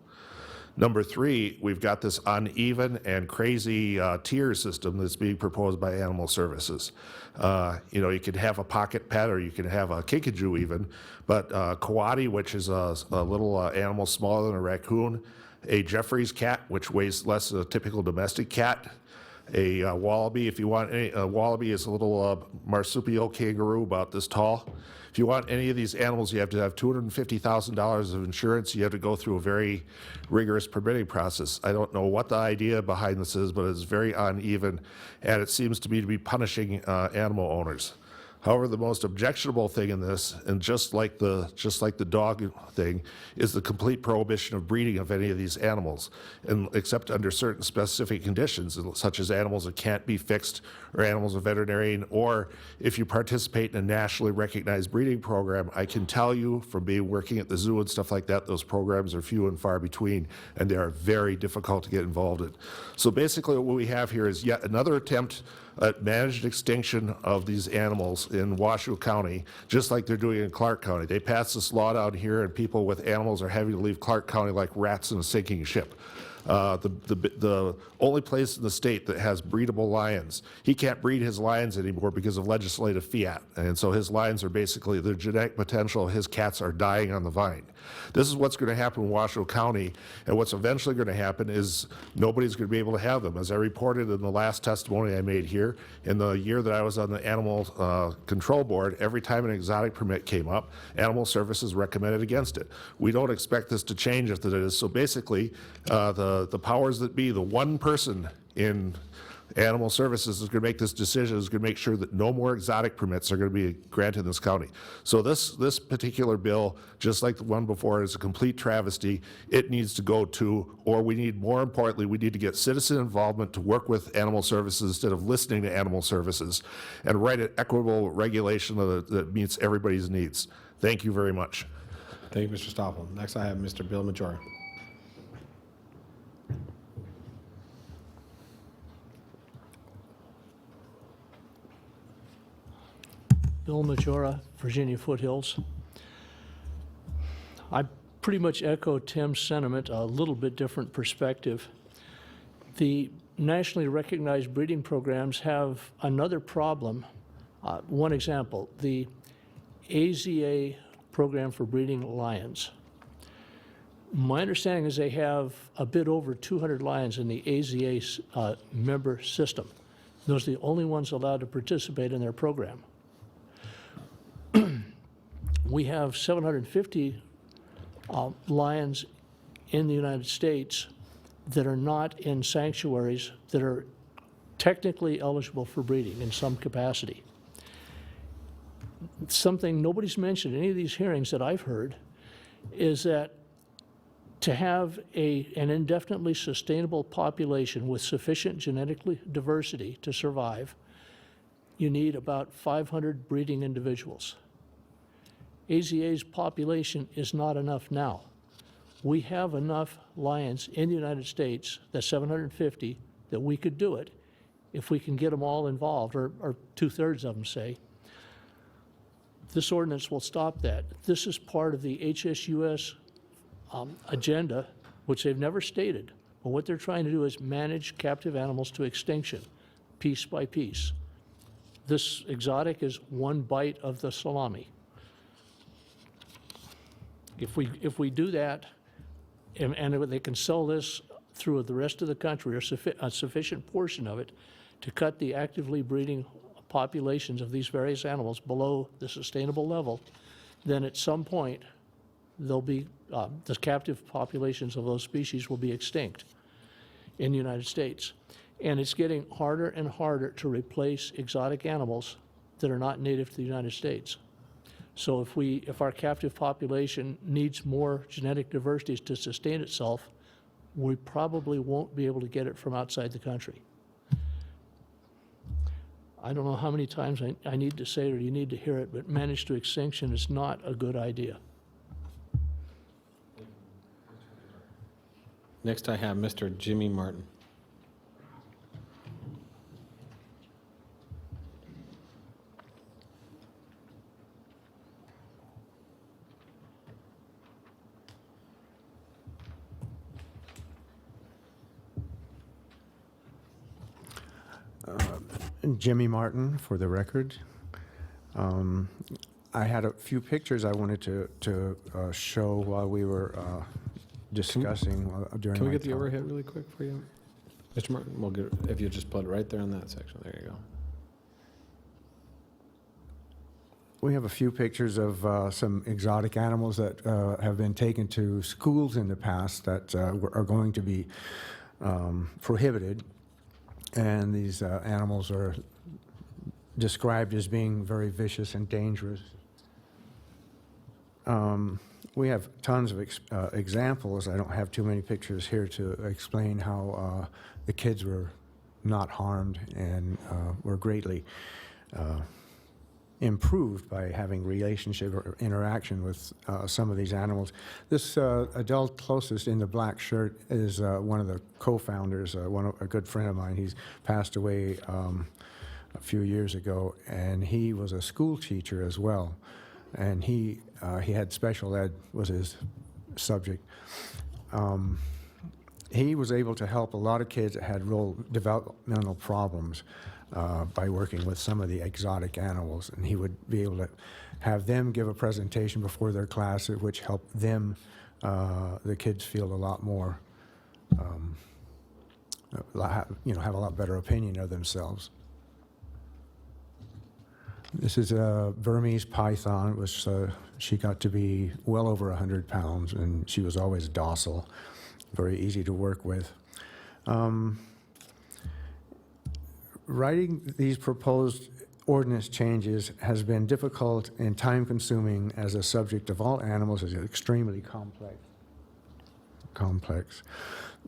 Number 3, we've got this uneven and crazy tier system that's being proposed by Animal Services. You can have a pocket pet, or you can have a kinkajou even, but coati, which is a little animal smaller than a raccoon, a Jeffrey's cat, which weighs less than a typical domestic cat, A wallaby, if you want any, a wallaby is a little marsupial kangaroo about this tall. If you want any of these animals, you have to have $250,000 of insurance. You have to go through a very rigorous permitting process. I don't know what the idea behind this is, but it's very uneven, and it seems to me to be punishing animal owners. However, the most objectionable thing in this, and just like the dog thing, is the complete prohibition of breeding of any of these animals, and except under certain specific conditions, such as animals that can't be fixed, or animals of veterinarian, or if you participate in a nationally recognized breeding program. I can tell you from working at the zoo and stuff like that, those programs are few and far between, and they are very difficult to get involved in. So basically what we have here is yet another attempt at managed extinction of these animals in Washoe County, just like they're doing in Clark County. They passed this law down here, and people with animals are having to leave Clark County like rats in a sinking ship. The only place in the state that has breedable lions, he can't breed his lions anymore because of legislative fiat. And so his lions are basically, the genetic potential of his cats are dying on the vine. This is what's going to happen in Washoe County, and what's eventually going to happen is nobody's going to be able to have them. As I reported in the last testimony I made here, in the year that I was on the Animal Control Board, every time an exotic permit came up, Animal Services recommended against it. We don't expect this to change if it is. So basically, the powers that be, the one person in Animal Services is going to make this decision, is going to make sure that no more exotic permits are going to be granted in this county. So this particular bill, just like the one before, is a complete travesty. It needs to go to, or we need, more importantly, we need to get citizen involvement to work with Animal Services instead of listening to Animal Services, and write an equitable regulation that meets everybody's needs. Thank you very much. Thank you, Mr. Stoffel. Next, I have Mr. Bill Majora. Bill Majora, Virginia Foothills. I pretty much echo Tim's sentiment, a little bit different perspective. The nationally recognized breeding programs have another problem. One example, the AZA program for breeding lions. My understanding is they have a bit over 200 lions in the AZA member system. Those are the only ones allowed to participate in their program. We have 750 lions in the United States that are not in sanctuaries that are technically eligible for breeding in some capacity. Something nobody's mentioned in any of these hearings that I've heard is that to have an indefinitely sustainable population with sufficient genetic diversity to survive, you need about 500 breeding individuals. AZA's population is not enough now. We have enough lions in the United States, that's 750, that we could do it if we can get them all involved, or 2/3 of them, say. This ordinance will stop that. This is part of the HSUS agenda, which they've never stated. But what they're trying to do is manage captive animals to extinction, piece by piece. This exotic is one bite of the salami. If we do that, and they can sell this through the rest of the country, or a sufficient portion of it, to cut the actively breeding populations of these various animals below the sustainable level, then at some point, they'll be, the captive populations of those species will be extinct in the United States. And it's getting harder and harder to replace exotic animals that are not native to the United States. So if our captive population needs more genetic diversities to sustain itself, we probably won't be able to get it from outside the country. I don't know how many times I need to say it or you need to hear it, but managed to extinction is not a good idea. Next, I have Mr. Jimmy Martin. Jimmy Martin, for the record. I had a few pictures I wanted to show while we were discussing during Can we my get the talk. overhead really quick for you? Mr. Martin, we'll get, if you just put it right there in that section, there you go. We have a few pictures of some exotic animals that have been taken to schools in the past that are going to be prohibited. And these animals are described as being very vicious and dangerous. We have tons of examples. I don't have too many pictures here to explain how the kids were not harmed and were greatly improved by having relationship or interaction with some of these animals. This adult closest in the black shirt is one of the co-founders, a good friend of mine. He's passed away a few years ago, and he was a school teacher as well. And he had special ed was his subject. He was able to help a lot of kids that had real developmental problems by working with some of the exotic animals, and he would be able to have them give a presentation before their class, which helped them, the kids, feel a lot more, have a lot better opinion of themselves. This is a Burmese python, which she got to be well over 100 pounds, and she was always docile, very easy to work with. Writing these proposed ordinance changes has been difficult and time-consuming, as the subject of all animals is extremely complex.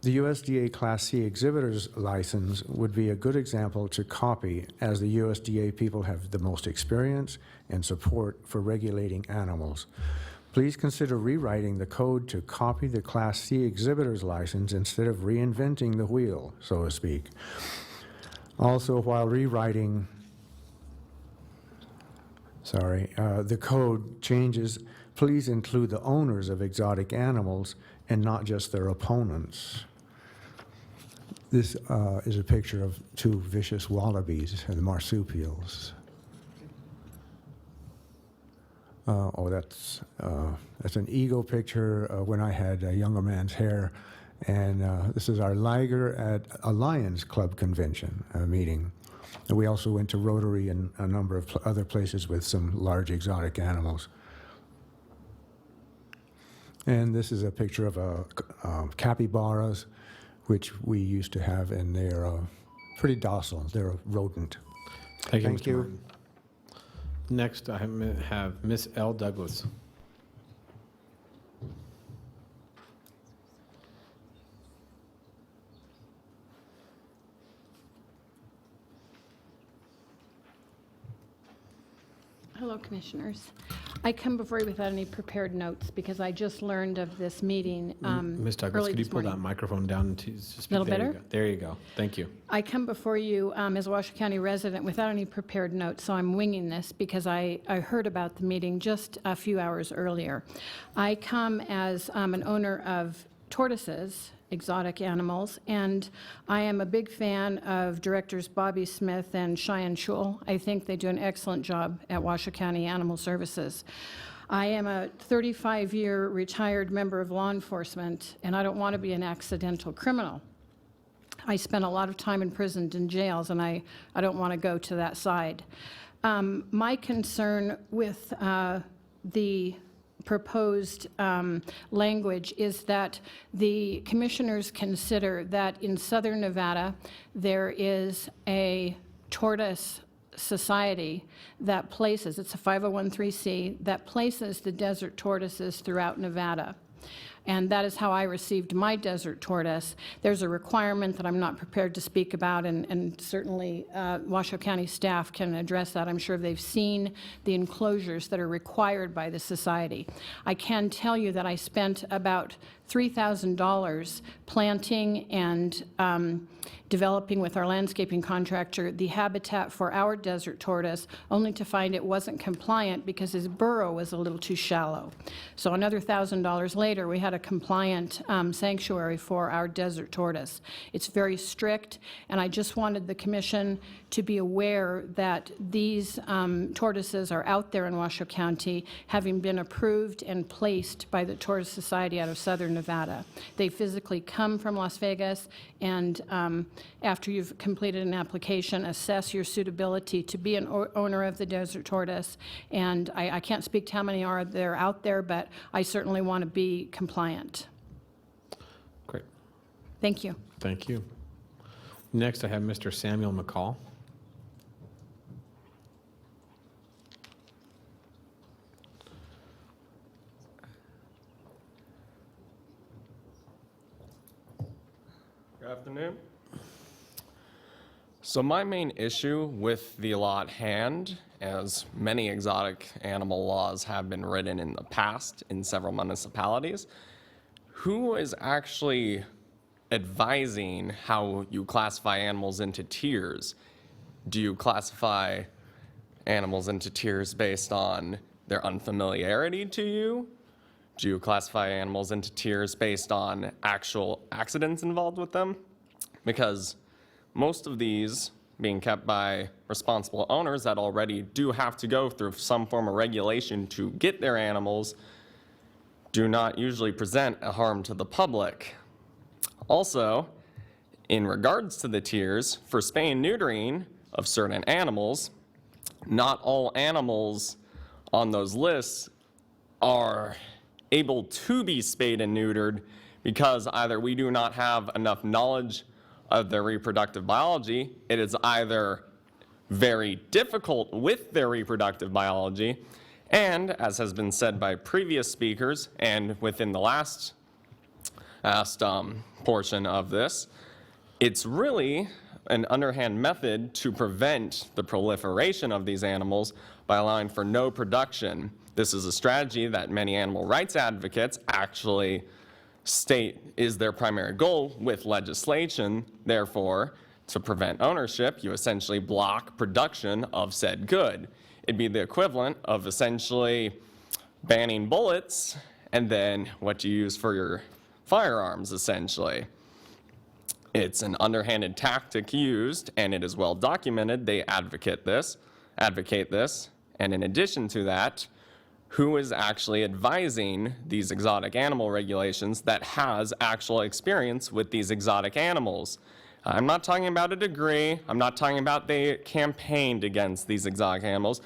The USDA Class C exhibitor's license would be a good example to copy, as the USDA people have the most experience and support for regulating animals. Please consider rewriting the code to copy the Class C exhibitor's license instead of reinventing the wheel, so to speak. Also, while rewriting, the code changes, please include the owners of exotic animals and not just their opponents. This is a picture of two vicious wallabies, the marsupials. That's an ego picture when I had a younger man's hair. And this is our liger at a Lions Club convention meeting. And we also went to Rotary and a number of other places with some large exotic animals. And this is a picture of capybaras, which we used to have, and they're pretty docile. They're a rodent. Thank you, Mr. Martin. Next, I have Miss L. Douglas. Hello, Commissioners. I come before you without any prepared notes because I just learned of this meeting Ms. Douglas, early could you this pull morning. that microphone down to speak? Little There you better? go. There you go. Thank you. I come before you as a Washoe County resident without any prepared notes, so I'm winging this because I heard about the meeting just a few hours earlier. I come as an owner of tortoises, exotic animals, and I am a big fan of directors Bobby Smith and Cheyenne Schul. I think they do an excellent job at Washoe County Animal Services. I am a 35-year retired member of law enforcement, and I don't want to be an accidental criminal. I spent a lot of time in prisons and jails, and I don't want to go to that side. My concern with the proposed language is that the commissioners consider that in southern Nevada there is a tortoise society that places, it's a 501(c), that places the desert tortoises throughout Nevada. And that is how I received my desert tortoise. There's a requirement that I'm not prepared to speak about, and certainly Washoe County staff can address that. I'm sure they've seen the enclosures that are required by the society. I can tell you that I spent about $3,000 planting and developing with our landscaping contractor the habitat for our desert tortoise, only to find it wasn't compliant because his burrow was a little too shallow. So another $1,000 later, we had a compliant sanctuary for our desert tortoise. It's very strict, and I just wanted the commission to be aware that these tortoises are out there in Washoe County, having been approved and placed by the Tortoise Society out of southern Nevada. They physically come from Las Vegas, and after you've completed an application, assess your suitability to be an owner of the desert tortoise. And I can't speak to how many are there out there, but I certainly want to be compliant. Great. Thank you. Thank you. Next, I have Mr. Samuel McCall. Good afternoon. So my main issue with the law at hand, as many exotic animal laws have been written in the past in several municipalities, who is actually advising how you classify animals into tiers? Do you classify animals into tiers based on their unfamiliarity to you? Do you classify animals into tiers based on actual accidents involved with them? Because most of these being kept by responsible owners that already do have to go through some form of regulation to get their animals do not usually present a harm to the public. Also, in regards to the tiers, for spay and neutering of certain animals, not all animals on those lists are able to be spayed and neutered because either we do not have enough knowledge of their reproductive biology, it is either very difficult with their reproductive biology, and as has been said by previous speakers and within the last portion of this, it's really an underhand method to prevent the proliferation of these animals by allowing for no production. This is a strategy that many animal rights advocates actually state is their primary goal with legislation. Therefore, to prevent ownership, you essentially block production of said good. It'd be the equivalent of essentially banning bullets and then what you use for your firearms, essentially. It's an underhanded tactic used, and it is well documented. They advocate this, and in addition to that, who is actually advising these exotic animal regulations that has actual experience with these exotic animals? I'm not talking about a degree. I'm not talking about they campaigned against these exotic animals.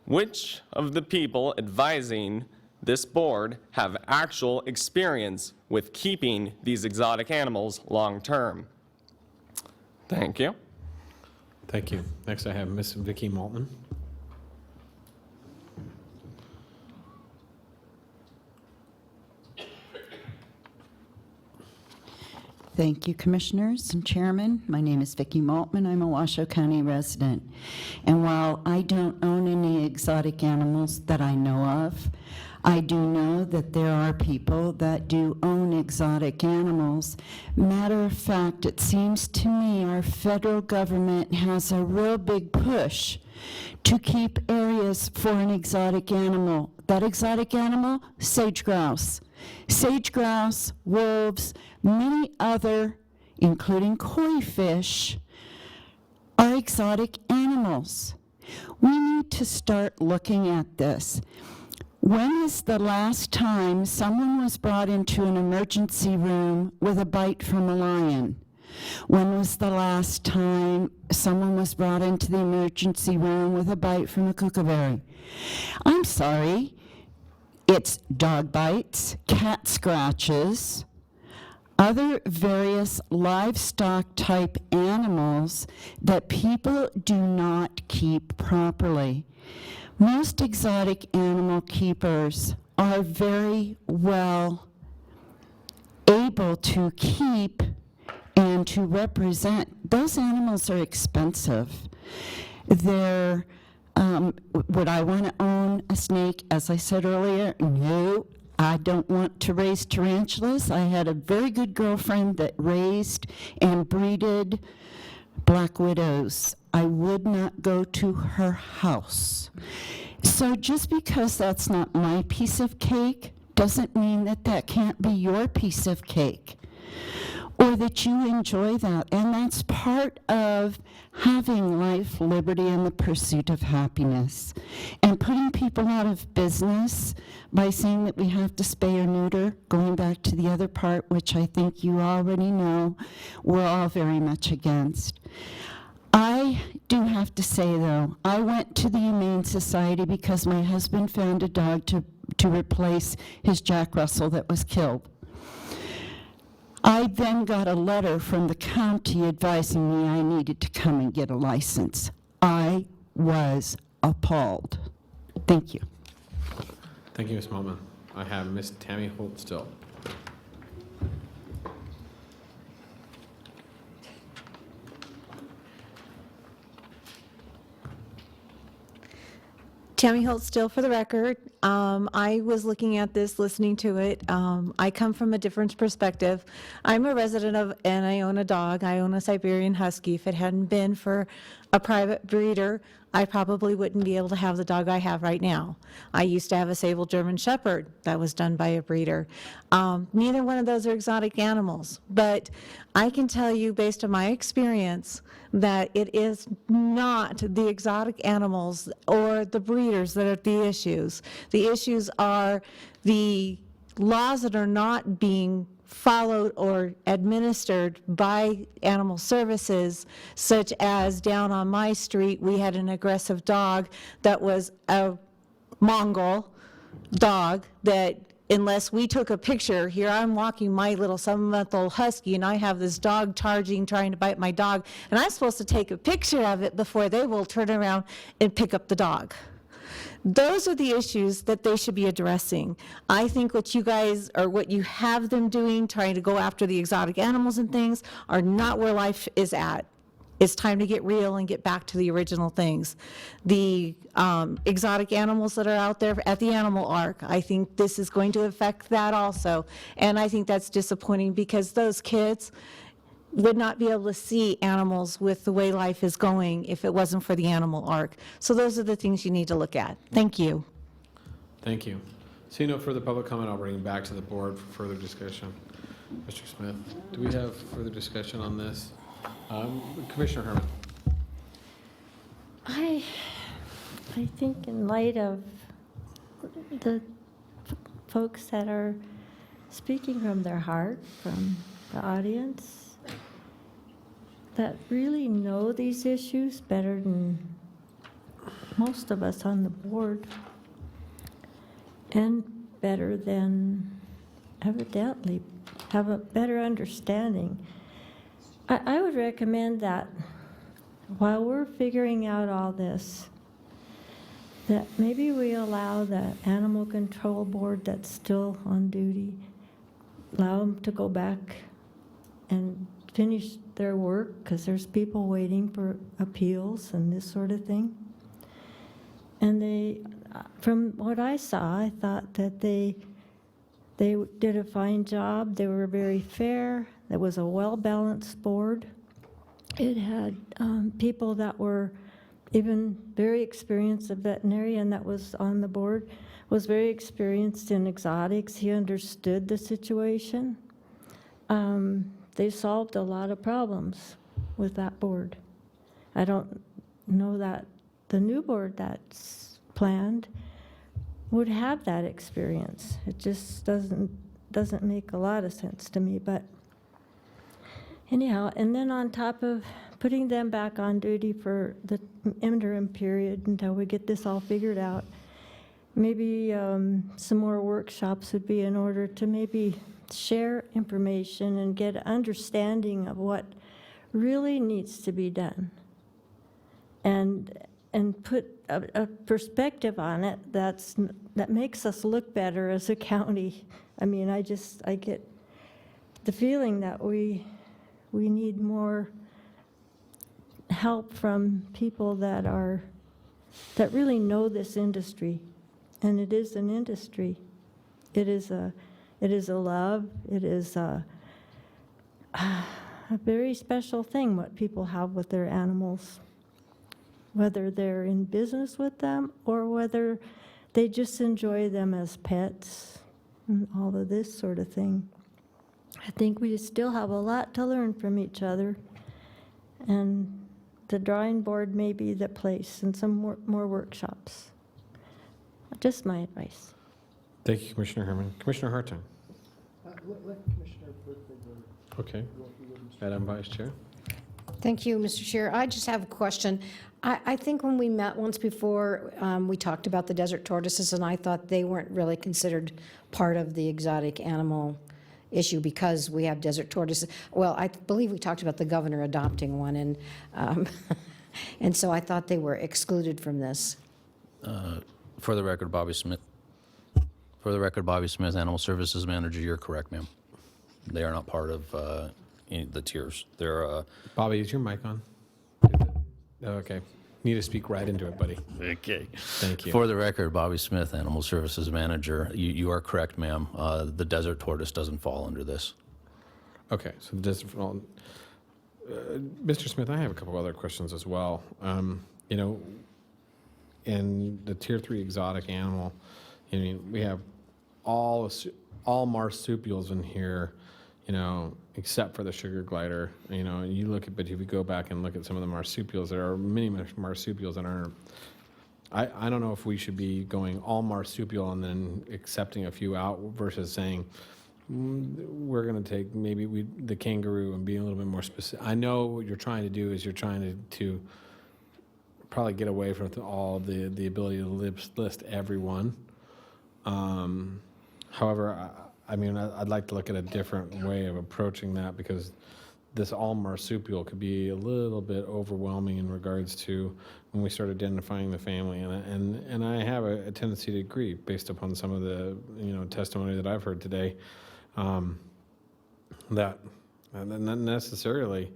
Which of the people advising this board have actual experience with keeping these exotic animals long term? Thank you. Thank you. Next, I have Miss Vicki Maltman. Thank you, Commissioners and Chairman. My name is Vicki Maltman. I'm a Washoe County resident. And while I don't own any exotic animals that I know of, I do know that there are people that do own exotic animals. Matter of fact, it seems to me our federal government has a real big push to keep areas for an exotic animal. That exotic animal, sage grouse. Sage grouse, wolves, many other, including koi fish, are exotic animals. We need to start looking at this. When is the last time someone was brought into an emergency room with a bite from a lion? When was the last time someone was brought into the emergency room with a bite from a kookaburra? I'm sorry. It's dog bites, cat scratches, other various livestock-type animals that people do not keep properly. Most exotic animal keepers are very well able to keep and to represent. Those animals are expensive. They're would I want to own a snake? As I said earlier, no. I don't want to raise tarantulas. I had a very good girlfriend that raised and breeded black widows. I would not go to her house. So just because that's not my piece of cake doesn't mean that that can't be your piece of cake. or that you enjoy that. And that's part of having life, liberty, and the pursuit of happiness. And putting people out of business by saying that we have to spay or neuter, going back to the other part, which I think you already know, we're all very much against. I do have to say, though, I went to the Humane Society because my husband found a dog to replace his Jack Russell that was killed. I then got a letter from the county advising me I needed to come and get a license. I was appalled. Thank you. Thank you, Ms. Moman. I have Ms. Tammy Holt still. Tammy Holt, still for the record. I was looking at this, listening to it. I come from a different perspective. I'm a resident of, and I own a dog. I own a Siberian Husky. If it hadn't been for a private breeder, I probably wouldn't be able to have the dog I have right now. I used to have a sable German Shepherd that was done by a breeder. Neither one of those are exotic animals, but I can tell you based on my experience that it is not the exotic animals or the breeders that are the issues. The issues are the laws that are not being followed or administered by animal services, such as down on my street, we had an aggressive dog that was a Mongol dog that unless we took a picture, here I'm walking my little 7-month-old husky and I have this dog charging, trying to bite my dog, and I'm supposed to take a picture of it before they will turn around and pick up the dog. Those are the issues that they should be addressing. I think what you guys, or what you have them doing, trying to go after the exotic animals and things, are not where life is at. It's time to get real and get back to the original things. The exotic animals that are out there at the Animal Ark, I think this is going to affect that also. And I think that's disappointing because those kids would not be able to see animals with the way life is going if it wasn't for the Animal Ark. So those are the things you need to look at. Thank you. Thank you. Seeing no further public comment, I'll bring it back to the board for further discussion. Mr. Smith, do we have further discussion on this? Commissioner Herman. I think in light of the folks that are speaking from their heart, from the audience, that really know these issues better than most of us on the board, and better than evidently have a better understanding. I would recommend that while we're figuring out all this, that maybe we allow the Animal Control Board that's still on duty, allow them to go back and finish their work, because there's people waiting for appeals and this sort of thing. And they, from what I saw, I thought that they did a fine job. They were very fair. It was a well-balanced board. It had people that were even very experienced. A veterinarian that was on the board was very experienced in exotics. He understood the situation. They solved a lot of problems with that board. I don't know that the new board that's planned would have that experience. It just doesn't make a lot of sense to me, but anyhow, and then on top of putting them back on duty for the interim period until we get this all figured out, maybe some more workshops would be in order to maybe share information and get understanding of what really needs to be done, and put a perspective on it that makes us look better as a county. I mean, I get the feeling that we need more help from people that really know this industry, and it is an industry. It is a love. It is a very special thing what people have with their animals, whether they're in business with them or whether they just enjoy them as pets and all of this sort of thing. I think we still have a lot to learn from each other, and the drawing board may be the place, and some more workshops. Just my advice. Thank you, Commissioner Herman. Commissioner Hartung. Let Commissioner Berkeley go. Okay. Madam Vice Chair. Thank you, Mr. Chair. I just have a question. I think when we met once before, we talked about the desert tortoises, and I thought they weren't really considered part of the exotic animal issue because we have desert tortoises. Well, I believe we talked about the governor adopting one, and so I thought they were excluded from this. For the record, Bobby Smith. For the record, Bobby Smith, Animal Services Manager. You're correct, ma'am. They are not part of the tiers. They're Bobby, is your mic on? Okay. Need to speak right into it, buddy. Okay. Thank you. For the record, Bobby Smith, Animal Services Manager. You are correct, ma'am. The desert tortoise doesn't fall under this. Okay, so Mr. Smith, I have a couple other questions as well. You know, in the Tier 3 exotic animal, I mean, we have all marsupials in here, you know, except for the sugar glider. You know, and you look at, but if you go back and look at some of the marsupials, there are many marsupials that aren't. I don't know if we should be going all marsupial and then accepting a few out versus saying we're going to take maybe the kangaroo and be a little bit more specific. I know what you're trying to do is you're trying to probably get away from all the ability to list everyone. However, I mean, I'd like to look at a different way of approaching that because this all marsupial could be a little bit overwhelming in regards to when we start identifying the family, and I have a tendency to agree based upon some of the testimony that I've heard today, that not necessarily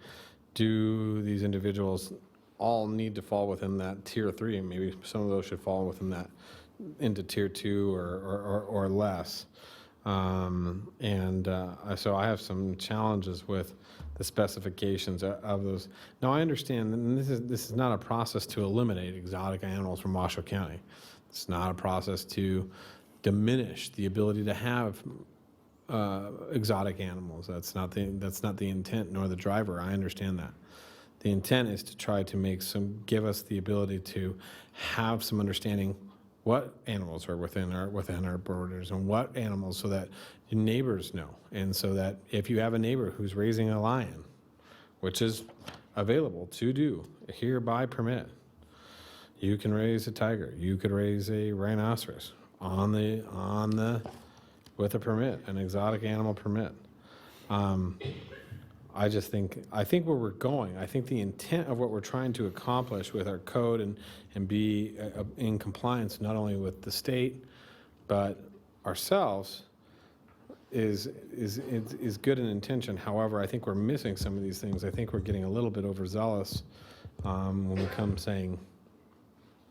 do these individuals all need to fall within that tier 3, and maybe some of those should fall within that into tier 2 or less. So I have some challenges with the specifications of those. Now I understand, and this is not a process to eliminate exotic animals from Washoe County. It's not a process to diminish the ability to have exotic animals. That's not the intent nor the driver. I understand that. The intent is to try to give us the ability to have some understanding what animals are within our borders and what animals, so that your neighbors know, and so that if you have a neighbor who's raising a lion, which is available to do here by permit, you can raise a tiger, you could raise a rhinoceros with a permit, an exotic animal permit. I think where we're going, I think the intent of what we're trying to accomplish with our code and be in compliance not only with the state but ourselves is good in intention. However, I think we're missing some of these things. I think we're getting a little bit overzealous when we come saying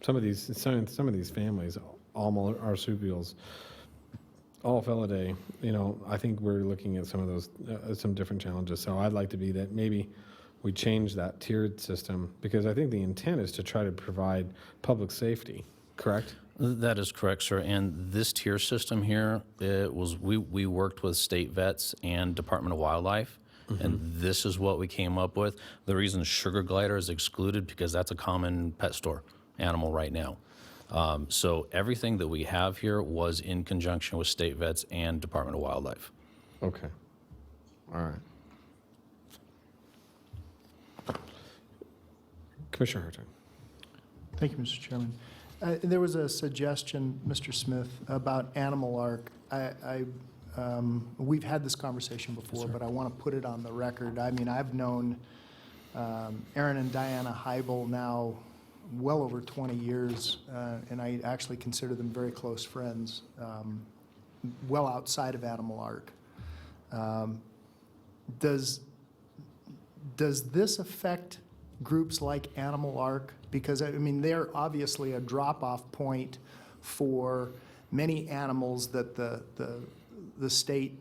some of these families, all marsupials, all Felidae, I think we're looking at some of those, some different challenges. So I'd like to be that maybe we change that tiered system, because I think the intent is to try to provide public safety, correct? That is correct, sir. And this tier system here, we worked with state vets and Department of Wildlife, and this is what we came up with. The reason sugar glider is excluded because that's a common pet store animal right now. So everything that we have here was in conjunction with state vets and Department of Wildlife. Okay. All right. Commissioner Hartung. Thank you, Mr. Chairman. There was a suggestion, Mr. Smith, about Animal Ark. We've had this conversation before, but I want to put it on the record. I mean, I've known Aaron and Diana Heibel now well over 20 years, and I actually consider them very close friends, well outside of Animal Ark. Does this affect groups like Animal Ark? Because, I mean, they're obviously a drop-off point for many animals that the state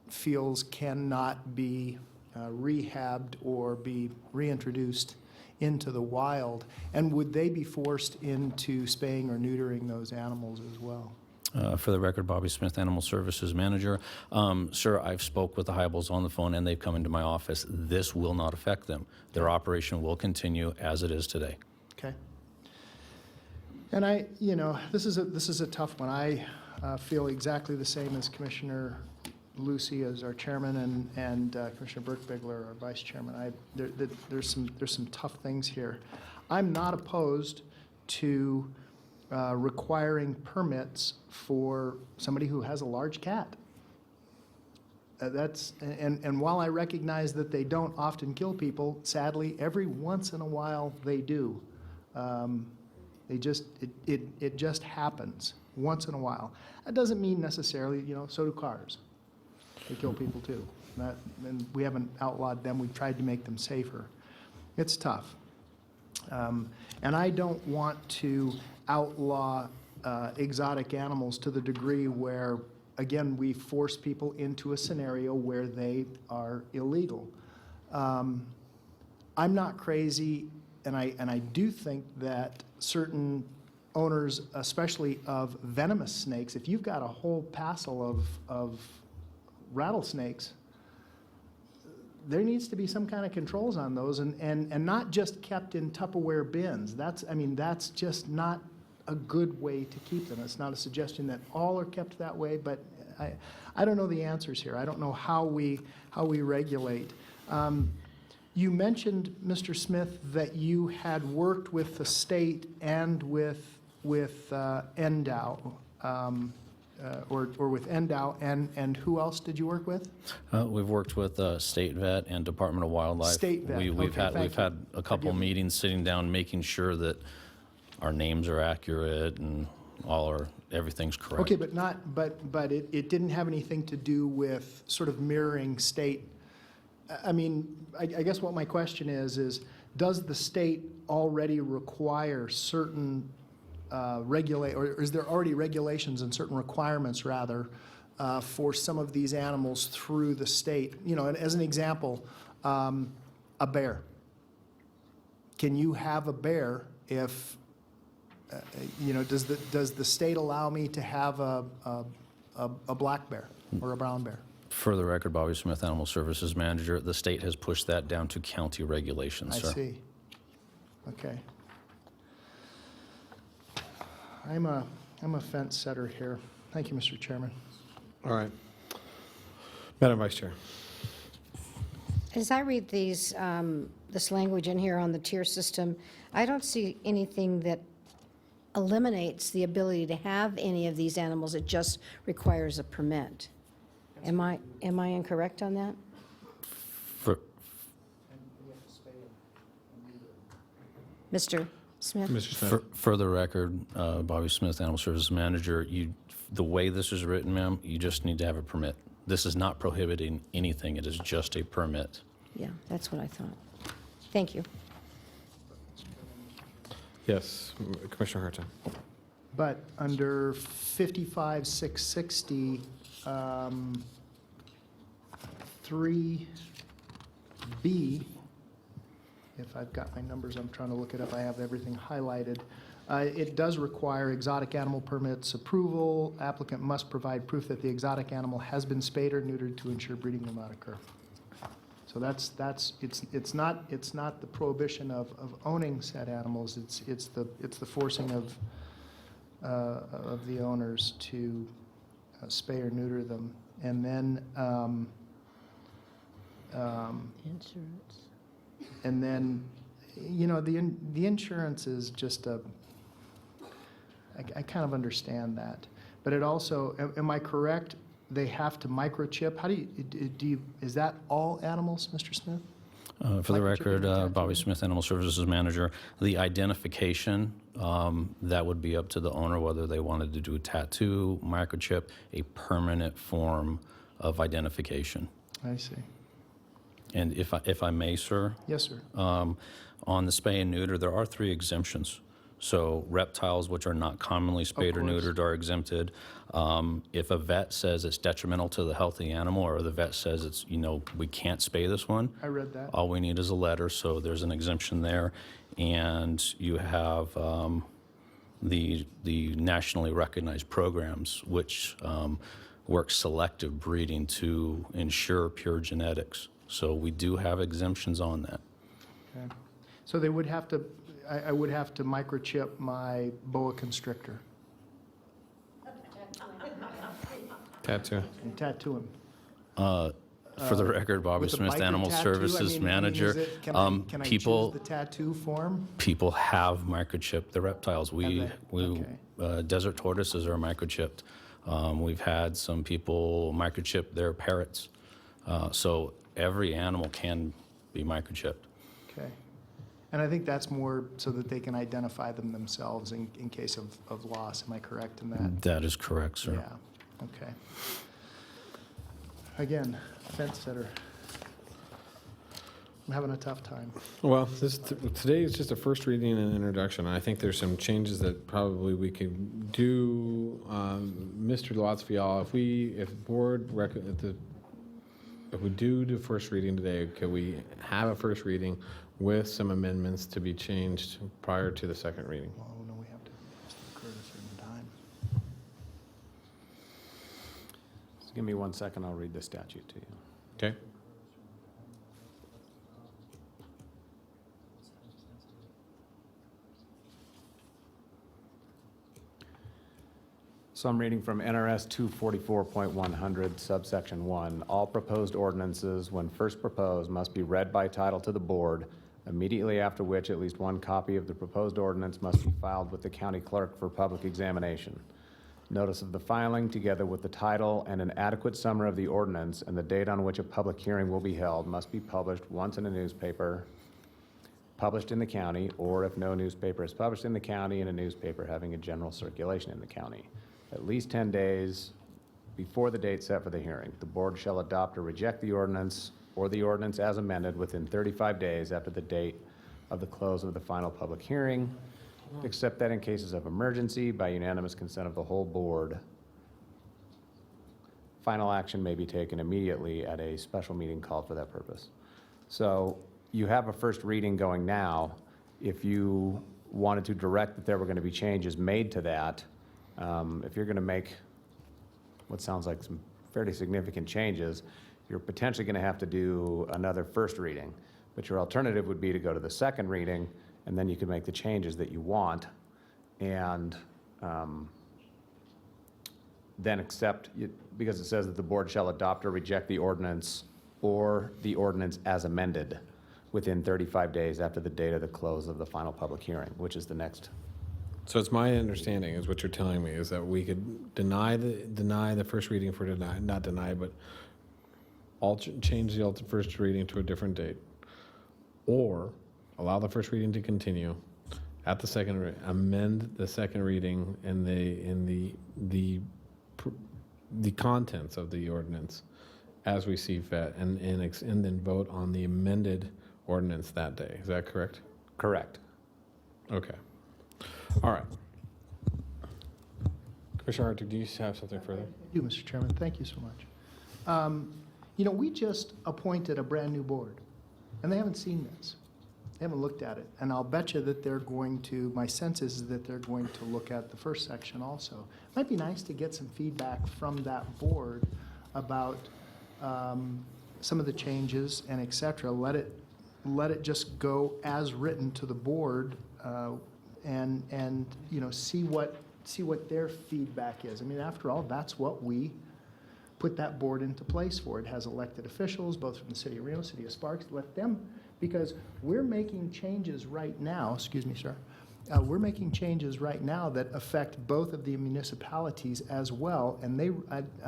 feels cannot be rehabbed or be reintroduced into the wild. And would they be forced into spaying or neutering those animals as well? For the record, Bobby Smith, Animal Services Manager. Sir, I've spoke with the Hybels on the phone, and they've come into my office. This will not affect them. Their operation will continue as it is today. Okay. And this is a tough one. I feel exactly the same as Commissioner Lucy as our chairman and Commissioner Burke-Bigler, our vice chairman. There's some tough things here. I'm not opposed to requiring permits for somebody who has a large cat. And while I recognize that they don't often kill people, sadly, every once in a while they do. It just happens once in a while. That doesn't mean necessarily, so do cars. They kill people too. And we haven't outlawed them. We've tried to make them safer. It's tough. And I don't want to outlaw exotic animals to the degree where, again, we force people into a scenario where they are illegal. I'm not crazy, and I do think that certain owners, especially of venomous snakes, if you've got a whole passel of rattlesnakes, there needs to be some kind of controls on those, and not just kept in Tupperware bins. That's just not a good way to keep them. It's not a suggestion that all are kept that way, but I don't know the answers here. I don't know how we regulate. You mentioned, Mr. Smith, that you had worked with the state and with NDOW. Or with NDOW, and who else did you work with? We've worked with State Vet and Department of Wildlife. State Vet. We've had a couple meetings, sitting down, making sure that our names are accurate and everything's correct. Okay, but it didn't have anything to do with sort of mirroring state. I guess what my question is does the state already require certain or is there already regulations and certain requirements, rather, for some of these animals through the state? And as an example, a bear. Can you have a bear if, does the state allow me to have a black bear or a brown bear? For the record, Bobby Smith, Animal Services Manager, the state has pushed that down to county regulations, sir. I see. Okay. I'm a fence setter here. Thank you, Mr. Chairman. All right. Madam Vice Chair. As I read this language in here on the tier system, I don't see anything that eliminates the ability to have any of these animals. It just requires a permit. Am I incorrect on that? Mr. Smith? Mr. Smith. For the record, Bobby Smith, Animal Services Manager, the way this is written, ma'am, you just need to have a permit. This is not prohibiting anything. It is just a permit. Yeah, that's what I thought. Thank you. Yes, Commissioner Harton. But under 55-660, 3B, if I've got my numbers, I'm trying to look it up, I have everything highlighted. It does require exotic animal permits approval. Applicant must provide proof that the exotic animal has been spayed or neutered to ensure breeding will not occur. So it's not the prohibition of owning said animals. It's the forcing of the owners to spay or neuter them, and then Insurance. and then the insurance is just I kind of understand that, but it also, am I correct? They have to microchip. How do you is that all animals, Mr. Smith? For the record, Bobby Smith, Animal Services Manager, the identification, that would be up to the owner whether they wanted to do a tattoo, microchip, a permanent form of identification. I see. And if I may, sir? Yes, sir. On the spay and neuter, there are 3 exemptions. So reptiles, which are not commonly spayed or neutered, are exempted. If a vet says it's detrimental to the health of the animal, or the vet says it's, we can't spay this one. I read that. All we need is a letter, so there's an exemption there. And you have the nationally recognized programs which work selective breeding to ensure pure genetics. So we do have exemptions on that. Okay. So they would have to, I would have to microchip my boa constrictor Tattoo. and tattoo him. For the record, Bobby With a Smith, biker Animal tattoo? Services Manager. Is it- can I People choose the tattoo form? people have microchipped the reptiles. Desert tortoises are microchipped. We've had some people microchip their parrots. So every animal can be microchipped. Okay. And I think that's more so that they can identify them themselves in case of loss. Am I correct in that? That is correct, sir. Yeah, okay. Again, fence sitter. I'm having a tough time. Well, today is just a first reading and introduction. I think there's some changes that probably we could do. Mr. Lotzvial, if we do the first reading today, could we have a first reading with some amendments to be changed prior to the second reading? Oh, no, we have to occur at a certain time. Just give me 1 second, I'll read the statute to you. Okay? So I'm reading from NRS 244.100, subsection 1. All proposed ordinances, when first proposed, must be read by title to the board, immediately after which at least one copy of the proposed ordinance must be filed with the county clerk for public examination. Notice of the filing, together with the title and an adequate summary of the ordinance and the date on which a public hearing will be held, must be published once in a newspaper published in the county, or if no newspaper is published in the county, in a newspaper having a general circulation in the county, at least 10 days before the date set for the hearing. The board shall adopt or reject the ordinance or the ordinance as amended within 35 days after the date of the close of the final public hearing, except that in cases of emergency, by unanimous consent of the whole board, final action may be taken immediately at a special meeting called for that purpose. So you have a first reading going now. If you wanted to direct that there were going to be changes made to that, if you're going to make what sounds like some fairly significant changes, you're potentially going to have to do another first reading. But your alternative would be to go to the second reading, and then you can make the changes that you want, and then accept, because it says that the board shall adopt or reject the ordinance or the ordinance as amended within 35 days after the date of the close of the final public hearing, which is the next. So it's my understanding, is what you're telling me, is that we could deny the first reading for not deny, but change the first reading to a different date, or allow the first reading to continue at the second, amend the second reading and the contents of the ordinance as we see fit, and then vote on the amended ordinance that day. Is that correct? Correct. Okay. All right. Commissioner Hartig, do you have something further? I do, Mr. Chairman. Thank you so much. We just appointed a brand-new board, and they haven't seen this. They haven't looked at it. And I'll bet you that they're going to, my sense is that they're going to look at the first section also. It might be nice to get some feedback from that board about some of the changes and et cetera. Let it just go as written to the board, and see what their feedback is. I mean, after all, that's what we put that board into place for. It has elected officials, both from the city of Reno, city of Sparks. Let them, because we're making changes right now, excuse me, sir, we're making changes right now that affect both of the municipalities as well. And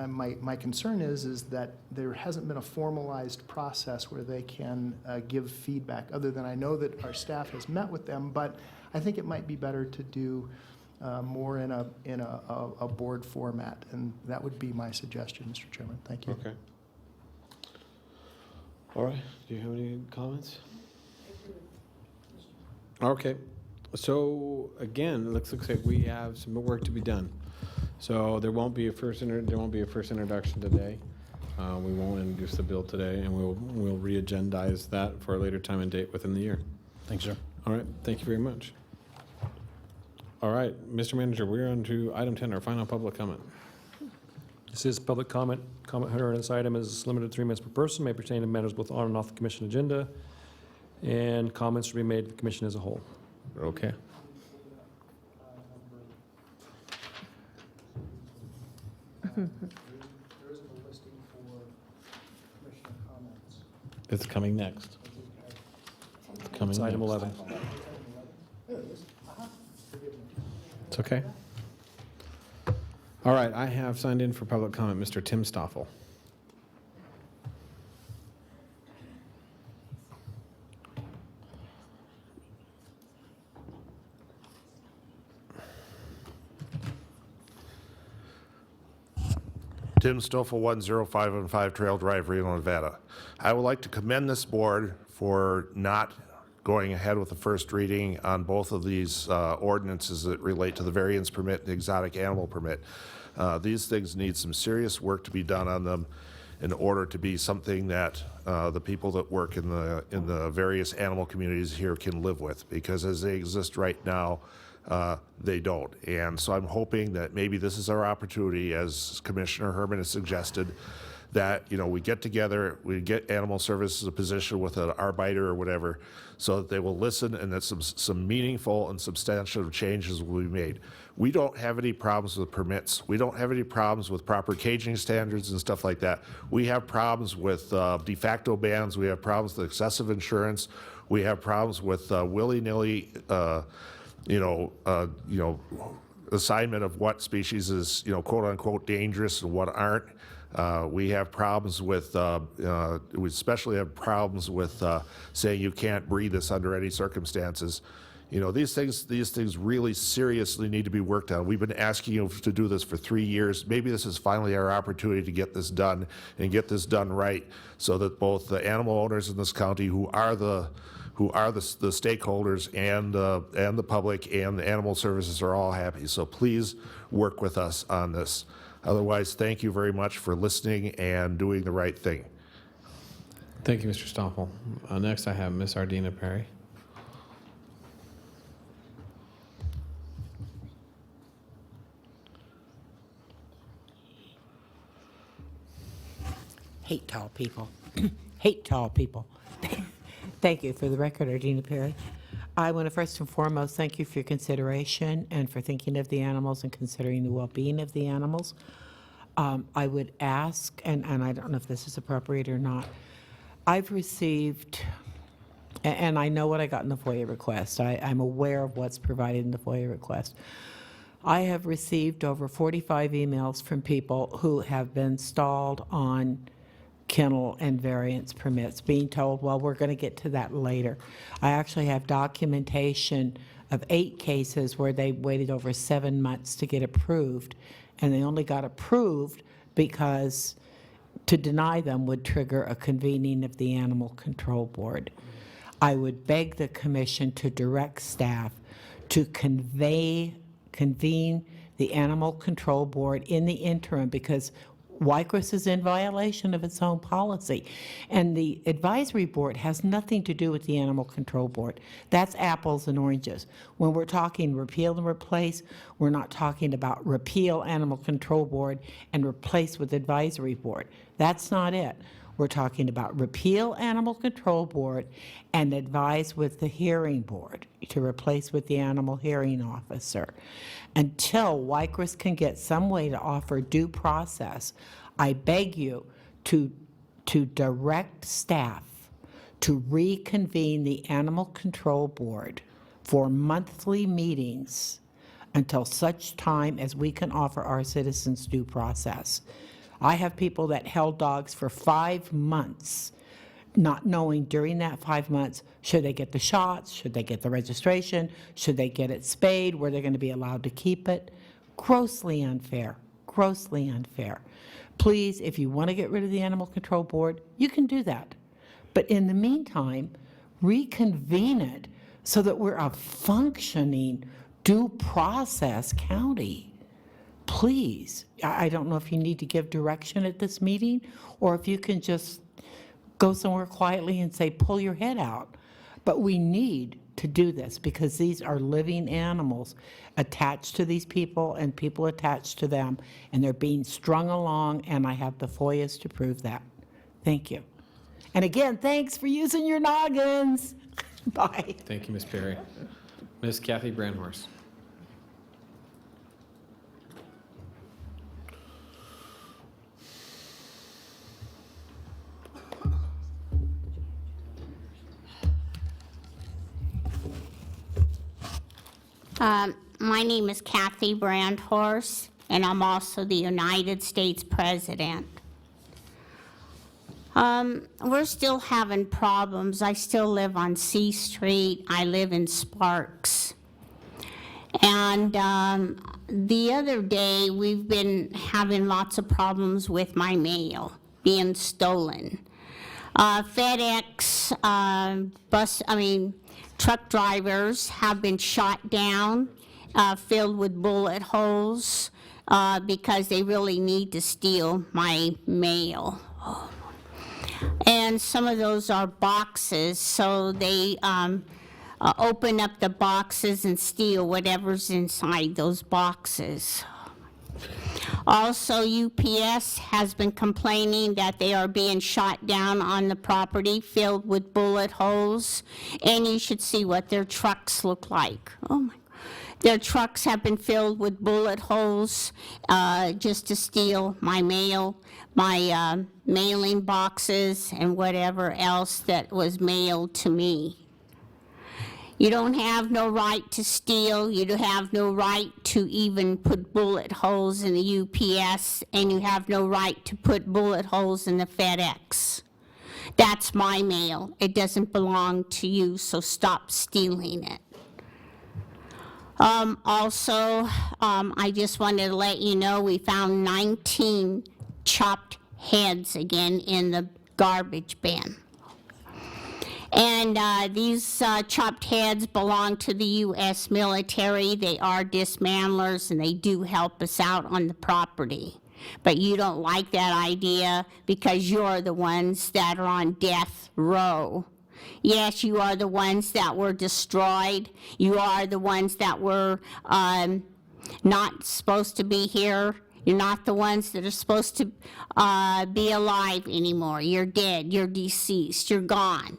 my concern is that there hasn't been a formalized process where they can give feedback, other than I know that our staff has met with them, but I think it might be better to do more in a board format, and that would be my suggestion, Mr. Chairman. Thank you. Okay. All right. Do you have any comments? Okay. So again, it looks like we have some work to be done. So there won't be a first introduction today. We won't introduce the bill today, and we'll re-agendize that for a later time and date within the year. Thanks, sir. All right. Thank you very much. All right, Mr. Manager, we're on to item 10, our final public comment. This is public comment. Comment heard on this item is limited to 3 minutes per person, may pertain to matters both on and off the commission agenda, and comments should be made to the commission as a whole. Okay. It's coming next. It's coming It's item next. 11. It's okay. All right, I have signed in for public comment Mr. Tim Stoffel. Tim Stoffel, 10515 Trail Drive, Reno, Nevada. I would like to commend this board for not going ahead with the first reading on both of these ordinances that relate to the variance permit and the exotic animal permit. These things need some serious work to be done on them in order to be something that the people that work in the various animal communities here can live with, because as they exist right now, they don't. And so I'm hoping that maybe this is our opportunity, as Commissioner Herman has suggested, that, you know, we get together, we get Animal Services a position with an arbiter or whatever, so that they will listen and that some meaningful and substantial changes will be made. We don't have any problems with permits. We don't have any problems with proper caging standards and stuff like that. We have problems with de facto bans. We have problems with excessive insurance. We have problems with willy-nilly assignment of what species is, quote unquote, dangerous and what aren't. We have problems with, we especially have problems with saying you can't breed this under any circumstances. These things really seriously need to be worked on. We've been asking you to do this for 3 years. Maybe this is finally our opportunity to get this done and get this done right, so that both the animal owners in this county, who are the stakeholders, and the public and the animal services are all happy. So please work with us on this. Otherwise, thank you very much for listening and doing the right thing. Thank you, Mr. Stoffel. Next, I have Ms. Ardina Perry. Hate tall people. Hate tall people. Thank you. For the record, Ardina Perry. I want to first and foremost thank you for your consideration and for thinking of the animals and considering the well-being of the animals. I would ask, and I don't know if this is appropriate or not, I've received, and I know what I got in the FOIA request. I'm aware of what's provided in the FOIA request. I have received over 45 emails from people who have been stalled on kennel and variance permits, being told, well, we're going to get to that later. I actually have documentation of 8 cases where they waited over 7 months to get approved, and they only got approved because to deny them would trigger a convening of the Animal Control Board. I would beg the commission to direct staff to convene the Animal Control Board in the interim, because WICRIS is in violation of its own policy. And the advisory board has nothing to do with the Animal Control Board. That's apples and oranges. When we're talking repeal and replace, we're not talking about repeal Animal Control Board and replace with advisory board. That's not it. We're talking about repeal Animal Control Board and advise with the hearing board to replace with the animal hearing officer. Until WICRIS can get some way to offer due process, I beg you to direct staff to reconvene the Animal Control Board for monthly meetings until such time as we can offer our citizens due process. I have people that held dogs for 5 months, not knowing during that 5 months, should they get the shots, should they get the registration, should they get it spayed, were they going to be allowed to keep it? Grossly unfair, grossly unfair. Please, if you want to get rid of the Animal Control Board, you can do that. But in the meantime, reconvene it so that we're a functioning due process county. Please, I don't know if you need to give direction at this meeting, or if you can just go somewhere quietly and say, pull your head out. But we need to do this, because these are living animals attached to these people and people attached to them, and they're being strung along, and I have the FOIAs to prove that. Thank you. And again, thanks for using your noggins. Bye. Thank you, Ms. Perry. Ms. Kathy Brandhorst. My name is Kathy Brandhorst, and I'm also the United States President. We're still having problems. I still live on C Street. I live in Sparks. And the other day, we've been having lots of problems with my mail being stolen. FedEx truck drivers have been shot down, filled with bullet holes, because they really need to steal my mail. And some of those are boxes, so they open up the boxes and steal whatever's inside those boxes. Also, UPS has been complaining that they are being shot down on the property filled with bullet holes, and you should see what their trucks look like. Oh my! Their trucks have been filled with bullet holes just to steal my mail, my mailing boxes, and whatever else that was mailed to me. You don't have no right to steal. You don't have no right to even put bullet holes in the UPS, and you have no right to put bullet holes in the FedEx. That's my mail. It doesn't belong to you, so stop stealing it. I just wanted to let you know we found 19 chopped heads again in the garbage bin. And these chopped heads belong to the U.S. military. They are dismantlers, and they do help us out on the property. But you don't like that idea because you're the ones that are on death row. Yes, you are the ones that were destroyed. You are the ones that were not supposed to be here. You're not the ones that are supposed to be alive anymore. You're dead. You're deceased. You're gone.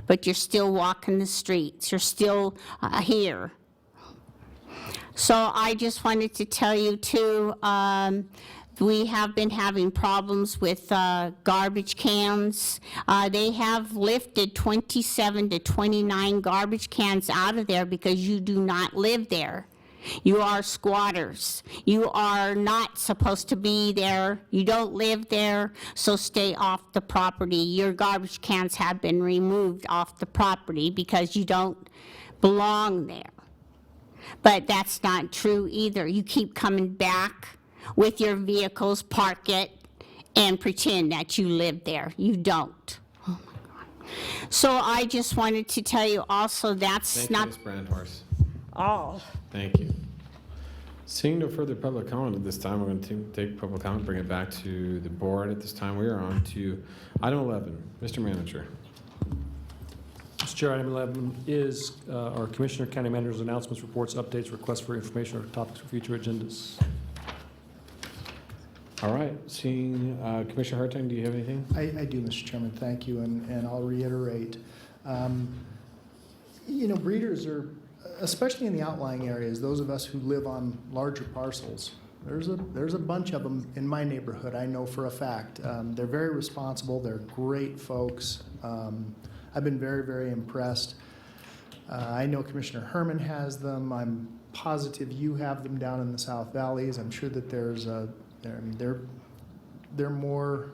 But you're still walking the streets. You're still here. So I just wanted to tell you, too, we have been having problems with garbage cans. They have lifted 27 to 29 garbage cans out of there because you do not live there. You are squatters. You are not supposed to be there. You don't live there, so stay off the property. Your garbage cans have been removed off the property because you don't belong there. But that's not true either. You keep coming back with your vehicles, park it, and pretend that you live there. You don't. Oh my God. So I just wanted to tell you also that's not... Thank you, Ms. Brandhorst. Oh. Thank you. Seeing no further public comment at this time, we're going to take public comment, bring it back to the board. At this time, we are on to item 11. Mr. Manager. Mr. Chair, item 11 is our Commissioner, County Manager's announcements, reports, updates, requests for information, or topics for future agendas. All right. Seeing Commissioner Hartung, do you have anything? I do, Mr. Chairman. Thank you, and I'll reiterate. Breeders are, especially in the outlying areas, those of us who live on larger parcels, there's a bunch of them in my neighborhood, I know for a fact. They're very responsible. They're great folks. I've been very, very impressed. I know Commissioner Herman has them. I'm positive you have them down in the South Valleys. I'm sure that they're more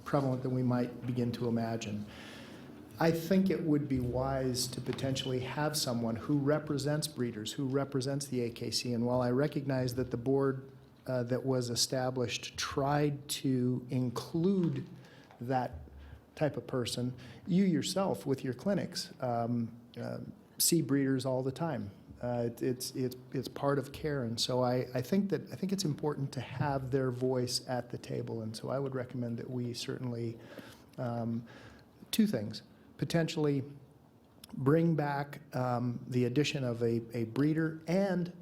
prevalent than we might begin to imagine. I think it would be wise to potentially have someone who represents breeders, who represents the AKC. And while I recognize that the board that was established tried to include that type of person, you yourself with your clinics see breeders all the time. It's part of care, and so I think it's important to have their voice at the table. And so I would recommend that we certainly two things. Potentially bring back the addition of a breeder and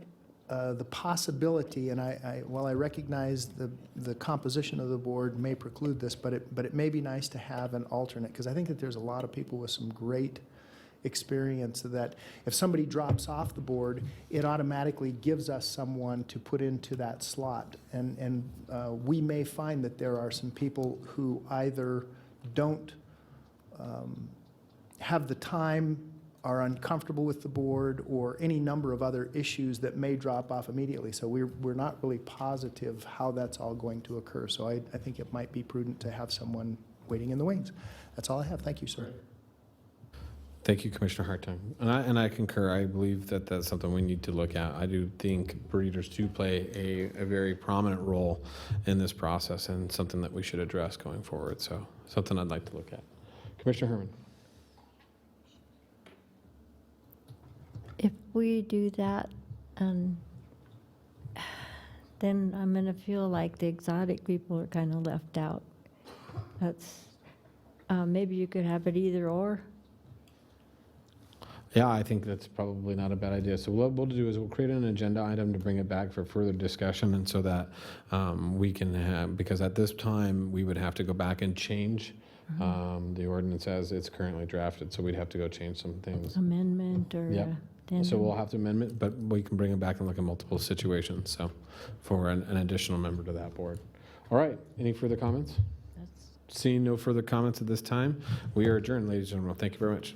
the possibility, and while I recognize the composition of the board may preclude this, but it may be nice to have an alternate, because I think that there's a lot of people with some great experience that if somebody drops off the board, it automatically gives us someone to put into that slot. And we may find that there are some people who either don't have the time, are uncomfortable with the board, or any number of other issues that may drop off immediately. So we're not really positive how that's all going to occur. So I think it might be prudent to have someone waiting in the wings. That's all I have. Thank you, sir. Thank you, Commissioner Hartung. And I concur. I believe that that's something we need to look at. I do think breeders do play a very prominent role in this process, and something that we should address going forward. So something I'd like to look at. Commissioner Herman. If we do that, then I'm going to feel like the exotic people are kind of left out. That's, maybe you could have it either or. Yeah, I think that's probably not a bad idea. So what we'll do is we'll create an agenda item to bring it back for further discussion, and so that we can have, because at this time, we would have to go back and change the ordinance as it's currently drafted, so we'd have to go change some things. Amendment or Yep. So we'll have to amend it, but we can bring it back and look at multiple situations, so for an additional member to that board. All right, any further comments? Seeing no further comments at this time, we are adjourned, ladies and gentlemen. Thank you very much.